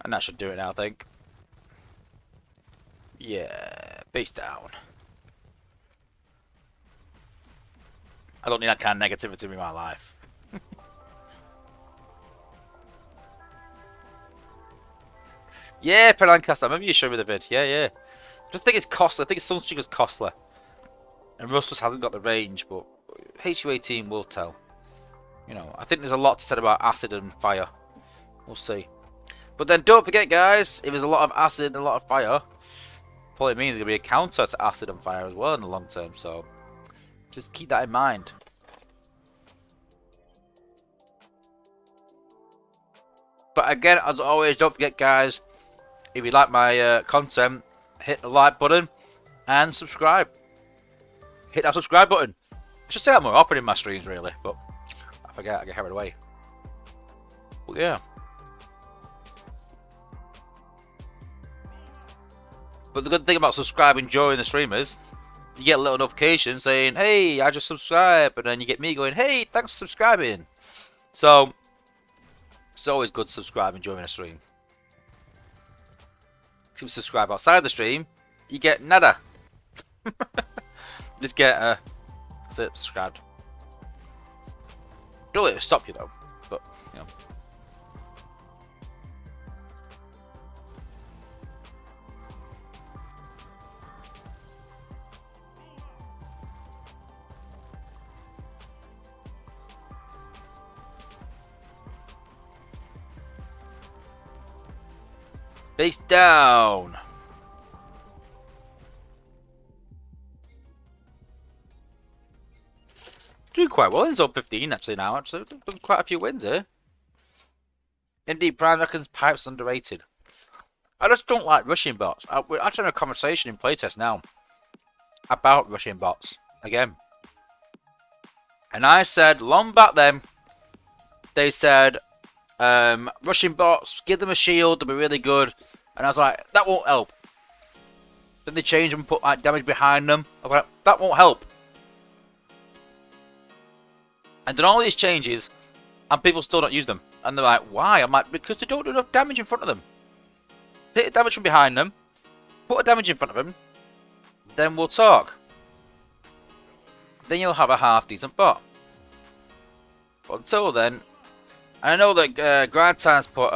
And that should do it now, I think. Yeah, base down. I don't need that kind of negativity in my life. Yeah, Lancaster. I remember you showed me the vid. Yeah, yeah. Just think it's costly. I think it's Sunstreaker's costly. And Russ just hasn't got the range, but HU18 will tell. You know, I think there's a lot to say about acid and fire. We'll see. But then don't forget, guys, if there's a lot of acid and a lot of fire, probably means there's going to be a counter to acid and fire as well in the long term. So just keep that in mind. But again, as always, don't forget, guys, if you like my content, hit the like button and subscribe. Hit that subscribe button. I should say that more often in my streams, really, but I forget, I get carried away. But yeah. But the good thing about subscribing during the stream is you get a little notification saying, hey, I just subscribed, and then you get me going, hey, thanks for subscribing. So it's always good subscribing during a stream. If you subscribe outside the stream, you get nada. Just get that's it, subscribed. Don't let it stop you though, but you know. Face down. Doing quite well in zone 15 actually now. Actually, done quite a few wins here. Indeed, Brian reckons Pipe's underrated. I just don't like rushing bots. We're actually having a conversation in playtest now about rushing bots again. And I said, long back then, they said, rushing bots, give them a shield, they'll be really good. And I was like, that won't help. Then they changed them and put like damage behind them. I was like, that won't help. And then all these changes, and people still don't use them. And they're like, why? I'm like, because they don't do enough damage in front of them. Take the damage from behind them, put a damage in front of them, then we'll talk. Then you'll have a half decent bot. But until then, I know that Grand Time's put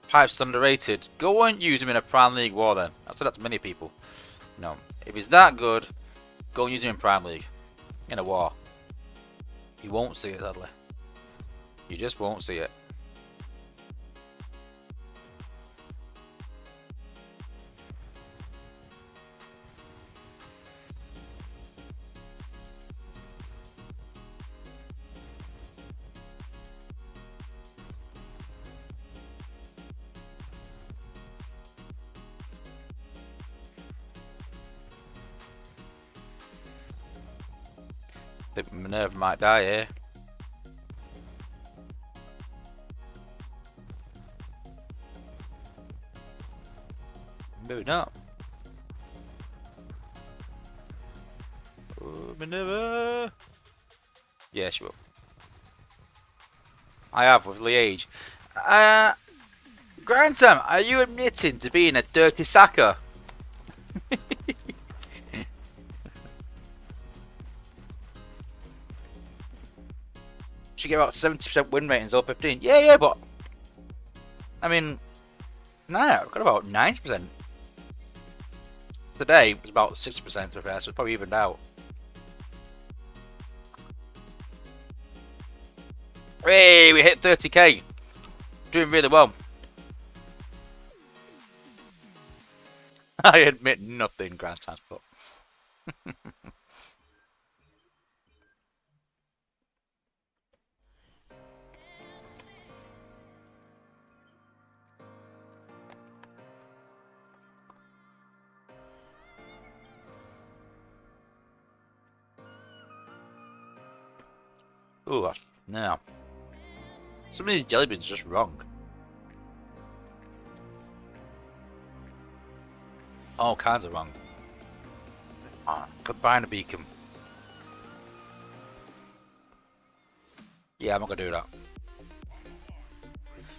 Pipes underrated. Go and use him in a Prime League war then. I've said that to many people. No, if he's that good, go and use him in Prime League. In a war. You won't see it, sadly. You just won't see it. I think Minerva might die here. Maybe not. Oh, Minerva. Yeah, she will. I have with Liège. Grantham, are you admitting to being a dirty sacker? She get about 70% win rate in Zone 15. Yeah, but I mean, nah, I've got about 90%. Today was about 60% to repair, so it's probably evened out. Hey, we hit 30k. Doing really well. I admit nothing, Grand Transport. Ooh, now. Some of these jelly beans are just wrong. All kinds of wrong. Oh, combine a beacon. Yeah, I'm not gonna do that.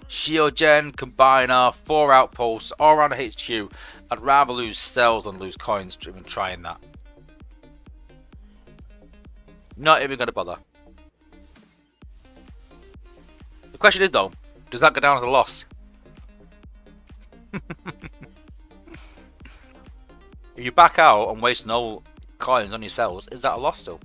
Shield gen, combiner, 4 outposts, all around the HQ. I'd rather lose cells than lose coins even trying that. Not even gonna bother. The question is though, does that go down as a loss? If you back out and waste no coins on your cells, is that a loss still?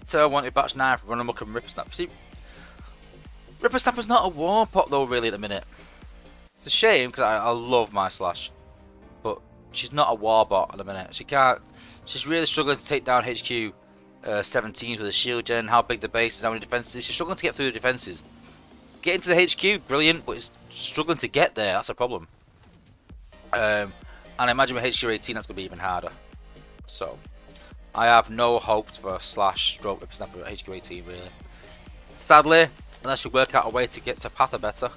So I wanted batch 9 for Run Amok and Ripper Snap. See, Ripper Snapper's not a war pot though really at the minute. It's a shame because I love my Slash. But she's not a war bot at the minute. She's really struggling to take down HQ 17s with a shield gen, how big the base is, how many defenses. She's struggling to get through the defenses. Get into the HQ, brilliant, but it's struggling to get there, that's a problem. And I imagine with HQ 18 that's going to be even harder. So I have no hope for a Slash stroke Ripper Snapper at HQ 18 really. Sadly, unless you work out a way to get to Patha better,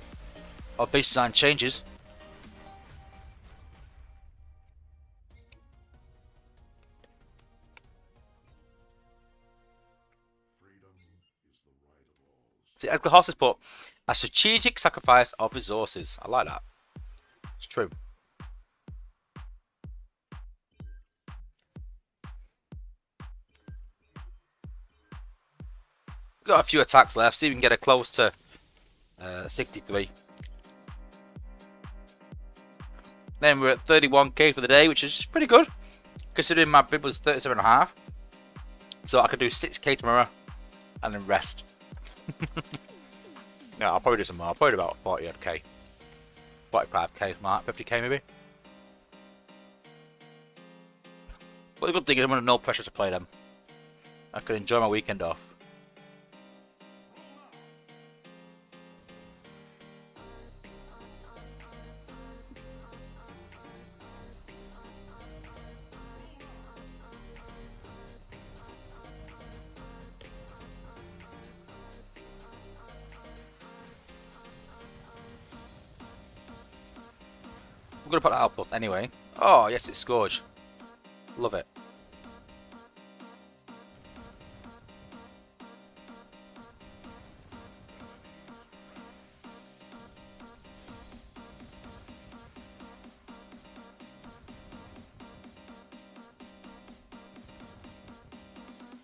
or base design changes. See, Edgar Hoss has put a strategic sacrifice of resources. I like that. It's true. Got a few attacks left. See if we can get it close to 63. Then we're at 31k for the day, which is pretty good, considering my bid was 37.5. So I could do 6k tomorrow, and then rest. No, I'll probably do some more. I'll probably do about 40k, 45k mark, 50k maybe. But the good thing is I'm under no pressure to play them. I can enjoy my weekend off. I'm going to put that outpost anyway. Oh, yes, it's Scourge. Love it.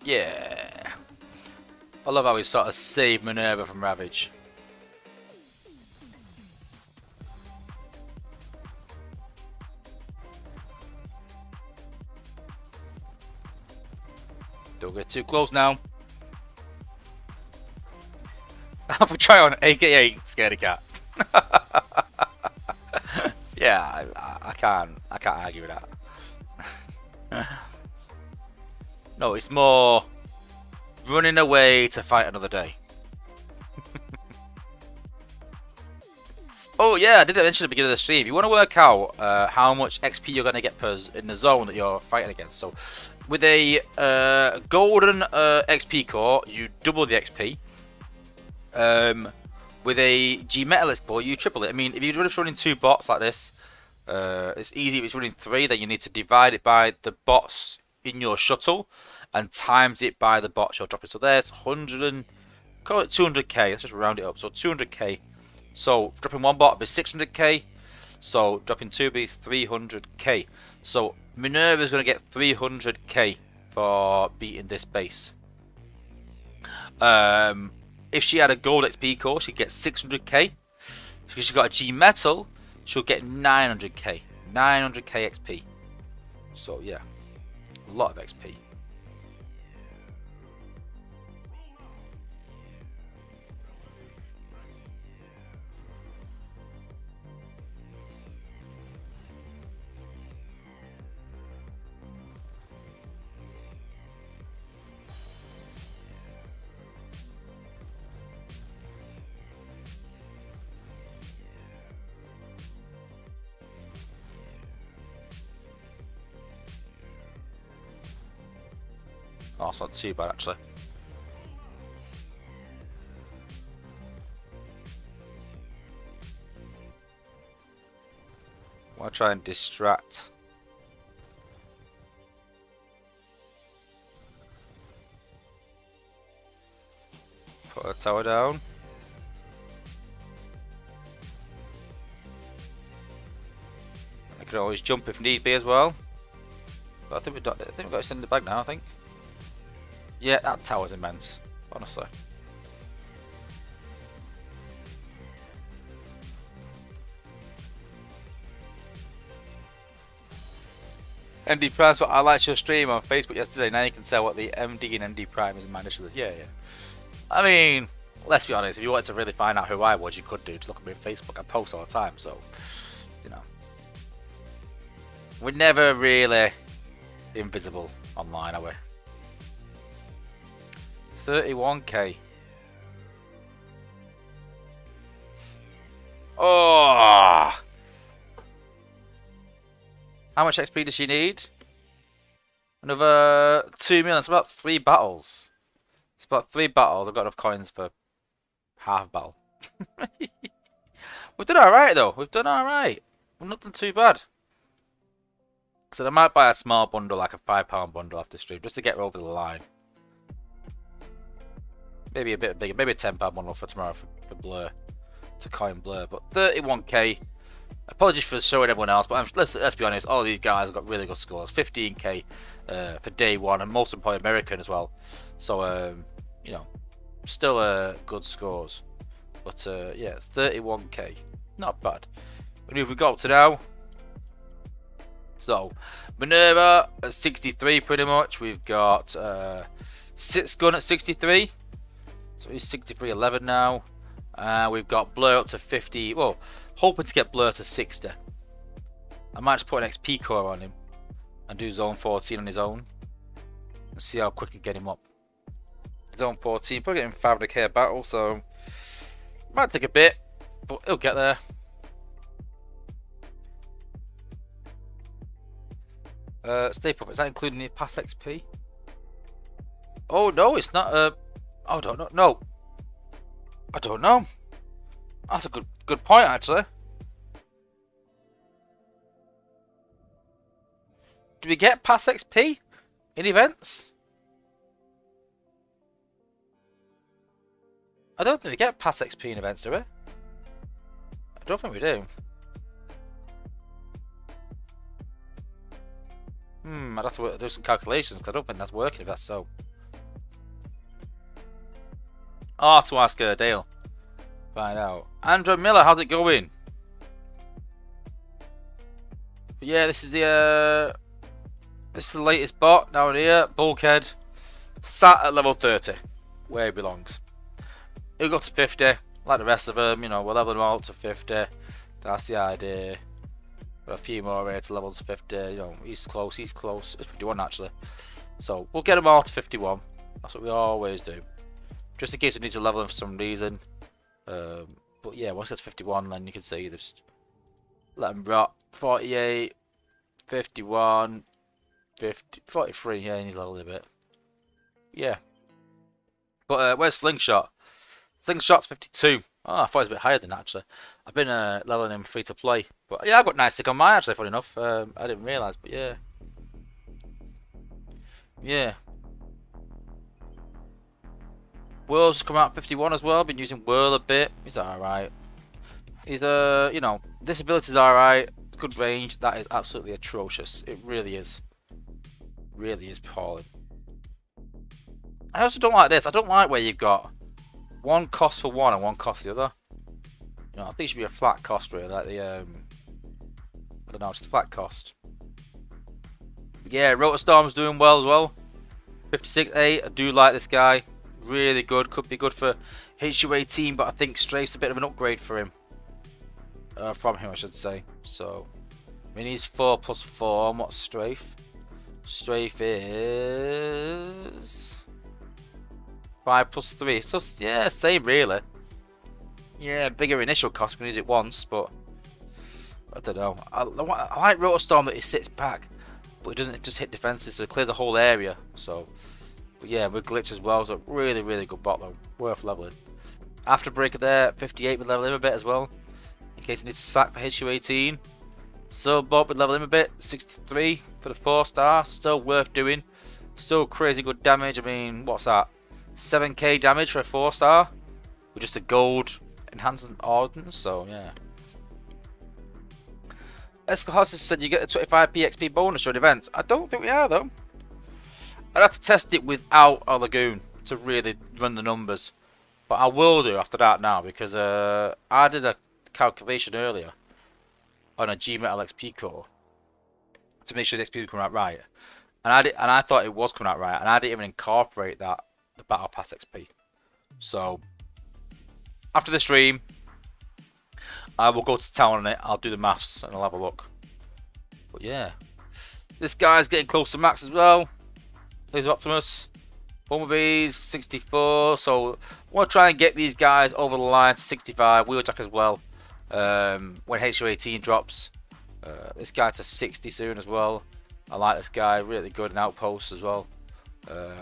Yeah. I love how we sort of save Minerva from Ravage. Don't get too close now. Have a try on, aka Scaredy Cat. Yeah, I can't argue with that. No, it's more running away to fight another day. Oh yeah, I did mention at the beginning of the stream. You want to work out how much XP you're going to get in the zone that you're fighting against. So with a golden XP core, you double the XP. With a G Metalist core, you triple it. I mean, if you're just running 2 bots like this, it's easy. If it's running 3, then you need to divide it by the bots in your shuttle and times it by the bots you're dropping. So there's 100 and call it 200k. Let's just round it up. So 200k. So dropping 1 bot would be 600k. So dropping 2 would be 300k. So Minerva is going to get 300k for beating this base. If she had a gold XP core, she'd get 600k. Because she got a G Metal, she'll get 900k. 900k XP. So yeah, a lot of XP. Oh, it's not too bad actually. I want to try and distract. Put a tower down. I can always jump if need be as well. But I think we've got to send it back now. I think. Yeah, that tower's immense, honestly. MD Prime's what I liked your stream on Facebook yesterday. Now you can tell what the MD and MD Prime is in my initials. Yeah. I mean, let's be honest. If you wanted to really find out who I was, you could do. Just look at me on Facebook. I post all the time, so you know. We're never really invisible online, are we? 31k. Oh! How much XP does she need? Another 2 million. It's about 3 battles. It's about 3 battles. I've got enough coins for half a battle. We've done alright though. We've done alright. We've not done too bad. So I might buy a small bundle, like a £5 bundle after stream, just to get her over the line. Maybe a bit bigger, maybe a £10 bundle for tomorrow for Blur, to coin Blur. But 31k. Apologies for showing everyone else, but let's be honest, all these guys have got really good scores. 15k for day 1, and most importantly American as well. So you know, Still good scores. But yeah, 31k. Not bad. And who have we got up to now? So, Minerva at 63 pretty much. We've got Six Gun at 63. So he's 63.11 now. We've got Blur up to 50. Well, hoping to get Blur to 60. I might just put an XP core on him and do zone 14 on his own and see how quick I can get him up. Zone 14, probably getting 500k a battle, so might take a bit, but he'll get there. Stay put. Is that including the pass XP? Oh no, it's not. I don't know. No, I don't know. That's a good point actually. Do we get pass XP in events? I don't think we get pass XP in events, do we? I don't think we do. I'd have to do some calculations because I don't think that's working if that's so. Oh, to ask Dale. Find out. Andrew Miller, how's it going? But yeah, this is the latest bot down here. Bulkhead, sat at level 30, where he belongs. He'll go to 50, like the rest of them. You know, we'll level them all up to 50. That's the idea. Got a few more here to level to 50. You know, he's close. He's close. It's 51 actually. So we'll get them all to 51. That's what we always do. Just in case we need to level them for some reason. But yeah, once it's 51, then you can see just let them rot. 48, 51, 50, 43. Yeah, you need to level a bit. Yeah. But where's Slingshot? Slingshot's 52. Oh, I thought it was a bit higher than that, actually. I've been leveling him free to play. But yeah, I've got nice stick on mine, actually, funny enough. I didn't realise, but yeah. Yeah. Whirl's just come out 51 as well. Been using Whirl a bit. He's alright. He's you know, this ability's alright. Good range. That is absolutely atrocious. It really is. Really is appalling. I also don't like this. I don't like where you've got one cost for one and one cost for the other. You know, I think it should be a flat cost really, like the I don't know, just a flat cost. But yeah, Rotorstorm's doing well as well. 56.8. I do like this guy. Really good. Could be good for HU18, but I think Strafe's a bit of an upgrade for him. From him, I should say. So, I mean, he's 4+4. And what's Strafe? Strafe is 5+3. So yeah, same really. Yeah, bigger initial cost when you need it once, but I don't know. I like Rotorstorm that he sits back, but it doesn't just hit defenses, so it clears the whole area. So, but yeah, with glitch as well. So really, really good bot though. Worth leveling. After breaker there, 58 would level him a bit as well, in case he needs to sack for HU18. So Bob would level him a bit. 63 for the 4-star. Still worth doing. Still crazy good damage. I mean, what's that? 7k damage for a 4-star with just a gold enhancement ordnance. So yeah. Escalhossus said you get a 25 PXP bonus during events. I don't think we are though. I'd have to test it without a Lagoon to really run the numbers, but I will do after that now because I did a calculation earlier on a G-Metal XP core to make sure the XP was coming out right, and I thought it was coming out right, and I didn't even incorporate that the Battle Pass XP. So after the stream, I will go to town on it. I'll do the maths and I'll have a look. But yeah, this guy's getting close to max as well. Here's Optimus. Bumblebee's 64. So I want to try and get these guys over the line to 65. Wheeljack as well. When HO18 drops. This guy to 60 soon as well. I like this guy. Really good in outposts as well.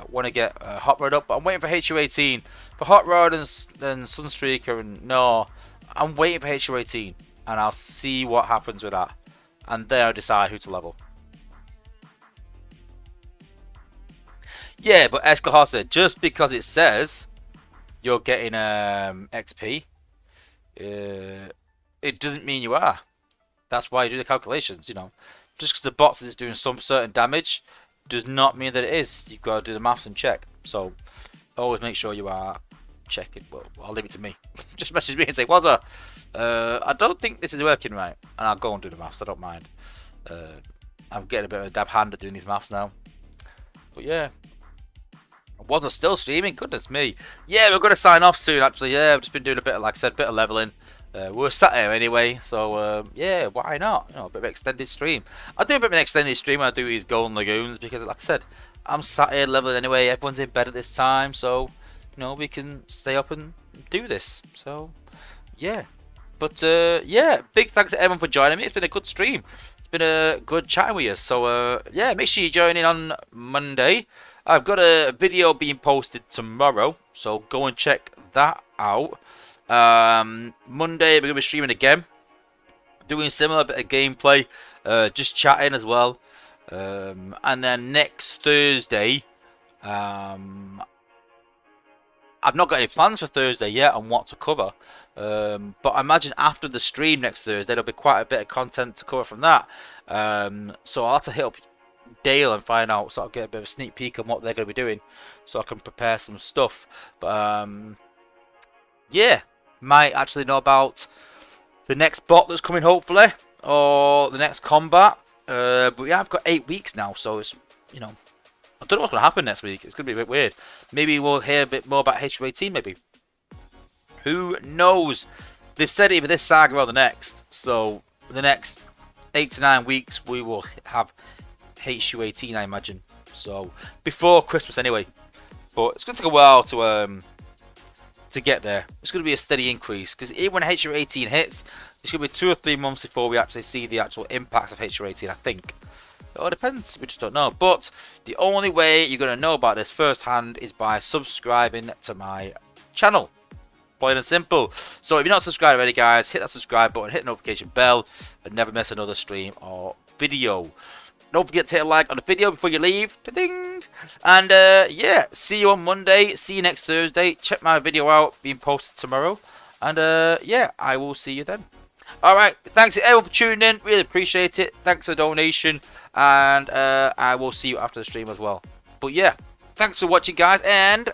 Want to get Hot Rod up, but I'm waiting for HO18. For Hot Rod and Sunstreaker and no, I'm waiting for HO18 and I'll see what happens with that. And then I'll decide who to level. Yeah, but Escalhar said just because it says you're getting XP, it doesn't mean you are. That's why you do the calculations, you know. Just because the bot is doing some certain damage does not mean that it is. You've got to do the maths and check. So always make sure you are check it. Well, I'll leave it to me. Just message me and say, Wozza, I don't think this is working right. And I'll go and do the maths. I don't mind. I'm getting a bit of a dab hand at doing these maths now. But yeah. Wozza still streaming? Goodness me. Yeah, we're going to sign off soon, actually. Yeah, I've just been doing a bit of, like I said, bit of leveling. We're sat here anyway, so yeah, why not? You know, a bit of an extended stream. I do a bit of an extended stream when I do these golden lagoons because, like I said, I'm sat here leveling anyway. Everyone's in bed at this time, so you know we can stay up and do this. So yeah, but yeah, big thanks to everyone for joining me. It's been a good stream. It's been a good chatting with you. So yeah, make sure you join in on Monday. I've got a video being posted tomorrow, so go and check that out. Monday we're going to be streaming again, doing similar bit of gameplay, just chatting as well, and then next Thursday, I've not got any plans for Thursday yet on what to cover, but I imagine after the stream next Thursday there'll be quite a bit of content to cover from that, so I'll have to hit up Dale and find out, sort of get a bit of a sneak peek on what they're going to be doing, so I can prepare some stuff, but yeah. Might actually know about the next bot that's coming, hopefully, or the next combat. But yeah, I've got 8 weeks now, so it's, you know, I don't know what's going to happen next week. It's going to be a bit weird. Maybe we'll hear a bit more about HU18, maybe. Who knows? They've said either this saga or the next. So the next 8 to 9 weeks, we will have HU18, I imagine. So before Christmas, anyway. But it's going to take a while to get there. It's going to be a steady increase because even when HU18 hits, it's going to be 2 or 3 months before we actually see the actual impacts of HU18, I think. It all depends, we just don't know. But the only way you're going to know about this firsthand is by subscribing to my channel. Plain and simple. So if you're not subscribed already, guys, hit that subscribe button, hit the notification bell, and never miss another stream or video. Don't forget to hit a like on the video before you leave. Ta-ding! And yeah, see you on Monday. See you next Thursday. Check my video out being posted tomorrow. And yeah, I will see you then. Alright, thanks to everyone for tuning in. Really appreciate it. Thanks for the donation. And I will see you after the stream as well. But yeah, thanks for watching, guys. And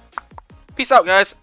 peace out, guys.